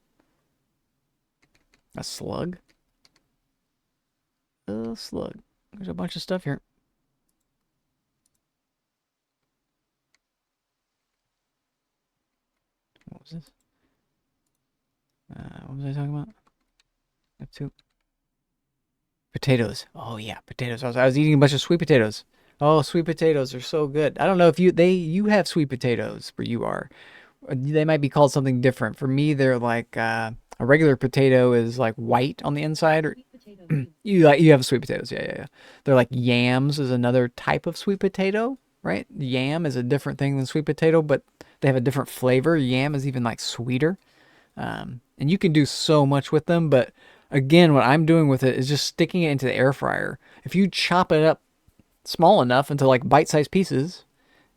A slug? A slug. There's a bunch of stuff here. What was this? What was I talking about? F2. Potatoes. Oh yeah, potatoes. I was eating a bunch of sweet potatoes. Oh, sweet potatoes are so good. I don't know if you have sweet potatoes where you are. They might be called something different. For me, they're like a regular potato is like white on the inside, or you have sweet potatoes. Yeah. They're like yams is another type of sweet potato, right? Yam is a different thing than sweet potato, but they have a different flavor. Yam is even like sweeter. And you can do so much with them, but again, what I'm doing with it is just sticking it into the air fryer. If you chop it up small enough into like bite-sized pieces,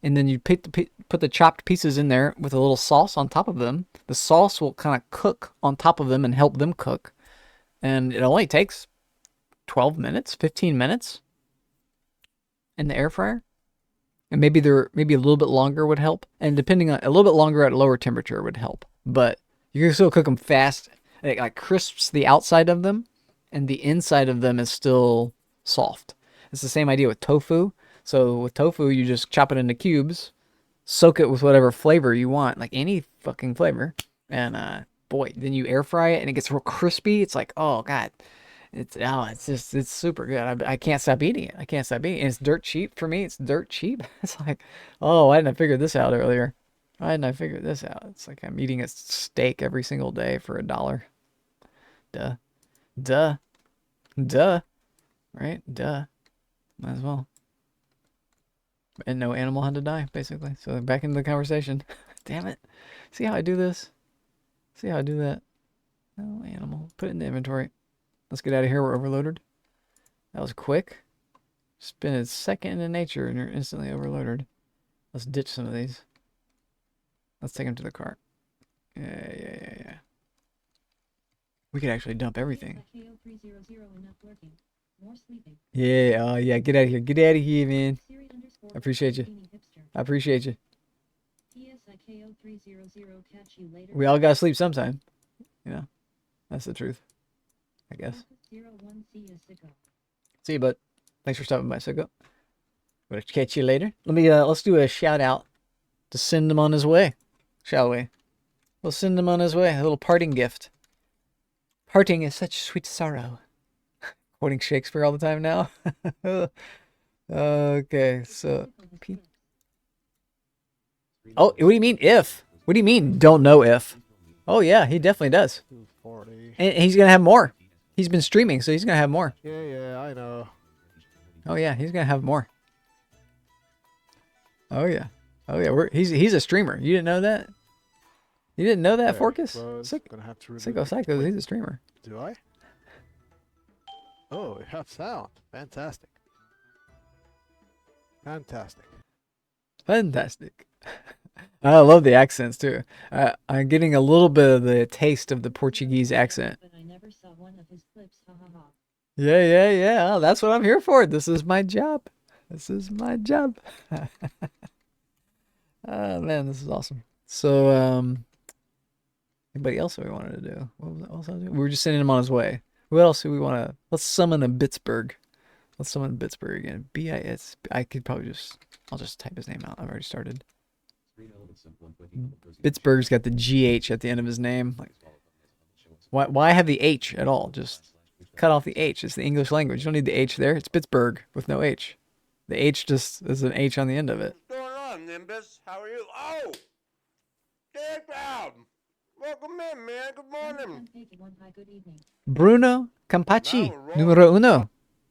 and then you put the chopped pieces in there with a little sauce on top of them, the sauce will kind of cook on top of them and help them cook. And it only takes 12 minutes, 15 minutes in the air fryer. And maybe a little bit longer would help. And depending on a little bit longer at lower temperature would help. But you can still cook them fast. It like crisps the outside of them, and the inside of them is still soft. It's the same idea with tofu. So with tofu, you just chop it into cubes, soak it with whatever flavor you want, like any fucking flavor, and boy, then you air fry it, and it gets real crispy. It's like, oh God, it's super good. I can't stop eating it. I can't stop eating it. And it's dirt cheap for me. It's dirt cheap. It's like, oh, why didn't I figure this out earlier? Why didn't I figure this out? It's like I'm eating a steak every single day for $1. Duh. Right? Duh. Might as well. And no animal had to die, basically. So back into the conversation. Damn it. See how I do this? See how I do that? No animal. Put it in the inventory. Let's get out of here. We're overloaded. That was quick. Spend a second in nature and you're instantly overloaded. Let's ditch some of these. Let's take them to the car. Yeah. We could actually dump everything. Yeah, get out of here. Get out of here, man. I appreciate you. I appreciate you. We all gotta sleep sometime. You know, that's the truth, I guess. See you, bud. Thanks for stopping by, Sicko. Gonna catch you later. Let's do a shout out to send him on his way, shall we? We'll send him on his way. A little parting gift. Parting is such sweet sorrow. Quoting Shakespeare all the time now. Okay, so... Oh, what do you mean if? What do you mean don't know if? Oh yeah, he definitely does. 240. And he's gonna have more. He's been streaming, so he's gonna have more. Yeah, I know. Oh yeah, he's gonna have more. Oh yeah. Oh yeah, he's a streamer. You didn't know that? You didn't know that, Okay, Forcus? well, Sick, gonna have to Sicko remove- Psycho, he's a streamer. Do I? Oh, we have sound. Fantastic. Fantastic. Fantastic. I love the accents too. I'm getting a little bit of the taste of the Portuguese accent. But I never saw one of his clips. Ha ha ha. Yeah. Oh, that's what I'm here for. This is my job. This is my job. Oh man, this is awesome. So, anybody else that we wanted to do? What else I was doing? We were just sending him on his way. What else do we want to? Let's summon a Bitsburg. Let's summon Bitsburg again. B-I-S. I could probably just. I'll just type his name out. I've already started. Bitsburg's got the GH at the end of his name. Like, why have the H at all? Just cut off the H. It's the English language. You don't need the H there. It's Pittsburgh with no H. The H just is an H on the end of it. What's going on, Nimbus? How are you? Oh! Dick Brown! Welcome in, man. Good morning. Hi, good evening. Bruno Campacci, numero uno.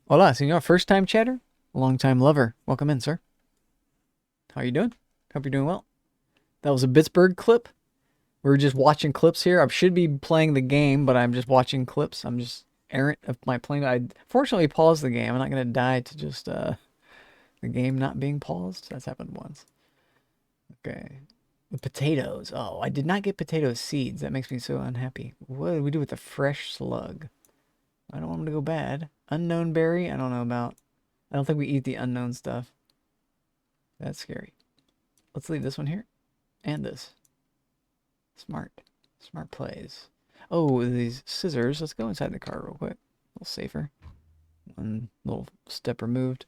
Hola, senor. First time chatter? Long time lover. Welcome in, sir. How you doing? Hope you're doing well. That was a Pittsburgh clip. We're just watching clips here. I should be playing the game, but I'm just watching clips. I'm just errant of my playing. I fortunately paused the game. I'm not going to die to just the game not being paused. That's happened once. Okay. The potatoes. Oh, I did not get potato seeds. That makes me so unhappy. What do we do with the fresh slug? I don't want them to go bad. Unknown berry? I don't know about. I don't think we eat the unknown stuff. That's scary. Let's leave this one here. And this. Smart. Smart plays. Oh, these scissors. Let's go inside the car real quick. A little safer. One little step removed.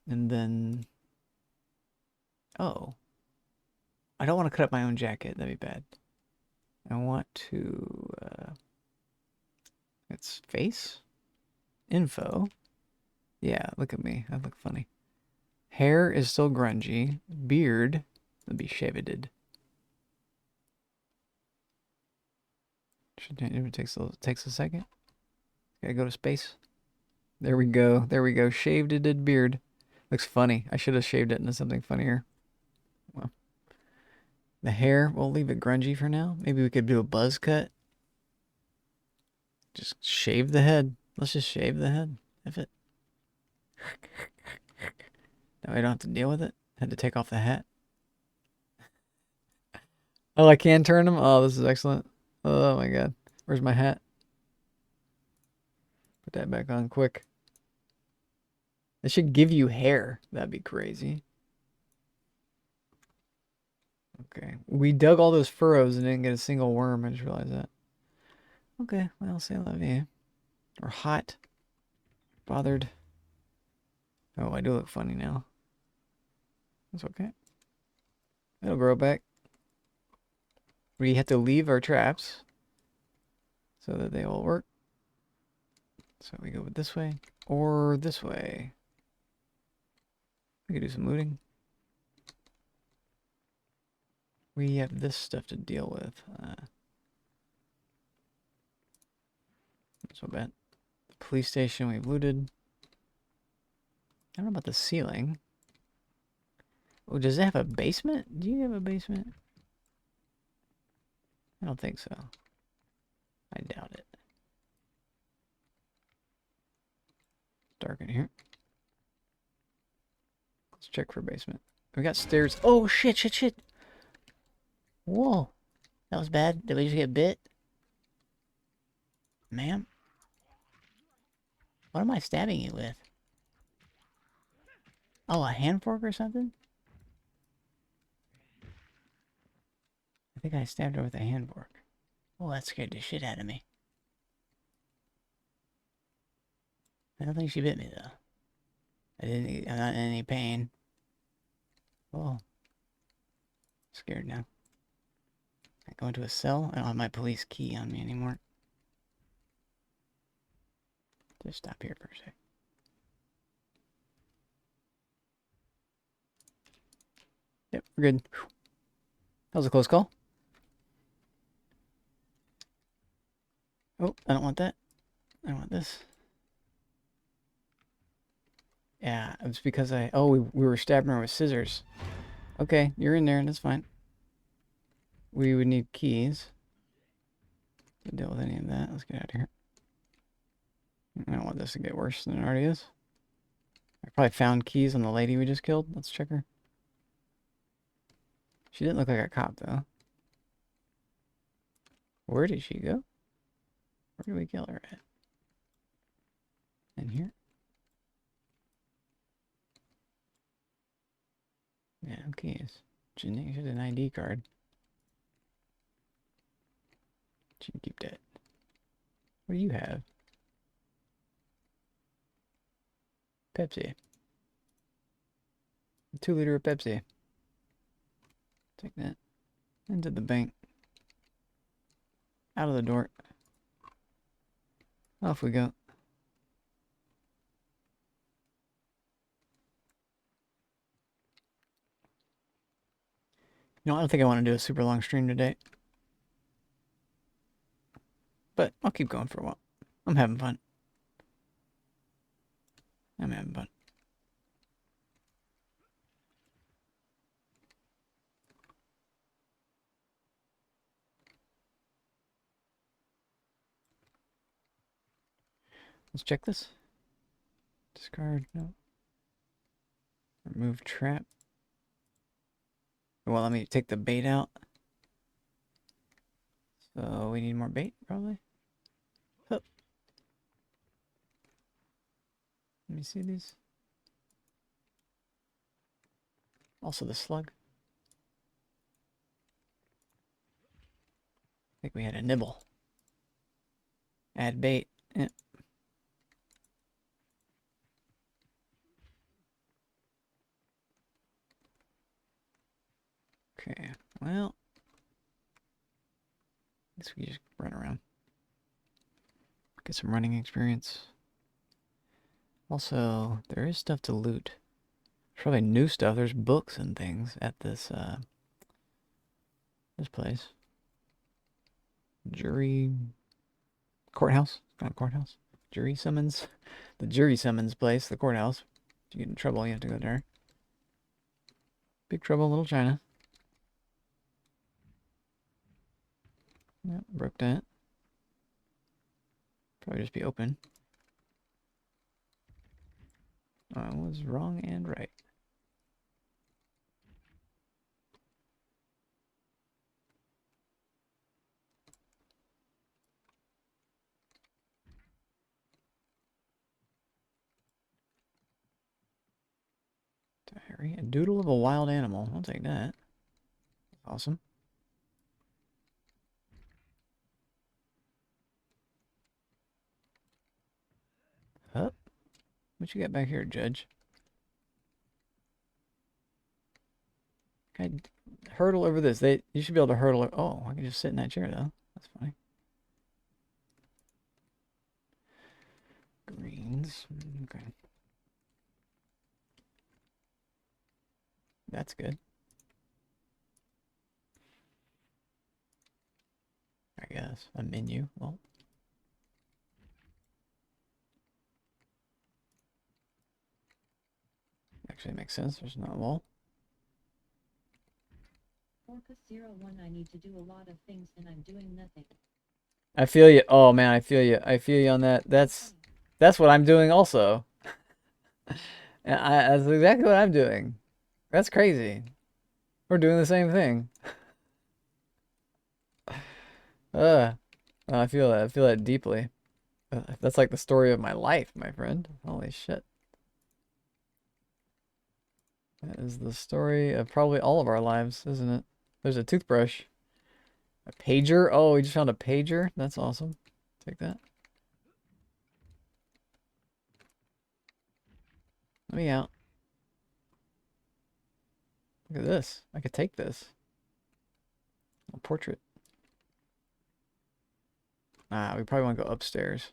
And then... Oh. I don't want to cut up my own jacket. That'd be bad. I want to... It's face? Info. Yeah, look at me. I look funny. Hair is still grungy. Beard. That'd be shaved. It takes a second. Gotta go to space. There we go. There we go. Shaved beard. Looks funny. I should have shaved it into something funnier. Well, the hair, we'll leave it grungy for now. Maybe we could do a buzz cut. Just shave the head. Let's just shave the head. If it. Now I don't have to deal with it. Had to take off the hat. Oh, I can turn them? Oh, this is excellent. Oh my god. Where's my hat? Put that back on quick. It should give you hair. That'd be crazy. Okay. We dug all those furrows and didn't get a single worm. I just realized that. Okay. Well, say la vie. Or hot. Bothered. Oh, I do look funny now. That's okay. It'll grow back. We have to leave our traps so that they all work. So we go this way or this way. We could do some looting. We have this stuff to deal with. Not so bad. The police station we've looted. I don't know about the ceiling. Oh, does it have a basement? Do you have a basement? I don't think so. I doubt it. Dark in here. Let's check for basement. We got stairs. Oh, shit. Whoa. That was bad. Did we just get bit? Ma'am? What am I stabbing you with? Oh, a hand fork or something? I think I stabbed her with a hand fork. Oh, that scared the shit out of me. I don't think she bit me, though. I'm not in any pain. Oh. Scared now. Go into a cell. I don't have my police key on me anymore. Just stop here for a sec. Yep, we're good. That was a close call. Oh, I don't want that. I want this. Yeah, it was because we were stabbing her with scissors. Okay, you're in there, that's fine. We would need keys to deal with any of that. Let's get out of here. I don't want this to get worse than it already is. I probably found keys on the lady we just killed. Let's check her. She didn't look like a cop, though. Where did she go? Where did we kill her at? In here? Yeah, no keys. She had an ID card. She can keep that. What do you have? Pepsi. A 2-liter of Pepsi. Take that. Into the bank. Out of the door. Off we go. You know, I don't think I want to do a super long stream today. But I'll keep going for a while. I'm having fun. I'm having fun. Let's check this. Discard, no. Remove trap. Well, let me take the bait out. So we need more bait, probably. Hup. Let me see these. Also the slug. I think we had a nibble. Add bait. Yeah. Okay, well. I guess we just run around. Get some running experience. Also, there is stuff to loot. There's probably new stuff. There's books and things at this this place. Jury courthouse. It's not a courthouse. Jury summons. The jury summons place, the courthouse. If you get in trouble, you have to go there. Big Trouble in Little China. Yep, broke that. Probably just be open. I was wrong and right. Diary. A doodle of a wild animal. I'll take that. Awesome. Hup. What you got back here, Judge? Can I hurdle over this? You should be able to hurdle. Oh, I can just sit in that chair though. That's funny. Greens. Okay. That's good. I guess. A menu. Well. Actually makes sense. There's not a wall. Orca 01, I need to do a lot of things and I'm doing nothing. I feel you. Oh man, I feel you. I feel you on that. That's what I'm doing also. And that's exactly what I'm doing. That's crazy. We're doing the same thing. I feel that. I feel that deeply. That's like the story of my life, my friend. Holy shit. That is the story of probably all of our lives, isn't it? There's a toothbrush. A pager? Oh, we just found a pager? That's awesome. Take that. Let me out. Look at this. I could take this. A portrait. We probably want to go upstairs.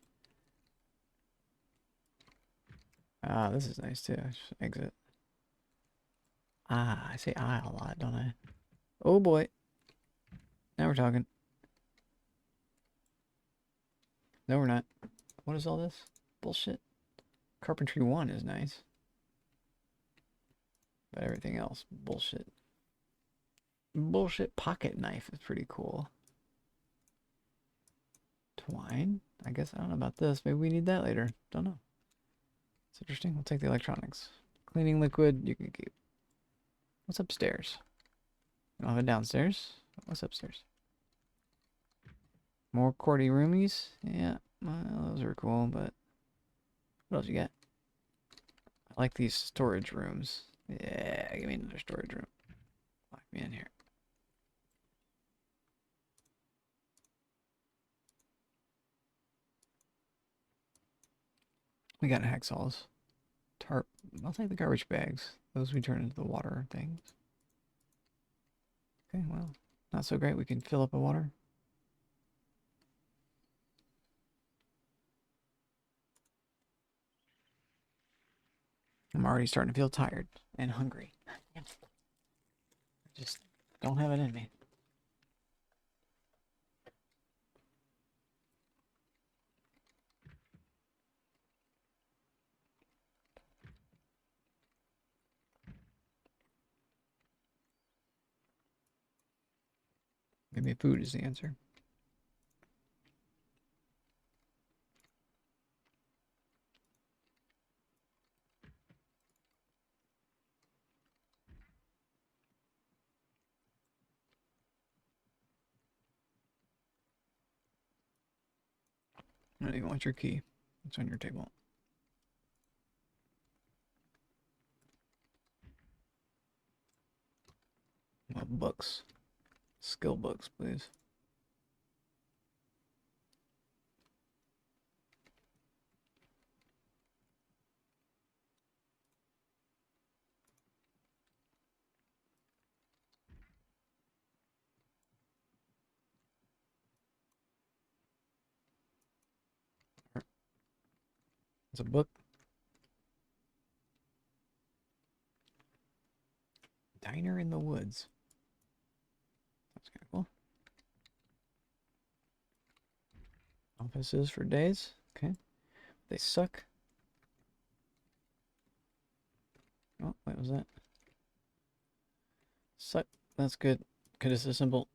This is nice too. Just exit. I say I a lot, don't I? Oh boy. Now we're talking. No, we're not. What is all this? Bullshit. Carpentry 1 is nice. But everything else, bullshit. Bullshit. Pocket knife is pretty cool. Twine? I guess I don't know about this. Maybe we need that later. Don't know. It's interesting. We'll take the electronics. Cleaning liquid, you can keep. What's upstairs? We don't have it downstairs. What's upstairs? More QWERTY roomies? Yeah, well, those are cool, but what else you got? I like these storage rooms. Yeah, give me another storage room. Lock me in here. We got hacksaws. Tarp. I'll take the garbage bags. Those we turn into the water things. Okay, well, not so great. We can fill up the water. I'm already starting to feel tired and hungry. I just don't have it in me. Maybe food is the answer. I don't even want your key. It's on your table. Well, books. Skill books, please. It's a book. Diner in the woods. That's kind of cool. Offices for days. Okay. They suck. Oh, what was that? Suck. That's good. Could disassemble.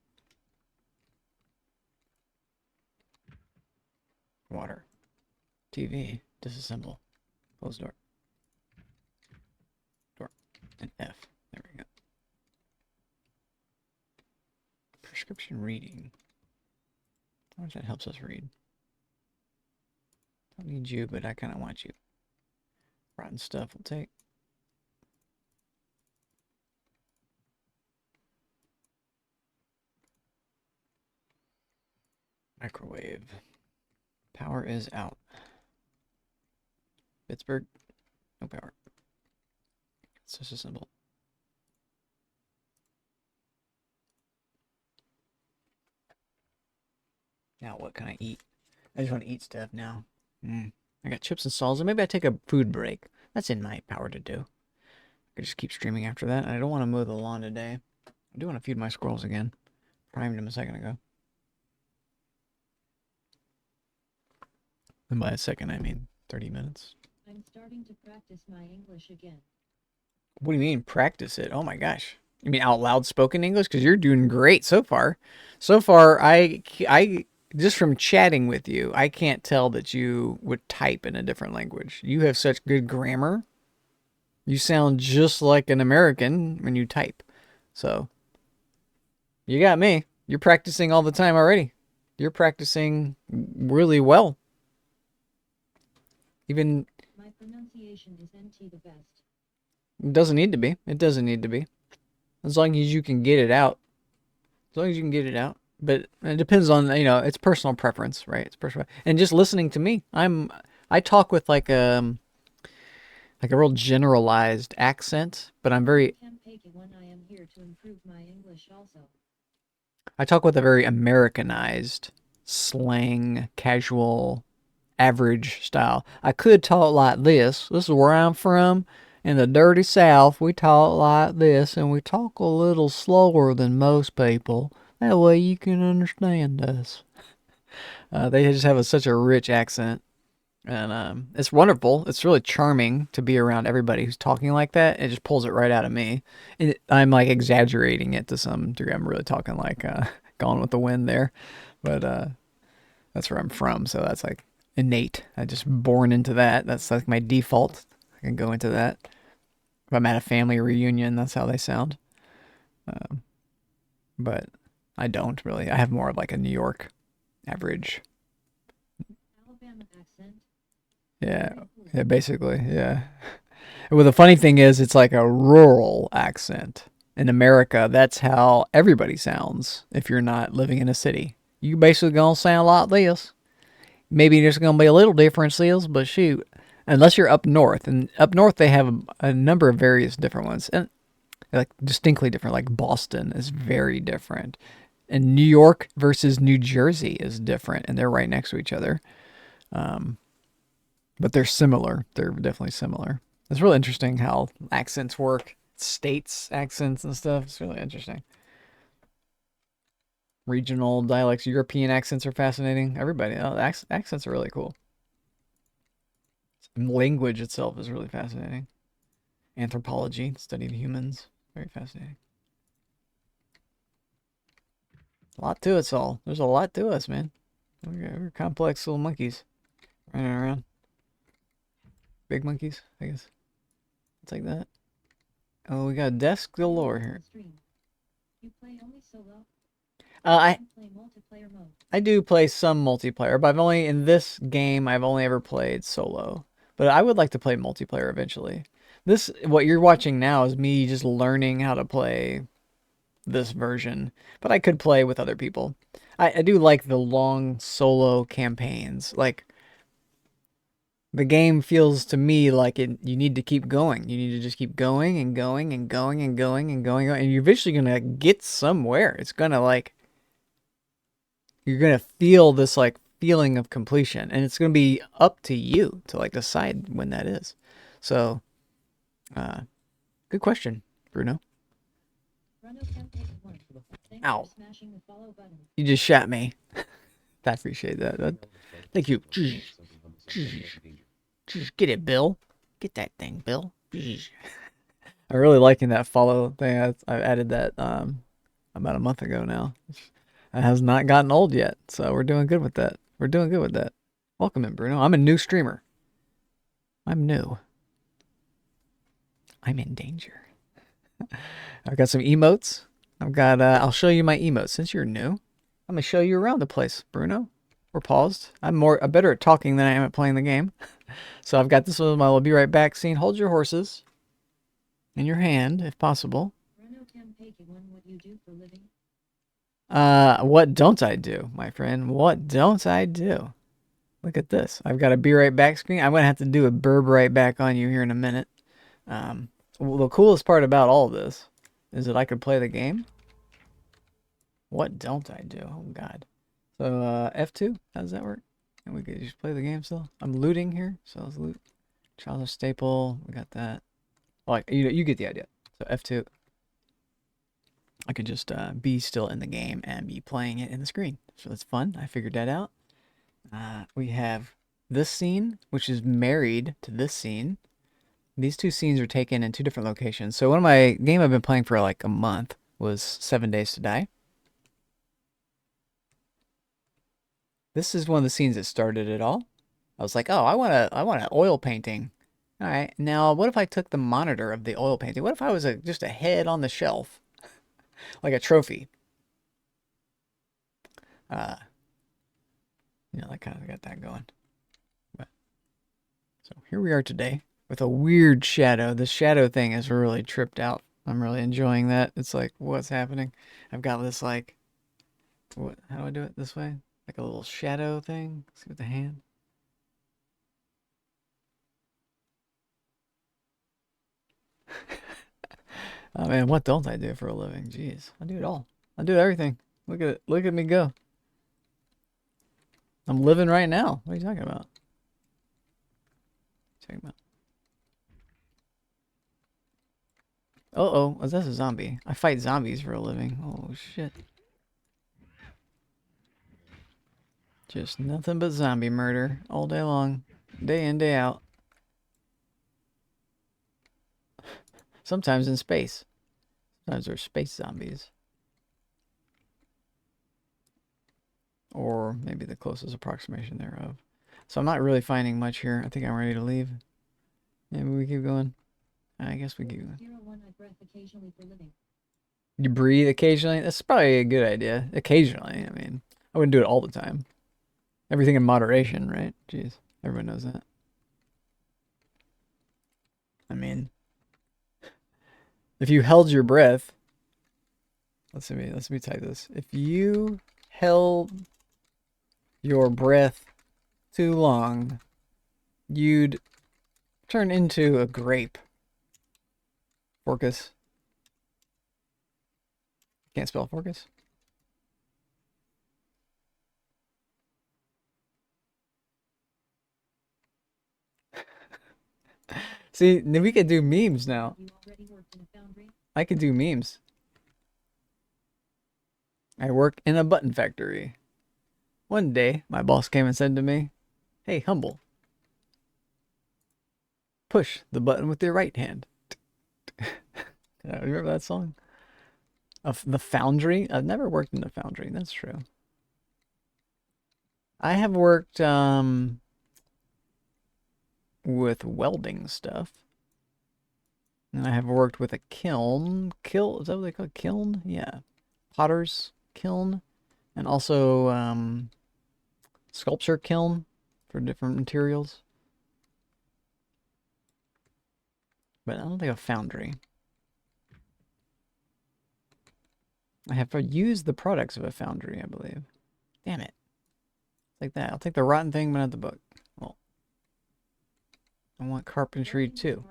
Water. TV. Disassemble. Close door. Door. And F. There we go. Prescription reading. How much that helps us read. Don't need you, but I kind of want you. Rotten stuff we'll take. Microwave. Power is out. Pittsburgh. No power. It's just a symbol. Now what can I eat? I just want to eat stuff now. I got chips and salsa. Maybe I take a food break. That's in my power to do. I could just keep streaming after that. I don't want to mow the lawn today. I do want to feed my squirrels again. Primed them a second ago. And by a second, I mean 30 minutes. I'm starting to practice my English again. What do you mean, practice it? Oh my gosh. You mean out loud spoken English? Because you're doing great so far. So far, I just from chatting with you, I can't tell that you would type in a different language. You have such good grammar. You sound just like an American when you type. So, you got me. You're practicing all the time already. You're practicing really well. Even... My pronunciation is NT the best. It doesn't need to be. It doesn't need to be. As long as you can get it out. As long as you can get it out. But it depends on, you know, it's personal preference, right? It's personal. And just listening to me, I talk with like a real generalized accent, but I'm very... When I am here to improve my English also. I talk with a very Americanized slang, casual, average style. I could talk like this. This is where I'm from. In the dirty South, we talk like this, and we talk a little slower than most people. That way you can understand us. They just have such a rich accent. And it's wonderful. It's really charming to be around everybody who's talking like that. It just pulls it right out of me. I'm like exaggerating it to some degree. I'm really talking like Gone with the Wind there. But that's where I'm from. So that's like innate. I just born into that. That's like my default. I can go into that. If I'm at a family reunion, that's how they sound. But I don't really. I have more of like a New York average. Alabama accent. Yeah, yeah, basically, yeah. Well, the funny thing is, it's like a rural accent. In America, that's how everybody sounds if you're not living in a city. You basically gonna sound like this. Maybe there's gonna be a little differences, but shoot, unless you're up north, and up north they have a number of various different ones, and like distinctly different. Like Boston is very different, and New York versus New Jersey is different, and they're right next to each other. But they're similar. They're definitely similar. It's really interesting how accents work, states, accents, and stuff. It's really interesting. Regional dialects, European accents are fascinating. Everybody, accents are really cool. Language itself is really fascinating. Anthropology, study of humans, very fascinating. A lot to it, Saul. There's a lot to us, man. We're complex little monkeys running around. Big monkeys, I guess. It's like that. Oh, we got a desk galore here. Stream. You play only solo? I You play multiplayer mode. I do play some multiplayer, but in this game I've only ever played solo. But I would like to play multiplayer eventually. What you're watching now is me just learning how to play this version, but I could play with other people. I do like the long solo campaigns. Like the game feels to me like you need to keep going. You need to just keep going and going and going and going and going, and you're eventually gonna get somewhere. It's gonna like you're gonna feel this like feeling of completion, and it's gonna be up to you to like decide when that is. So, good question, Bruno. Ow! You just shot me. I appreciate that. Thank you. Get it, Bill. Get that thing, Bill. I'm really liking that follow thing. I added that about a month ago now. It has not gotten old yet, so we're doing good with that. Welcome in, Bruno. I'm a new streamer. I'm new. I'm in danger. I've got some emotes. I'll show you my emotes. Since you're new, I'm gonna show you around the place, Bruno. We're paused. I'm better at talking than I am at playing the game. So I've got this with my "I'll be right back" scene. Hold your horses in your hand, if possible. What you do for a living? What don't I do, my friend? What don't I do? Look at this. I've got a "Be Right Back" screen. I'm gonna have to do a burb right back on you here in a minute. Well, the coolest part about all this is that I could play the game. What don't I do? Oh God. So F2. How does that work? And we could just play the game still. I'm looting here, so let's loot. Child of staple. We got that. Like you get the idea. So F2. I could just be still in the game and be playing it in the screen. So that's fun. I figured that out. We have this scene, which is married to this scene. These two scenes are taken in two different locations. So one of my game I've been playing for like a month was 7 Days to Die. This is one of the scenes that started it all. I was like, oh, I want an oil painting. All right, now what if I took the monitor of the oil painting? What if I was just a head on the shelf, like a trophy? I kind of got that going. But, so here we are today with a weird shadow. The shadow thing has really tripped out. I'm really enjoying that. It's like, what's happening? I've got this like, how do I do it this way? Like a little shadow thing. See with the hand. Oh man, what don't I do for a living? Jeez, I do it all. I do everything. Look at it. Look at me go. I'm living right now. What are you talking about? Uh-oh, is that a zombie? I fight zombies for a living. Oh, shit. Just nothing but zombie murder all day long. Day in, day out. Sometimes in space. Sometimes they're space zombies. Or maybe the closest approximation thereof. So I'm not really finding much here. I think I'm ready to leave. Maybe we keep going. I guess we keep going. 01 I breath occasionally for living. You breathe occasionally? That's probably a good idea. Occasionally. I mean, I wouldn't do it all the time. Everything in moderation, right? Jeez. Everyone knows that. I mean, if you held your breath, let me type this. If you held your breath too long, you'd turn into a grape. Forcus. Can't spell Forcus. See, we could do memes now. You already worked in a foundry? I could do memes. I work in a button factory. One day, my boss came and said to me, "Hey, Humble, push the button with your right hand." Remember that song? Of the foundry? I've never worked in the foundry. That's true. I have worked with welding stuff. And I have worked with a kiln. Is that what they call it? Kiln? Yeah. Potter's kiln. And also sculpture kiln for different materials. But I don't think a foundry. I have used the products of a foundry, I believe. Damn it. Like that. I'll take the rotten thing, but not the book. Well, I want carpentry too.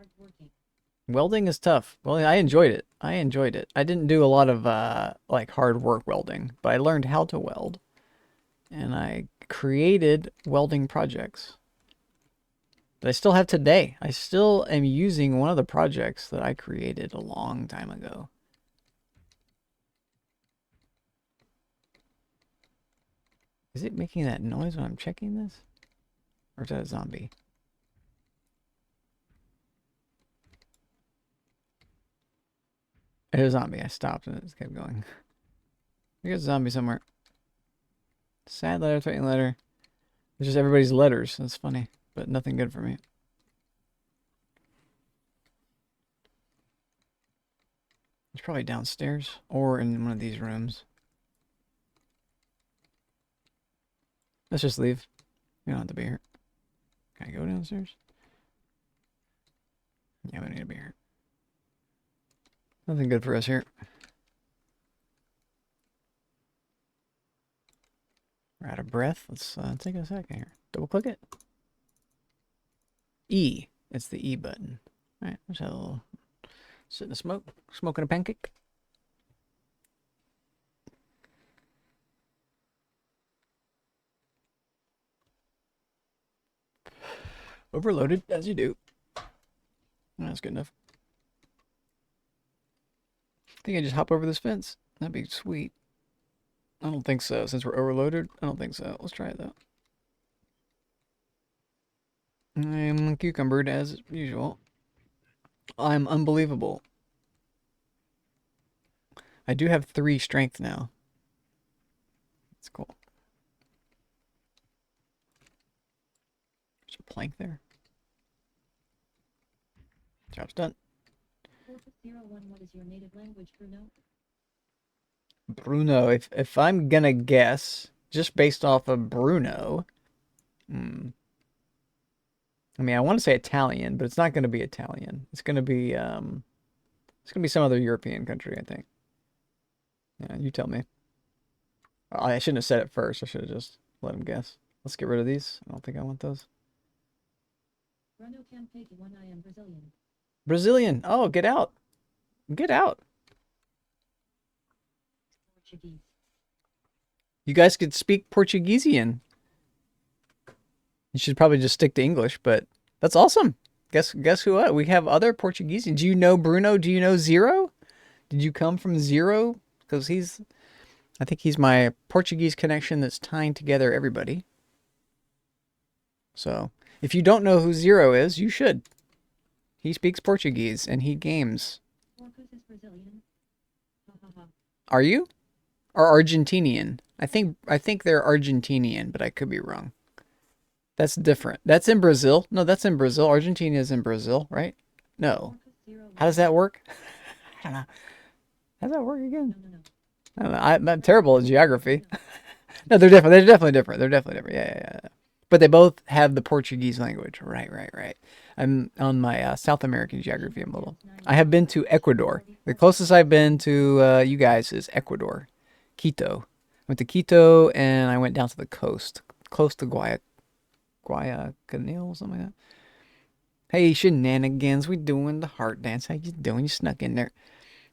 Welding is tough. Well, I enjoyed it. I didn't do a lot of like hard work welding, but I learned how to weld. And I created welding projects that I still have today. I still am using one of the projects that I created a long time ago. Is it making that noise when I'm checking this? Or is that a zombie? It was a zombie. I stopped and it just kept going. There's a zombie somewhere. Sad letter, threatening letter. It's just everybody's letters. That's funny, but nothing good for me. It's probably downstairs or in one of these rooms. Let's just leave. We don't have to be here. Can I go downstairs? Yeah, we need to be here. Nothing good for us here. We're out of breath. Let's take a second here. Double click it. E. It's the E button. Alright, let's have a little sit in a smoke. Smoking a pancake. Overloaded, as you do. That's good enough. Think I just hop over this fence? That'd be sweet. I don't think so. Since we're overloaded, I don't think so. Let's try it though. I'm cucumbered as usual. I'm unbelievable. I do have 3 strength now. That's cool. There's a plank there. Job's done. 01 What is your native language, Bruno? Bruno, if I'm gonna guess, just based off of Bruno, I mean, I want to say Italian, but it's not gonna be Italian. It's gonna be some other European country, I think. Yeah, you tell me. I shouldn't have said it first. I should have just let him guess. Let's get rid of these. I don't think I want those. Bruno Campeki 1 I am Brazilian. Brazilian. Oh, get out. Get out. Portuguese. You guys could speak Portuguesian. You should probably just stick to English, but that's awesome. Guess who? We have other Portuguese. Do you know Bruno? Do you know Zero? Did you come from Zero? Because I think he's my Portuguese connection that's tying together everybody. So, if you don't know who Zero is, you should. He speaks Portuguese and he games. Marcus is Brazilian. Ha ha ha. Are you? Or Argentinian? I think they're Argentinian, but I could be wrong. That's different. That's in Brazil. No, that's in Brazil. Argentina is in Brazil, right? No. Marcus 0 How does that work? I don't know. How does that work again? No. I don't know. I'm terrible at geography. No, they're different. They're definitely different. They're definitely different. Yeah. But they both have the Portuguese language. Right. I'm on my South American geography. I'm a little. I have been to Ecuador. The closest I've been to you guys is Ecuador, Quito. I went to Quito and I went down to the coast, close to Guayaquil, something like that. Hey, shenanigans, we doing the heart dance. How you doing? You snuck in there.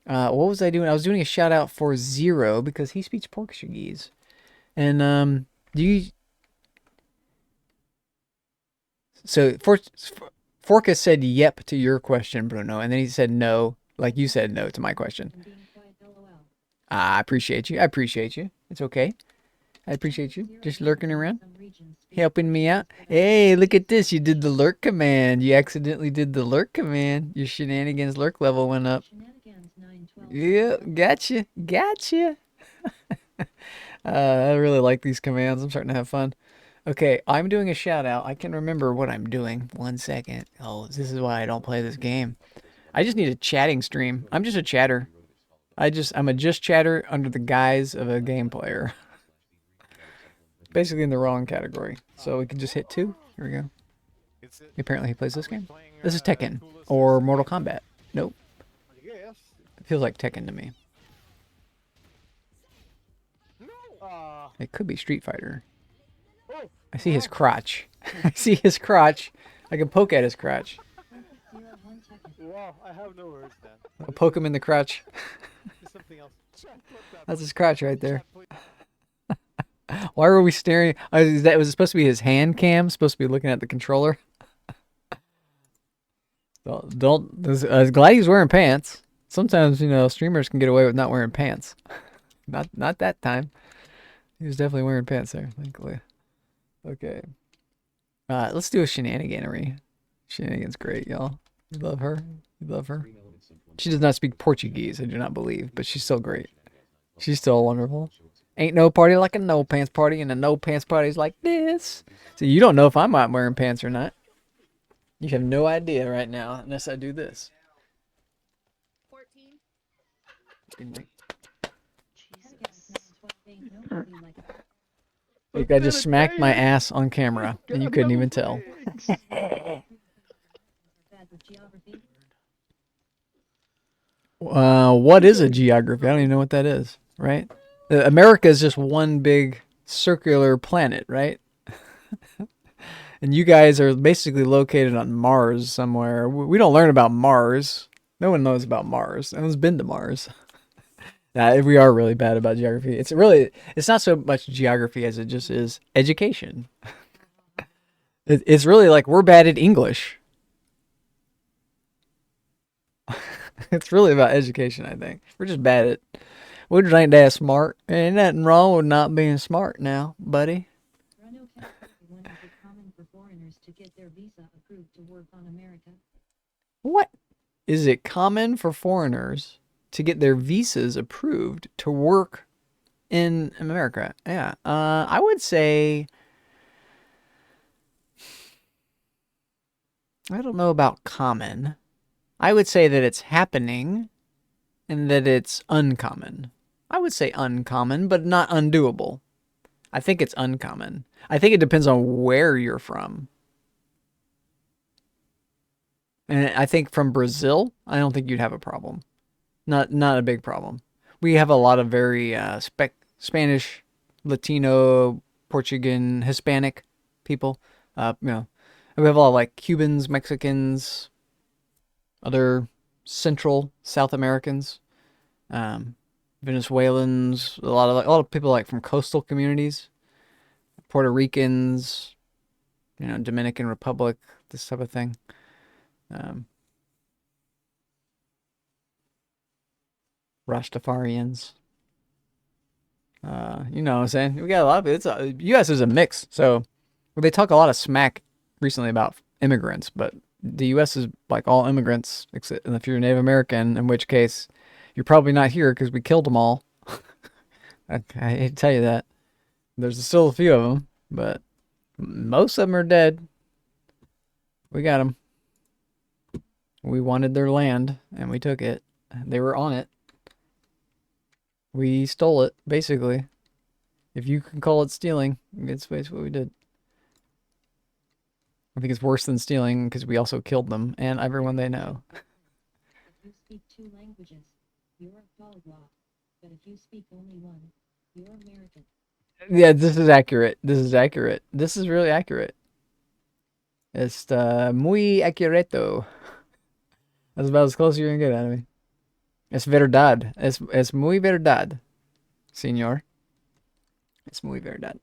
What was I doing? I was doing a shout out for Zero because he speaks Portuguese. And so Forcas said yep to your question, Bruno, and then he said no, like you said no to my question. I'm being quiet, lol. I appreciate you. It's okay. I appreciate you just lurking around, Some regions speak helping me out. Hey, look at this. You did the lurk command. You accidentally did the lurk command. Your shenanigans lurk level went up. Shenanigans 912. Yeah, gotcha. I really like these commands. I'm starting to have fun. Okay, I'm doing a shout out. I can remember what I'm doing. 1 second. Oh, this is why I don't play this game. I just need a chatting stream. I'm just a chatter. I'm a just chatter under the guise of a game player. Basically in the wrong category. So we can just hit 2. Here we go. Apparently he plays this game. This is Tekken or Mortal Kombat. Nope. Yes. It feels like Tekken to me. It could be Street Fighter. I see his crotch. I see his crotch. I can poke at his crotch. 01 Tekken. Wow, I have no words then. I'll poke him in the crotch. It's something else. That's his crotch right there. Why were we staring? Was it supposed to be his hand cam? Supposed to be looking at the controller? I was glad he's wearing pants. Sometimes, streamers can get away with not wearing pants. Not that time. He was definitely wearing pants there, thankfully. Okay. Let's do a shenaniganery. Shenanigan's great, y'all. You love her? You love her? She does not speak Portuguese, I do not believe, but she's still great. She's still wonderful. Ain't no party like a no pants party, and a no pants party's like this. So you don't know if I'm not wearing pants or not. You have no idea right now, unless I do this. 14. Shenanigans 912 ain't nobody like that. Like I just smacked my ass on camera, and you couldn't even tell. Bad with geography. What is a geography? I don't even know what that is, right? America is just one big circular planet, right? And you guys are basically located on Mars somewhere. We don't learn about Mars. No one knows about Mars. No one's been to Mars. We are really bad about geography. It's not so much geography as it just is education. It's really like we're bad at English. It's really about education, I think. We're just bad at. We just ain't that smart. Ain't nothing wrong with not being smart now, buddy. Reno, California, is it common for foreigners to get their visa approved to work on America? What? Is it common for foreigners to get their visas approved to work in America? Yeah. I would say. I don't know about common. I would say that it's happening and that it's uncommon. I would say uncommon, but not undoable. I think it's uncommon. I think it depends on where you're from. And I think from Brazil, I don't think you'd have a problem. Not a big problem. We have a lot of very Spanish, Latino, Portuguese, Hispanic people. We have a lot of like Cubans, Mexicans, other Central South Americans, Venezuelans, a lot of people like from coastal communities, Puerto Ricans, you know, Dominican Republic, this type of thing. Um, Rastafarians. You know what I'm saying? We got a lot of it. U.S. is a mix. So they talk a lot of smack recently about immigrants, but the U.S. is like all immigrants, except if you're Native American, in which case you're probably not here because we killed them all. I hate to tell you that. There's still a few of them, but most of them are dead. We got them. We wanted their land, and we took it. They were on it. We stole it, basically. If you can call it stealing, it's basically what we did. I think it's worse than stealing because we also killed them and everyone they know. If you speak 2 languages, you're a polyglot. But if you speak only one, you're American. Yeah, this is accurate. This is accurate. This is really accurate. Muy accurado. That's about as close as you're gonna get out of me. Es verdad. Es muy verdad, señor. Es muy verdad.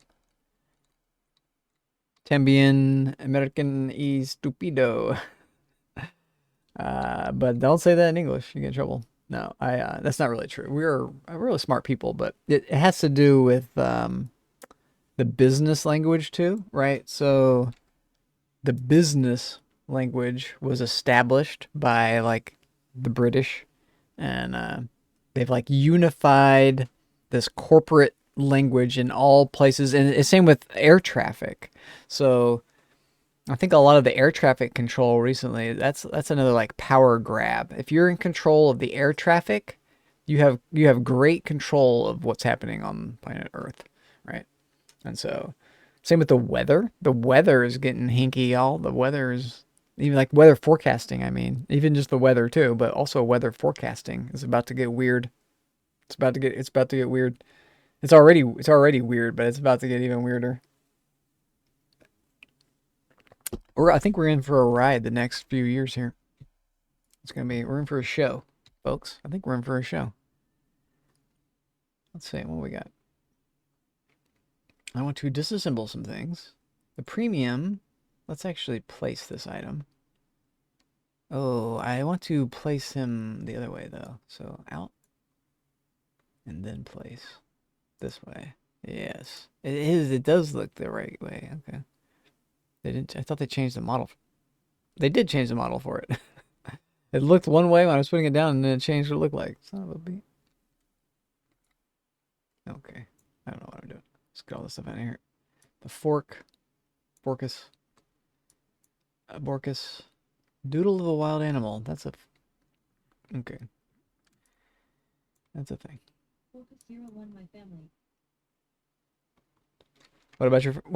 También American y stupido. But don't say that in English. You get in trouble. No, that's not really true. We're really smart people, but it has to do with the business language too, right? So the business language was established by like the British, and they've like unified this corporate language in all places, and it's same with air traffic. So I think a lot of the air traffic control recently, that's another like power grab. If you're in control of the air traffic, you have great control of what's happening on planet Earth, right? And so same with the weather. The weather is getting hinky, y'all. The weather is even like weather forecasting, I mean, even just the weather too, but also weather forecasting is about to get weird. It's about to get weird. It's already weird, but it's about to get even weirder. I think we're in for a ride the next few years here. We're in for a show, folks. I think we're in for a show. Let's see what we got. I want to disassemble some things. The premium, let's actually place this item. Oh, I want to place him the other way though. So out and then place this way. Yes, it is. It does look the right way. Okay. They didn't. I thought they changed the model. They did change the model for it. It looked one way when I was putting it down, and then it changed what it looked like. Son of a beat. Okay. I don't know what I'm doing. Let's get all this stuff out of here. The Borkus. Borkus. Doodle of a wild animal. That's a... Okay. That's a thing. Focus 01, my family. What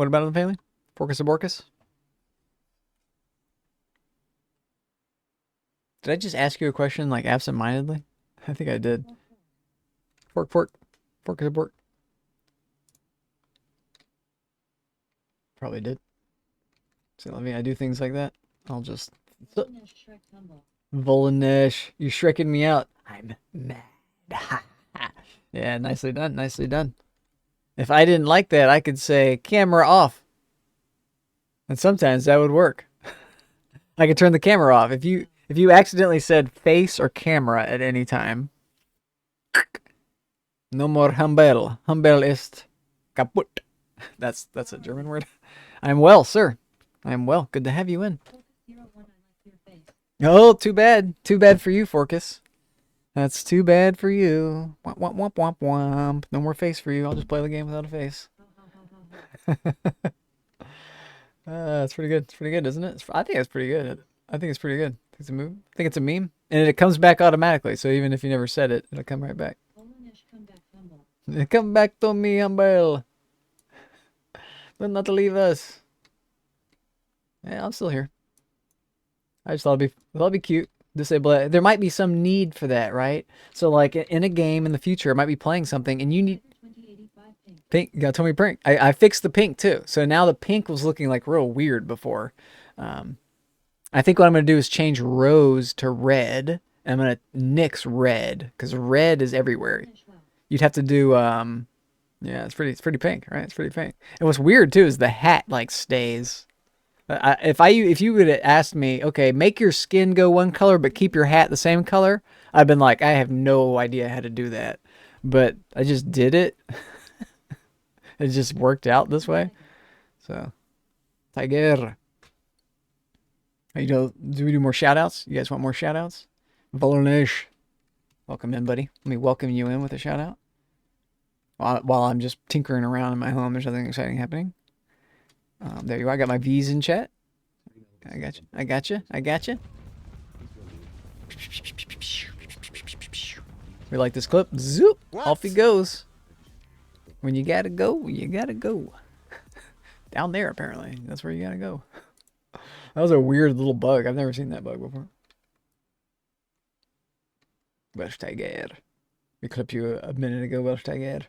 about the family? Forkus of Borkus? Did I just ask you a question like absent-mindedly? I think I did. Forkus of Bork. Probably did. So let me. I do things like that. I'll just. Volanish Shrek Humble. Volanish, you're shrekking me out. I'm mad. Yeah, nicely done. Nicely done. If I didn't like that, I could say camera off. And sometimes that would work. I could turn the camera off. If you accidentally said face or camera at any time. No more humble. Humble ist kaputt. That's a German word. I'm well, sir. I'm well. Good to have you in. Focus 01, I like your face. Oh, too bad. Too bad for you, Forkus. That's too bad for you. Womp, womp, womp, womp, womp. No more face for you. I'll just play the game without a face. It's pretty good. It's pretty good, isn't it? I think it's pretty good. I think it's pretty good. I think it's a meme. And it comes back automatically. So even if you never said it, it'll come right back. Volanish, come back humble. Come back to me, humble. Do not leave us. Yeah, I'm still here. I just thought it'd be cute. Disable it. There might be some need for that, right? So like in a game in the future, I might be playing something and you need 2085 pink. pink. You gotta tell me pink. I fixed the pink too. So now the pink was looking like real weird before. I think what I'm gonna do is change rose to red. And I'm gonna nix red because red is everywhere. Volanish, wow. You'd have to do yeah, it's pretty pink, right? It's pretty pink. And what's weird too is the hat like stays. If you would have asked me, okay, make your skin go one color but keep your hat the same color, I've been like, I have no idea how to do that. But I just did it. It just worked out this way. So, Tiger. Do we do more shout outs? You guys want more shout outs? Volonish. Welcome in, buddy. Let me welcome you in with a shout out. While I'm just tinkering around in my home, there's nothing exciting happening. There you are. I got my V's in chat. I got you. I got you. I got you. We like this clip. Zoop. Off he goes. When you gotta go, you gotta go. Down there, apparently. That's where you gotta go. That was a weird little bug. I've never seen that bug before. Welsh Tiger. We clipped you a minute ago, Welsh Tiger.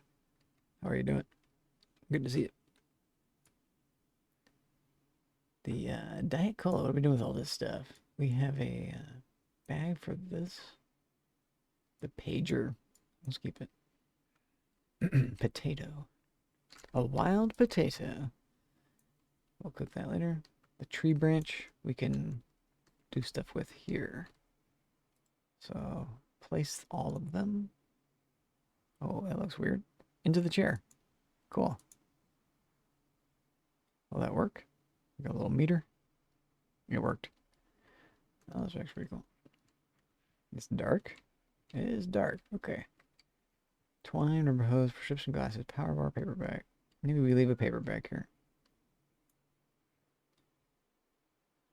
How are you doing? Good to see you. The Diet Cola, what are we doing with all this stuff? We have a bag for this. The pager. Let's keep it. Potato. A wild potato. We'll cook that later. The tree branch we can do stuff with here. So place all of them. Oh, that looks weird. Into the chair. Cool. Will that work? We got a little meter. It worked. Oh, that's actually pretty cool. It's dark. It is dark. Okay. Twine, rubber hose, prescription glasses, power bar, paper bag. Maybe we leave a paper bag here.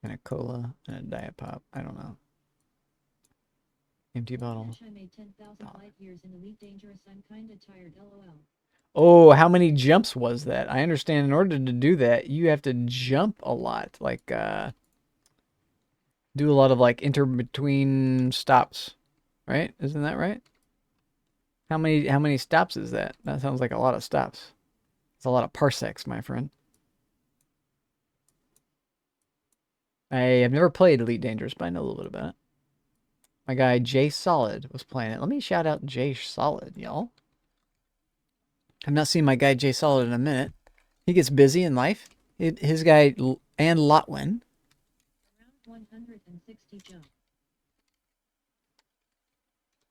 And a cola and a diet pop. I don't know. Empty bottle. I made 10,000 light years in Elite Dangerous. I'm kinda tired, lol. Oh, how many jumps was that? I understand in order to do that, you have to jump a lot. Like, do a lot of, like, between stops. Right? Isn't that right? How many stops is that? That sounds like a lot of stops. It's a lot of parsecs, my friend. I have never played Elite Dangerous, but I know a little bit about it. My guy, Jay Solid, was playing it. Let me shout out Jay Solid, y'all. I've not seen my guy, Jay Solid, in a minute. He gets busy in life. His guy, and Lotwin. Around 160 jump.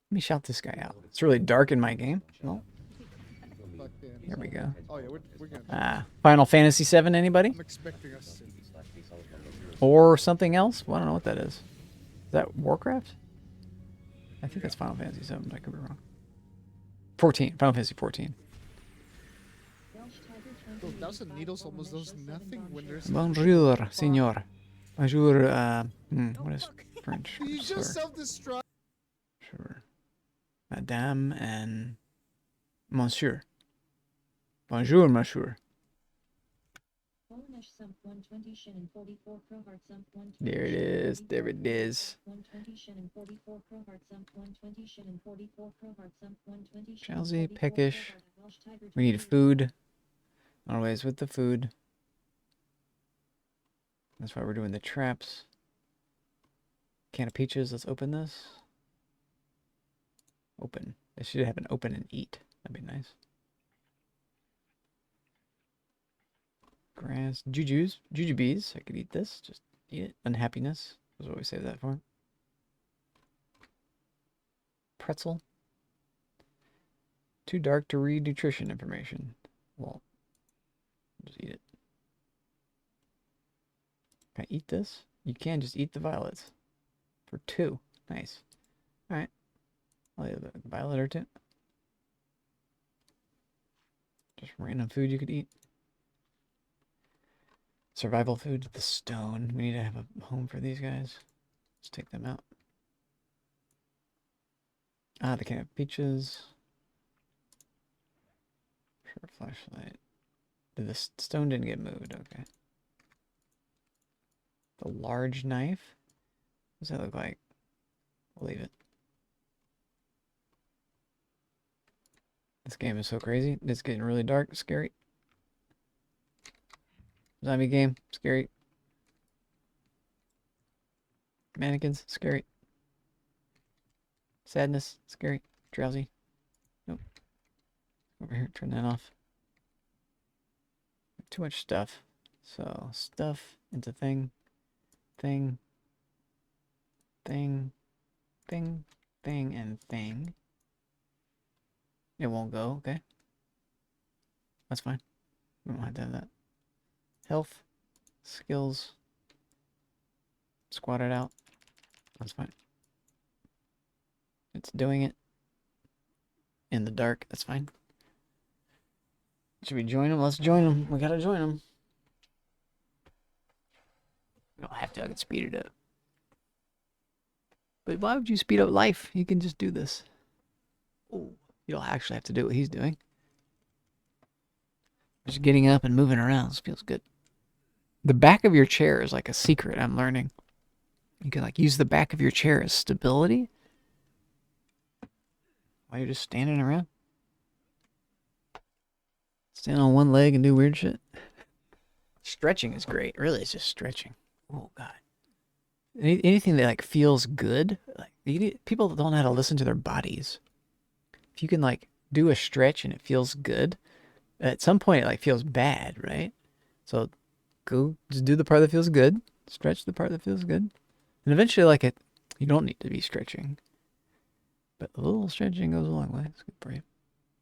Let me shout this guy out. It's really dark in my game. Well, Fuck yeah. here we go. Oh yeah, we're gonna. Final Fantasy VII, anybody? I'm expecting us to. Or something else? Well, I don't know what that is. Is that Warcraft? I think that's Final Fantasy VII. I could be wrong. 14. Final Fantasy 14. Bro, 1,000 needles almost does nothing when there's. Bonjour, senor. Bonjour, what is French? You Sir. just self-destruct. Sure. Madame and Monsieur. Bonjour, monsieur. There it is. There it is. Chelsea, peckish. We need food. Always with the food. That's why we're doing the traps. Can of peaches. Let's open this. Open. They should have an open and eat. That'd be nice. Grass. Jujubes. I could eat this. Just eat it. Unhappiness. That's what we save that for. Pretzel. Too dark to read nutrition information. Well, just eat it. Can I eat this? You can just eat the violets. For 2. Nice. Alright. I'll eat a violet or 2. Just random food you could eat. Survival food. The stone. We need to have a home for these guys. Let's take them out. Ah, the can of peaches. Sure, flashlight. The stone didn't get moved. Okay. The large knife. What does that look like? We'll leave it. This game is so crazy. It's getting really dark. Scary. Zombie game. Scary. Mannequins. Scary. Sadness. Scary. Drowsy. Nope. Over here. Turn that off. Too much stuff. So stuff into thing, thing, thing, thing, thing, and thing. It won't go, okay. That's fine. We don't have to have that. Health, skills, squat it out. That's fine. It's doing it. In the dark, that's fine. Should we join them? Let's join them. We gotta join them. We don't have to, I can speed it up. But why would you speed up life? You can just do this. Oh, you don't actually have to do what he's doing. Just getting up and moving around. This feels good. The back of your chair is like a secret I'm learning. You can like use the back of your chair as stability while you're just standing around. Stand on one leg and do weird shit. Stretching is great. Really, it's just stretching. Oh, God. Anything that like feels good. Like people don't know how to listen to their bodies. If you can like do a stretch and it feels good, at some point it like feels bad, right? So go just do the part that feels good. Stretch the part that feels good. And eventually like you don't need to be stretching. But a little stretching goes a long way. It's good for you.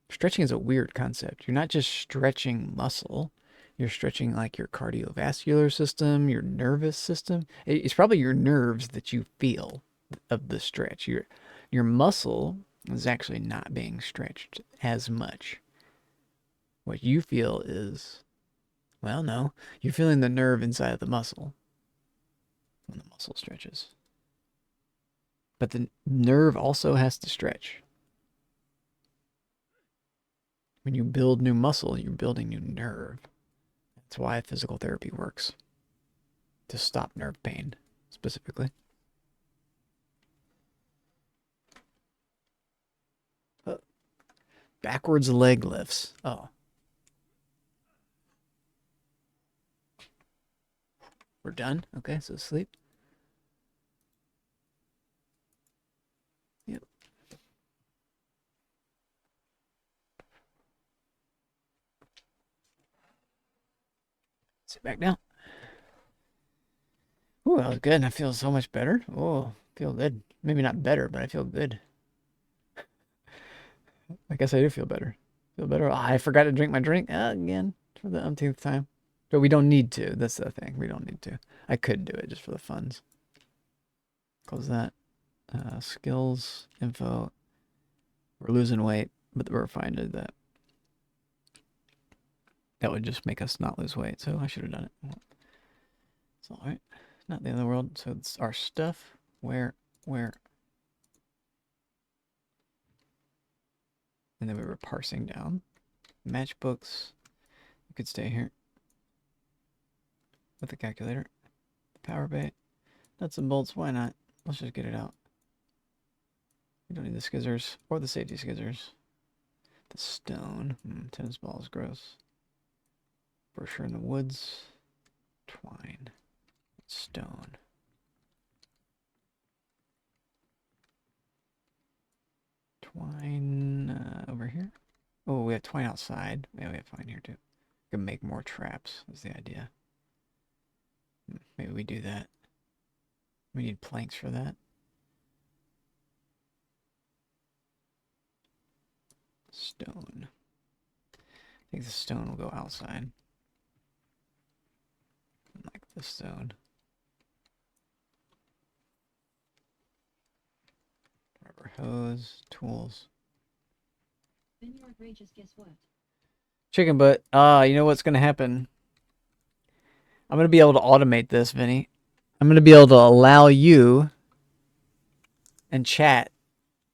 Stretching is a weird concept. You're not just stretching muscle. You're stretching like your cardiovascular system, your nervous system. It's probably your nerves that you feel of the stretch. Your muscle is actually not being stretched as much. What you feel is, well, no, you're feeling the nerve inside of the muscle when the muscle stretches. But the nerve also has to stretch. When you build new muscle, you're building new nerve. That's why physical therapy works. To stop nerve pain, specifically. Backwards leg lifts. Oh. We're done? Okay, so sleep. Yep. Sit back down. Ooh, that was good. I feel so much better. Oh, feel good. Maybe not better, but I feel good. I guess I do feel better. Feel better. Oh, I forgot to drink my drink again for the umpteenth time. But we don't need to. That's the thing. We don't need to. I could do it just for the funds. Close that. Skills, info. We're losing weight, but we're fine to do that. That would just make us not lose weight, so I should have done it. It's alright. Not the end of the world. So it's our stuff. Where? And then we were parsing down. Matchbooks. You could stay here. With the calculator. Power bay. Nuts and bolts. Why not? Let's just get it out. We don't need the skizzers. Or the safety skizzers. The stone. Tennis ball is gross. Brochure in the woods. Twine. Stone. Twine over here. Oh, we have twine outside. Yeah, we have twine here too. We can make more traps is the idea. Maybe we do that. We need planks for that. Stone. I think the stone will go outside. Like the stone. Rubber hose, tools. When you're outrageous, guess what? Chicken butt. You know what's gonna happen? I'm gonna be able to automate this, Vinny. I'm gonna be able to allow you and chat.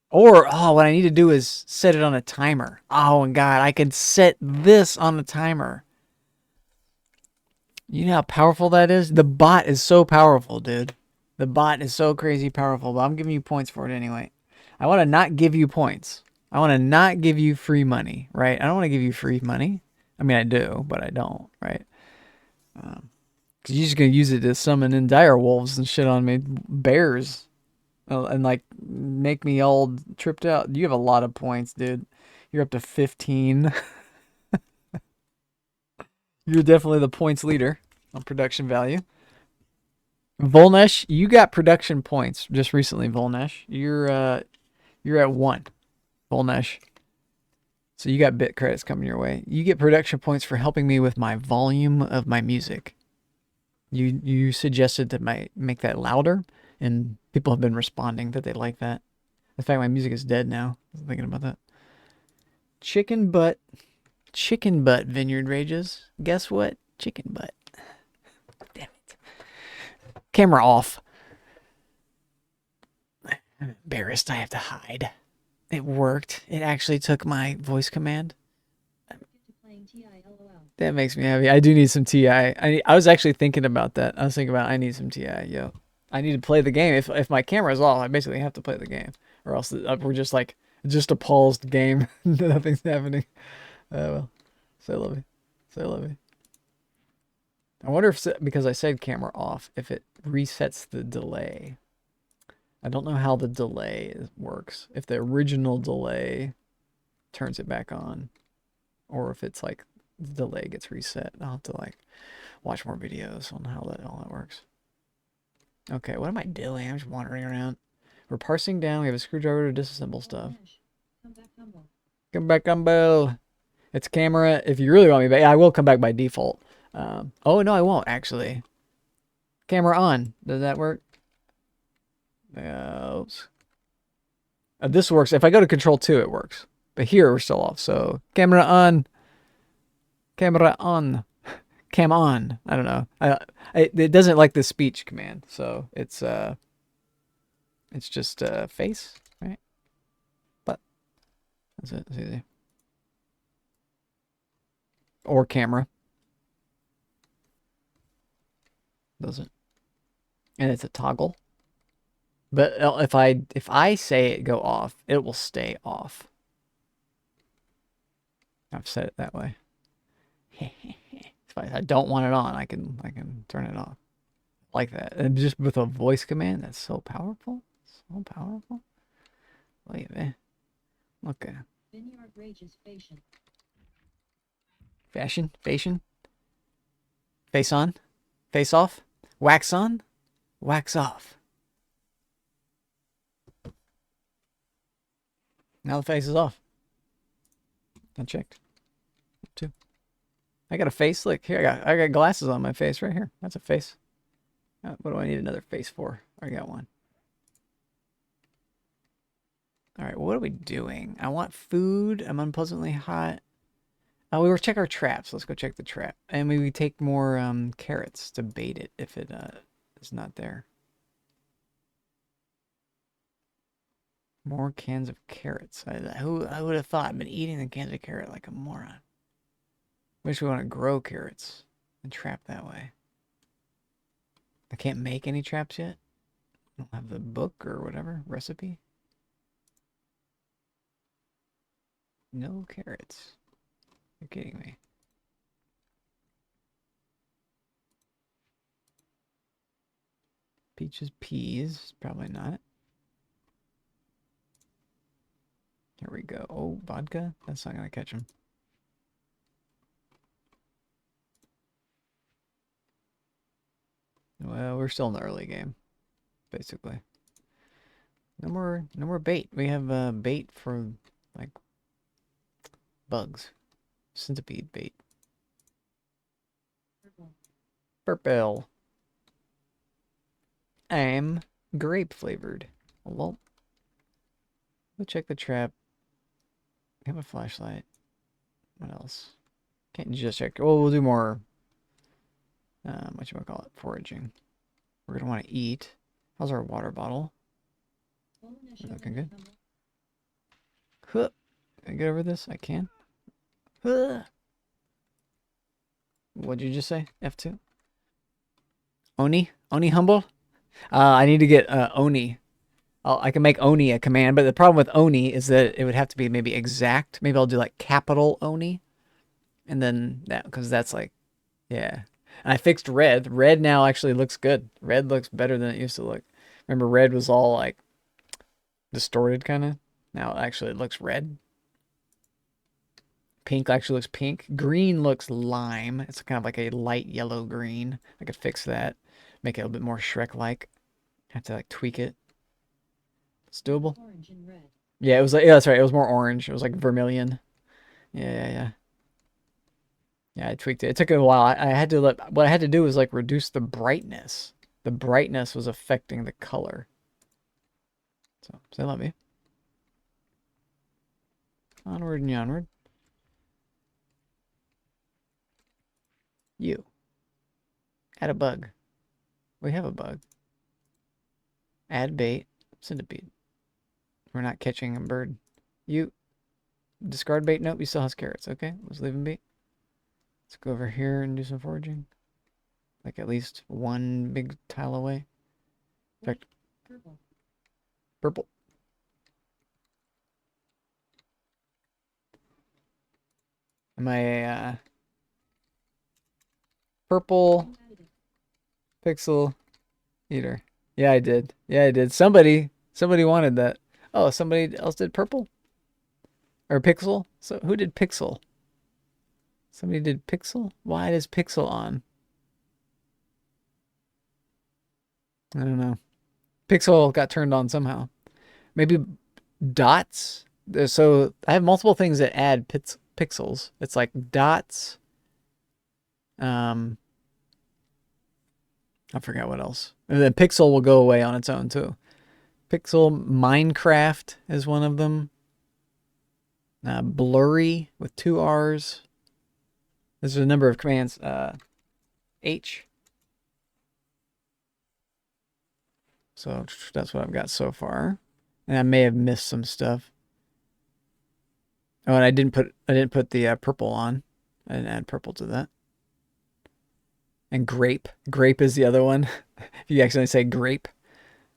Or, what I need to do is set it on a timer. Oh, and God, I can set this on a timer. You know how powerful that is? The bot is so powerful, dude. The bot is so crazy powerful, but I'm giving you points for it anyway. I want to not give you points. I want to not give you free money, right? I don't want to give you free money. I mean, I do, but I don't, right? Because you're just going to use it to summon in dire wolves and shit on me. Bears. And like make me all tripped out. You have a lot of points, dude. You're up to 15. You're definitely the points leader. on production value. Volnesh, you got production points just recently. Volnesh, you're at 1. Volnesh, so you got bit credits coming your way. You get production points for helping me with my volume of my music. You suggested to make that louder, and people have been responding that they like that. In fact, my music is dead now. I was thinking about that. Chicken butt Vineyard Rages. Guess what? Chicken butt. Damn it. Camera off. I'm embarrassed. I have to hide. It worked. It actually took my voice command. Get to playing TI LOL. That makes me happy. I do need some TI. I was actually thinking about that. I was thinking about I need some TI. Yo, I need to play the game. If my camera's off, I basically have to play the game, or else we're just like a paused game. Nothing's happening. Well, say love me. Say love me. I wonder if because I said camera off, if it resets the delay. I don't know how the delay works. If the original delay turns it back on, or if it's like the delay gets reset. I'll have to like watch more videos on how all that works. Okay, what am I doing? I'm just wandering around. We're parsing down. We have a screwdriver to disassemble stuff. Come back, humble. Come back, Umbo. It's camera. If you really want me back, yeah, I will come back by default. Oh, no, I won't, actually. Camera on. Does that work? Oops. This works. If I go to Control 2, it works. But here, we're still off. So, camera on. Camera on. Cam on. I don't know. It doesn't like the speech command. So, it's just face, right? But that's it. It's easy. Or camera. Does it? And it's a toggle. But if I say it go off, it will stay off. I've said it that way. If I don't want it on, I can turn it off. Like that. And just with a voice command, that's so powerful. So powerful. Wait a minute. Okay. Vineyard Rages Fashion. Fashion? Face on? Face off? Wax on? Wax off. Now the face is off. I checked. Too. I got a face. Look here. I got glasses on my face right here. That's a face. What do I need another face for? I got one. All right. What are we doing? I want food. I'm unpleasantly hot. We were check our traps. Let's go check the trap, and maybe we take more carrots to bait it if it is not there. More cans of carrots. I would have thought I've been eating the cans of carrot like a moron. Wish we want to grow carrots and trap that way. I can't make any traps yet. I don't have the book or whatever recipe. No carrots. You're kidding me. Peaches, peas. Probably not. Here we go. Oh, vodka? That's not going to catch him. Well, we're still in the early game, basically. No more bait. We have bait for, like, bugs. Centipede bait. Purple. I'm grape flavored. Well, we'll check the trap. Have a flashlight. What else? Can't just check. Well, we'll do more. What you want to call it? Foraging. We're gonna want to eat. How's our water bottle? Looking good. Huh. Can I get over this? I can. Huh. What'd you just say? F2. Oni humble. I need to get Oni. I can make Oni a command, but the problem with Oni is that it would have to be maybe exact. Maybe I'll do like capital Oni. And then that, because that's like, yeah. And I fixed red. Red now actually looks good. Red looks better than it used to look. Remember, red was all like distorted kind of. Now actually it looks red. pink actually looks pink. Green looks lime. It's kind of like a light yellow green. I could fix that. Make it a little bit more Shrek-like. Have to like tweak it. It's doable. Orange and red. Yeah, it was like, yeah, that's right. It was more orange. It was like vermilion. Yeah. Yeah, I tweaked it. It took a while. I had to what I had to do was like reduce the brightness. The brightness was affecting the color. So, say let me. Onward and onward. You. Add a bug. We have a bug. Add bait. Centipede. We're not catching a bird. You. Discard bait. Nope, he still has carrots. Okay, let's leave him be. Let's go over here and do some foraging. Like at least one big tile away. In fact, Purple. purple. Am I purple pixel eater? Yeah, I did. Yeah, I did. Somebody wanted that. Oh, somebody else did purple? Or pixel? So who did pixel? Somebody did pixel? Why is pixel on? I don't know. Pixel got turned on somehow. Maybe dots? So I have multiple things that add pixels. It's like dots. I forgot what else. And then pixel will go away on its own too. Pixel Minecraft is one of them. Blurry with 2 R's. There's a number of commands. H. So that's what I've got so far. And I may have missed some stuff. Oh, and I didn't put the purple on. I didn't add purple to that. And grape. Grape is the other one. If you accidentally say grape.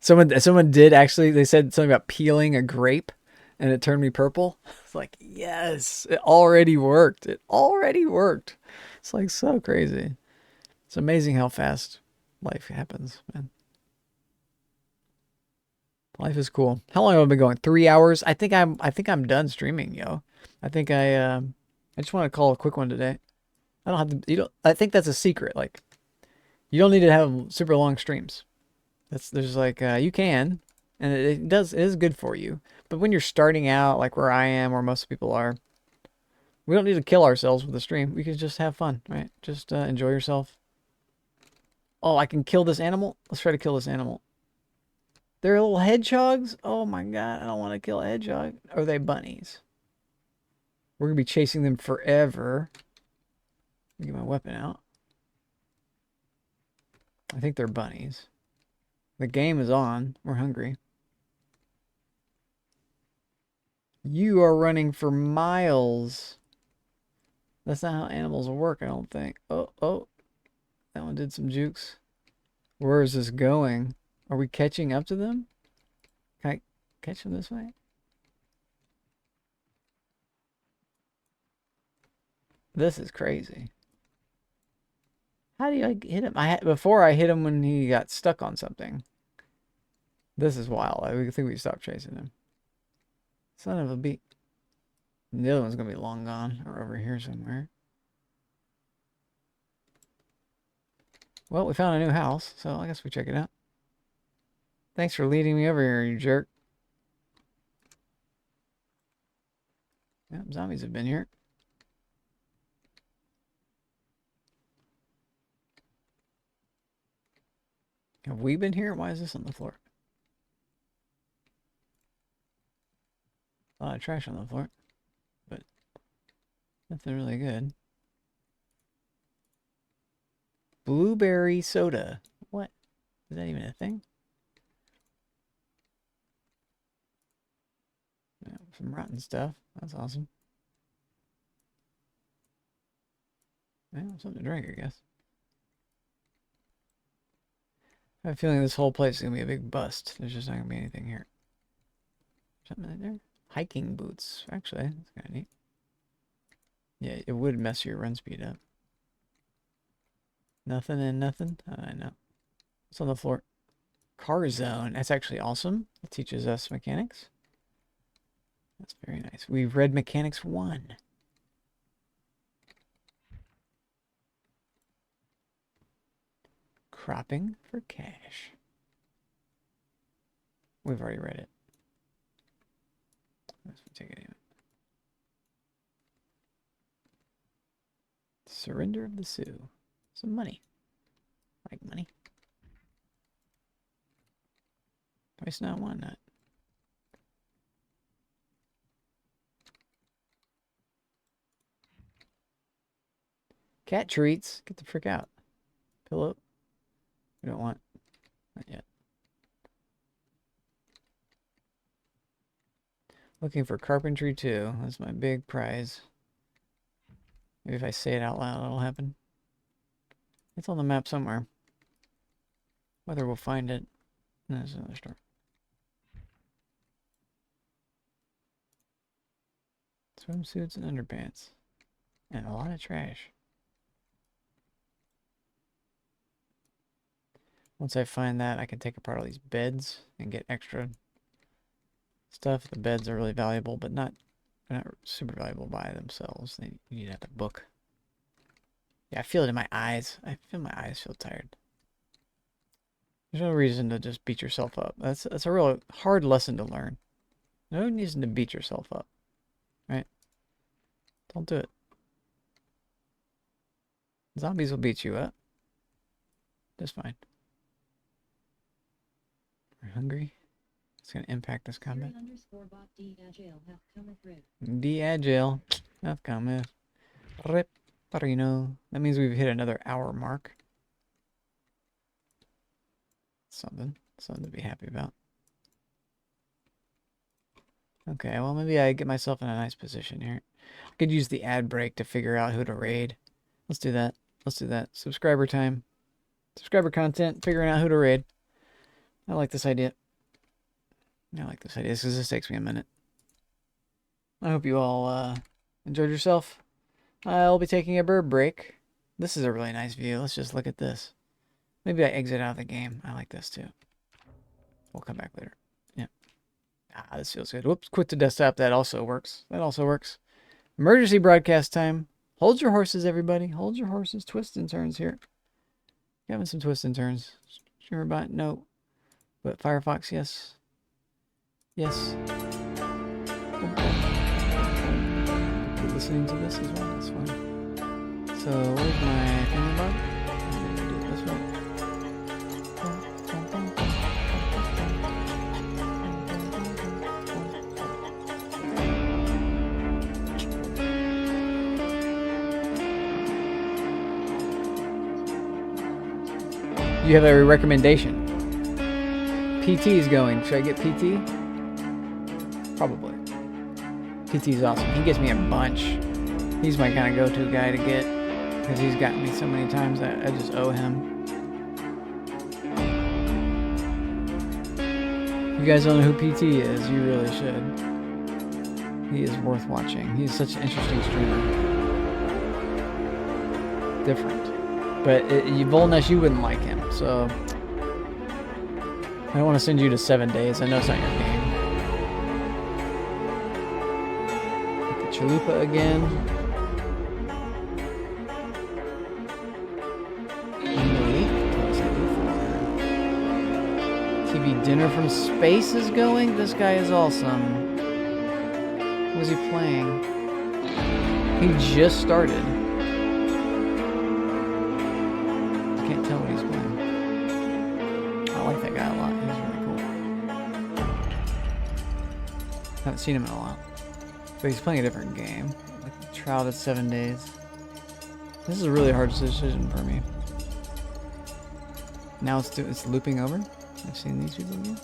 Someone did actually, they said something about peeling a grape and it turned me purple. It's like, yes, it already worked. It already worked. It's like so crazy. It's amazing how fast life happens, man. Life is cool. How long have I been going? 3 hours? I think I'm done streaming, yo. I think I just want to call a quick one today. I don't have to, I think that's a secret. Like, you don't need to have super long streams. There's like, you can, and it is good for you. But when you're starting out, like where I am, where most people are, we don't need to kill ourselves with a stream. We can just have fun, right? Just enjoy yourself. Oh, I can kill this animal? Let's try to kill this animal. They're little hedgehogs? Oh my god, I don't want to kill a hedgehog. Or are they bunnies? We're going to be chasing them forever. Let me get my weapon out. I think they're bunnies. The game is on. We're hungry. You are running for miles. That's not how animals work, I don't think. Oh. That one did some jukes. Where is this going? Are we catching up to them? Can I catch them this way? This is crazy. How do you hit him? Before I hit him when he got stuck on something. This is wild. I think we stopped chasing him. Son of a beat. The other one's gonna be long gone or over here somewhere. Well, we found a new house, so I guess we check it out. Thanks for leading me over here, you jerk. Yeah, zombies have been here. Have we been here? Why is this on the floor? A lot of trash on the floor, but nothing really good. Blueberry soda. What? Is that even a thing? Yeah, some rotten stuff. That's awesome. Yeah, something to drink, I guess. I have a feeling this whole place is going to be a big bust. There's just not going to be anything here. Something in there? Hiking boots. Actually, that's kind of neat. Yeah, it would mess your run speed up. Nothing and nothing? I know. What's on the floor? Car zone. That's actually awesome. It teaches us mechanics. That's very nice. We've read Mechanics 1. Cropping for cash. We've already read it. Let's take it even. Surrender of the Sioux. Some money. Like money. Twice not one nut. Cat treats. Get the frick out. Pillow. We don't want. Not yet. Looking for carpentry too. That's my big prize. Maybe if I say it out loud, it'll happen. It's on the map somewhere. Whether we'll find it, that's another story. Swimsuits and underpants. And a lot of trash. Once I find that, I can take apart all these beds and get extra stuff. The beds are really valuable, but they're not super valuable by themselves. You need to have a book. Yeah, I feel it in my eyes. I feel my eyes feel tired. There's no reason to just beat yourself up. That's a real hard lesson to learn. No reason to beat yourself up. Right? Don't do it. Zombies will beat you up. Just fine. We're hungry. It's going to impact this combat. D-agile. Have cometh. Rip. Parino. That means we've hit another hour mark. Something to be happy about. Okay, well maybe I get myself in a nice position here. I could use the ad break to figure out who to raid. Let's do that. Let's do that. Subscriber time. Subscriber content. Figuring out who to raid. I like this idea. I like this idea because this takes me a minute. I hope you all enjoyed yourself. I'll be taking a bird break. This is a really nice view. Let's just look at this. Maybe I exit out of the game. I like this too. We'll come back later. Yeah. Ah, this feels good. Whoops, quit the desktop. That also works. That also works. Emergency broadcast time. Hold your horses, everybody. Hold your horses. Twists and turns here. Having some twists and turns. Sure about no. But Firefox, yes. Yes. Keep listening to this as well. That's fine. So, where's my finger bug? I'm gonna do it this way. You have a recommendation. PT is going. Should I get PT? Probably. PT is awesome. He gets me a bunch. He's my kind of go-to guy to get because he's gotten me so many times that I just owe him. If you guys don't know who PT is, you really should. He is worth watching. He's such an interesting streamer. Different. But Volnesh, you wouldn't like him, so I don't want to send you to 7 days. I know it's not your game. Get the chalupa again. TV dinner from space is going. This guy is awesome. What was he playing? He just started. Can't tell what he's playing. I like that guy a lot. He's really cool. Haven't seen him in a while. But he's playing a different game. Like Shrouded 7 days. This is a really hard decision for me. Now it's looping over. I've seen these people again.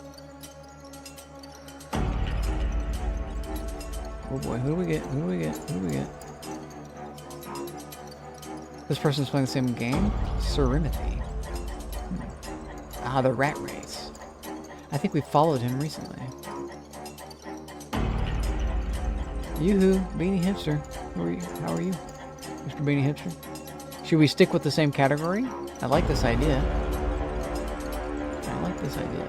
Oh boy, who do we get? Who do we get? Who do we get? This person's playing the same game? Serenity. Ah, the rat race. I think we followed him recently. Yoo-hoo, Beanie Hipster. How are you? How are you, Mr. Beanie Hipster? Should we stick with the same category? I like this idea. I like this idea.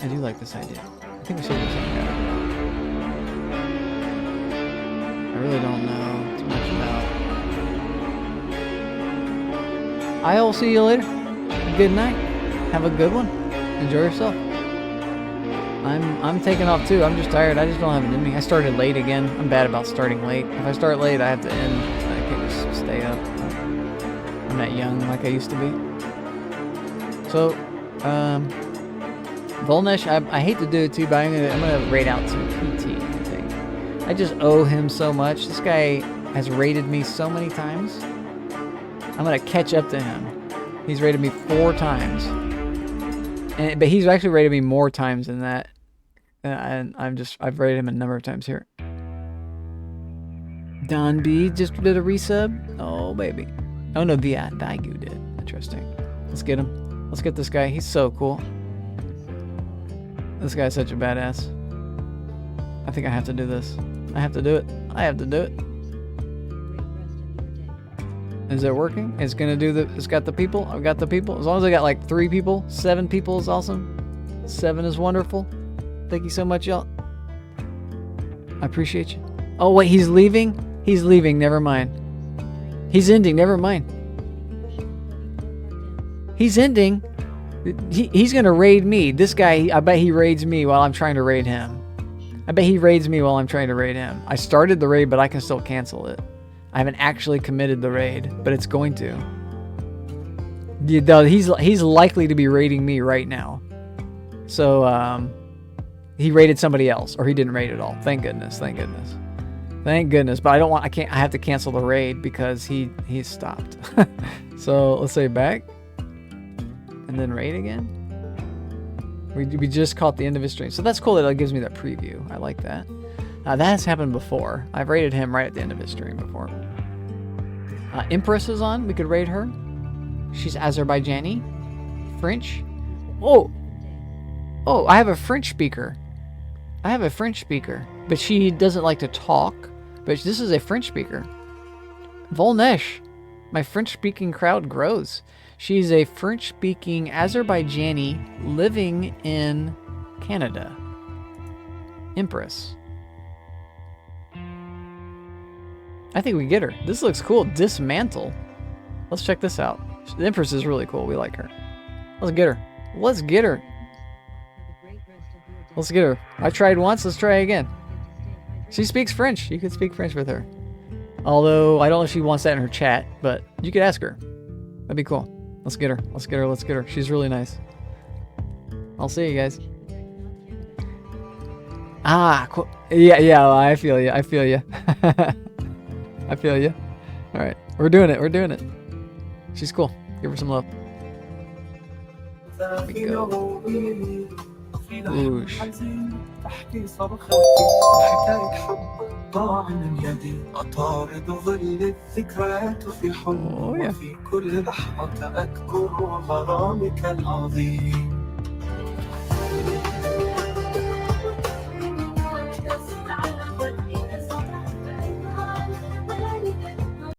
I do like this idea. I think we should do the same category. I really don't know too much about I will see you later. Good night. Have a good one. Enjoy yourself. I'm taking off too. I'm just tired. I just don't have it in me. I started late again. I'm bad about starting late. If I start late, I have to end. I can't just stay up. I'm not young like I used to be. So, Volnesh, I hate to do it too, but I'm gonna raid out to PT. I think I just owe him so much. This guy has raided me so many times. I'm gonna catch up to him. He's raided me 4 times, but he's actually raided me more times than that. And I've raided him a number of times here. Don B just did a resub. Oh baby. Oh no, Vigu did. Interesting. Let's get him. Let's get this guy. He's so cool. This guy's such a badass. I think I have to do this. I have to do it. I have to do it. Is it working? It's gonna do the. It's got the people. I've got the people. As long as I got like 3 people, 7 people is awesome. 7 is wonderful. Thank you so much, y'all. I appreciate you. Oh wait, he's leaving. He's leaving. Never mind. He's ending. Never mind. He's ending. He's gonna raid me. This guy. I bet he raids me while I'm trying to raid him. I bet he raids me while I'm trying to raid him. I started the raid, but I can still cancel it. I haven't actually committed the raid, but it's going to. Yeah, he's likely to be raiding me right now. So he raided somebody else, or he didn't raid at all. Thank goodness. Thank goodness. Thank goodness. But I don't want. I can't. I have to cancel the raid because he stopped. So let's say back, and then raid again. We just caught the end of his stream, so that's cool that it gives me that preview. I like that. That has happened before. I've raided him right at the end of his stream before. Empress is on. We could raid her. She's Azerbaijani. French. Oh! Oh, I have a French speaker. I have a French speaker. But she doesn't like to talk. But this is a French speaker. Volnesh. My French-speaking crowd grows. She's a French-speaking Azerbaijani living in Canada. Empress. I think we get her. This looks cool. Dismantle. Let's check this out. The Empress is really cool. We like her. Let's get her. Let's get her. Let's get her. I tried once. Let's try again. She speaks French. You could speak French with her. Although, I don't know if she wants that in her chat, but you could ask her. That'd be cool. Let's get her. Let's get her. Let's get her. She's really nice. I'll see you guys. Ah, cool. Yeah, I feel you. I feel you. I feel you. All right. We're doing it. We're doing it. She's cool. Give her some love. There we go. Whoosh. Oh, yeah.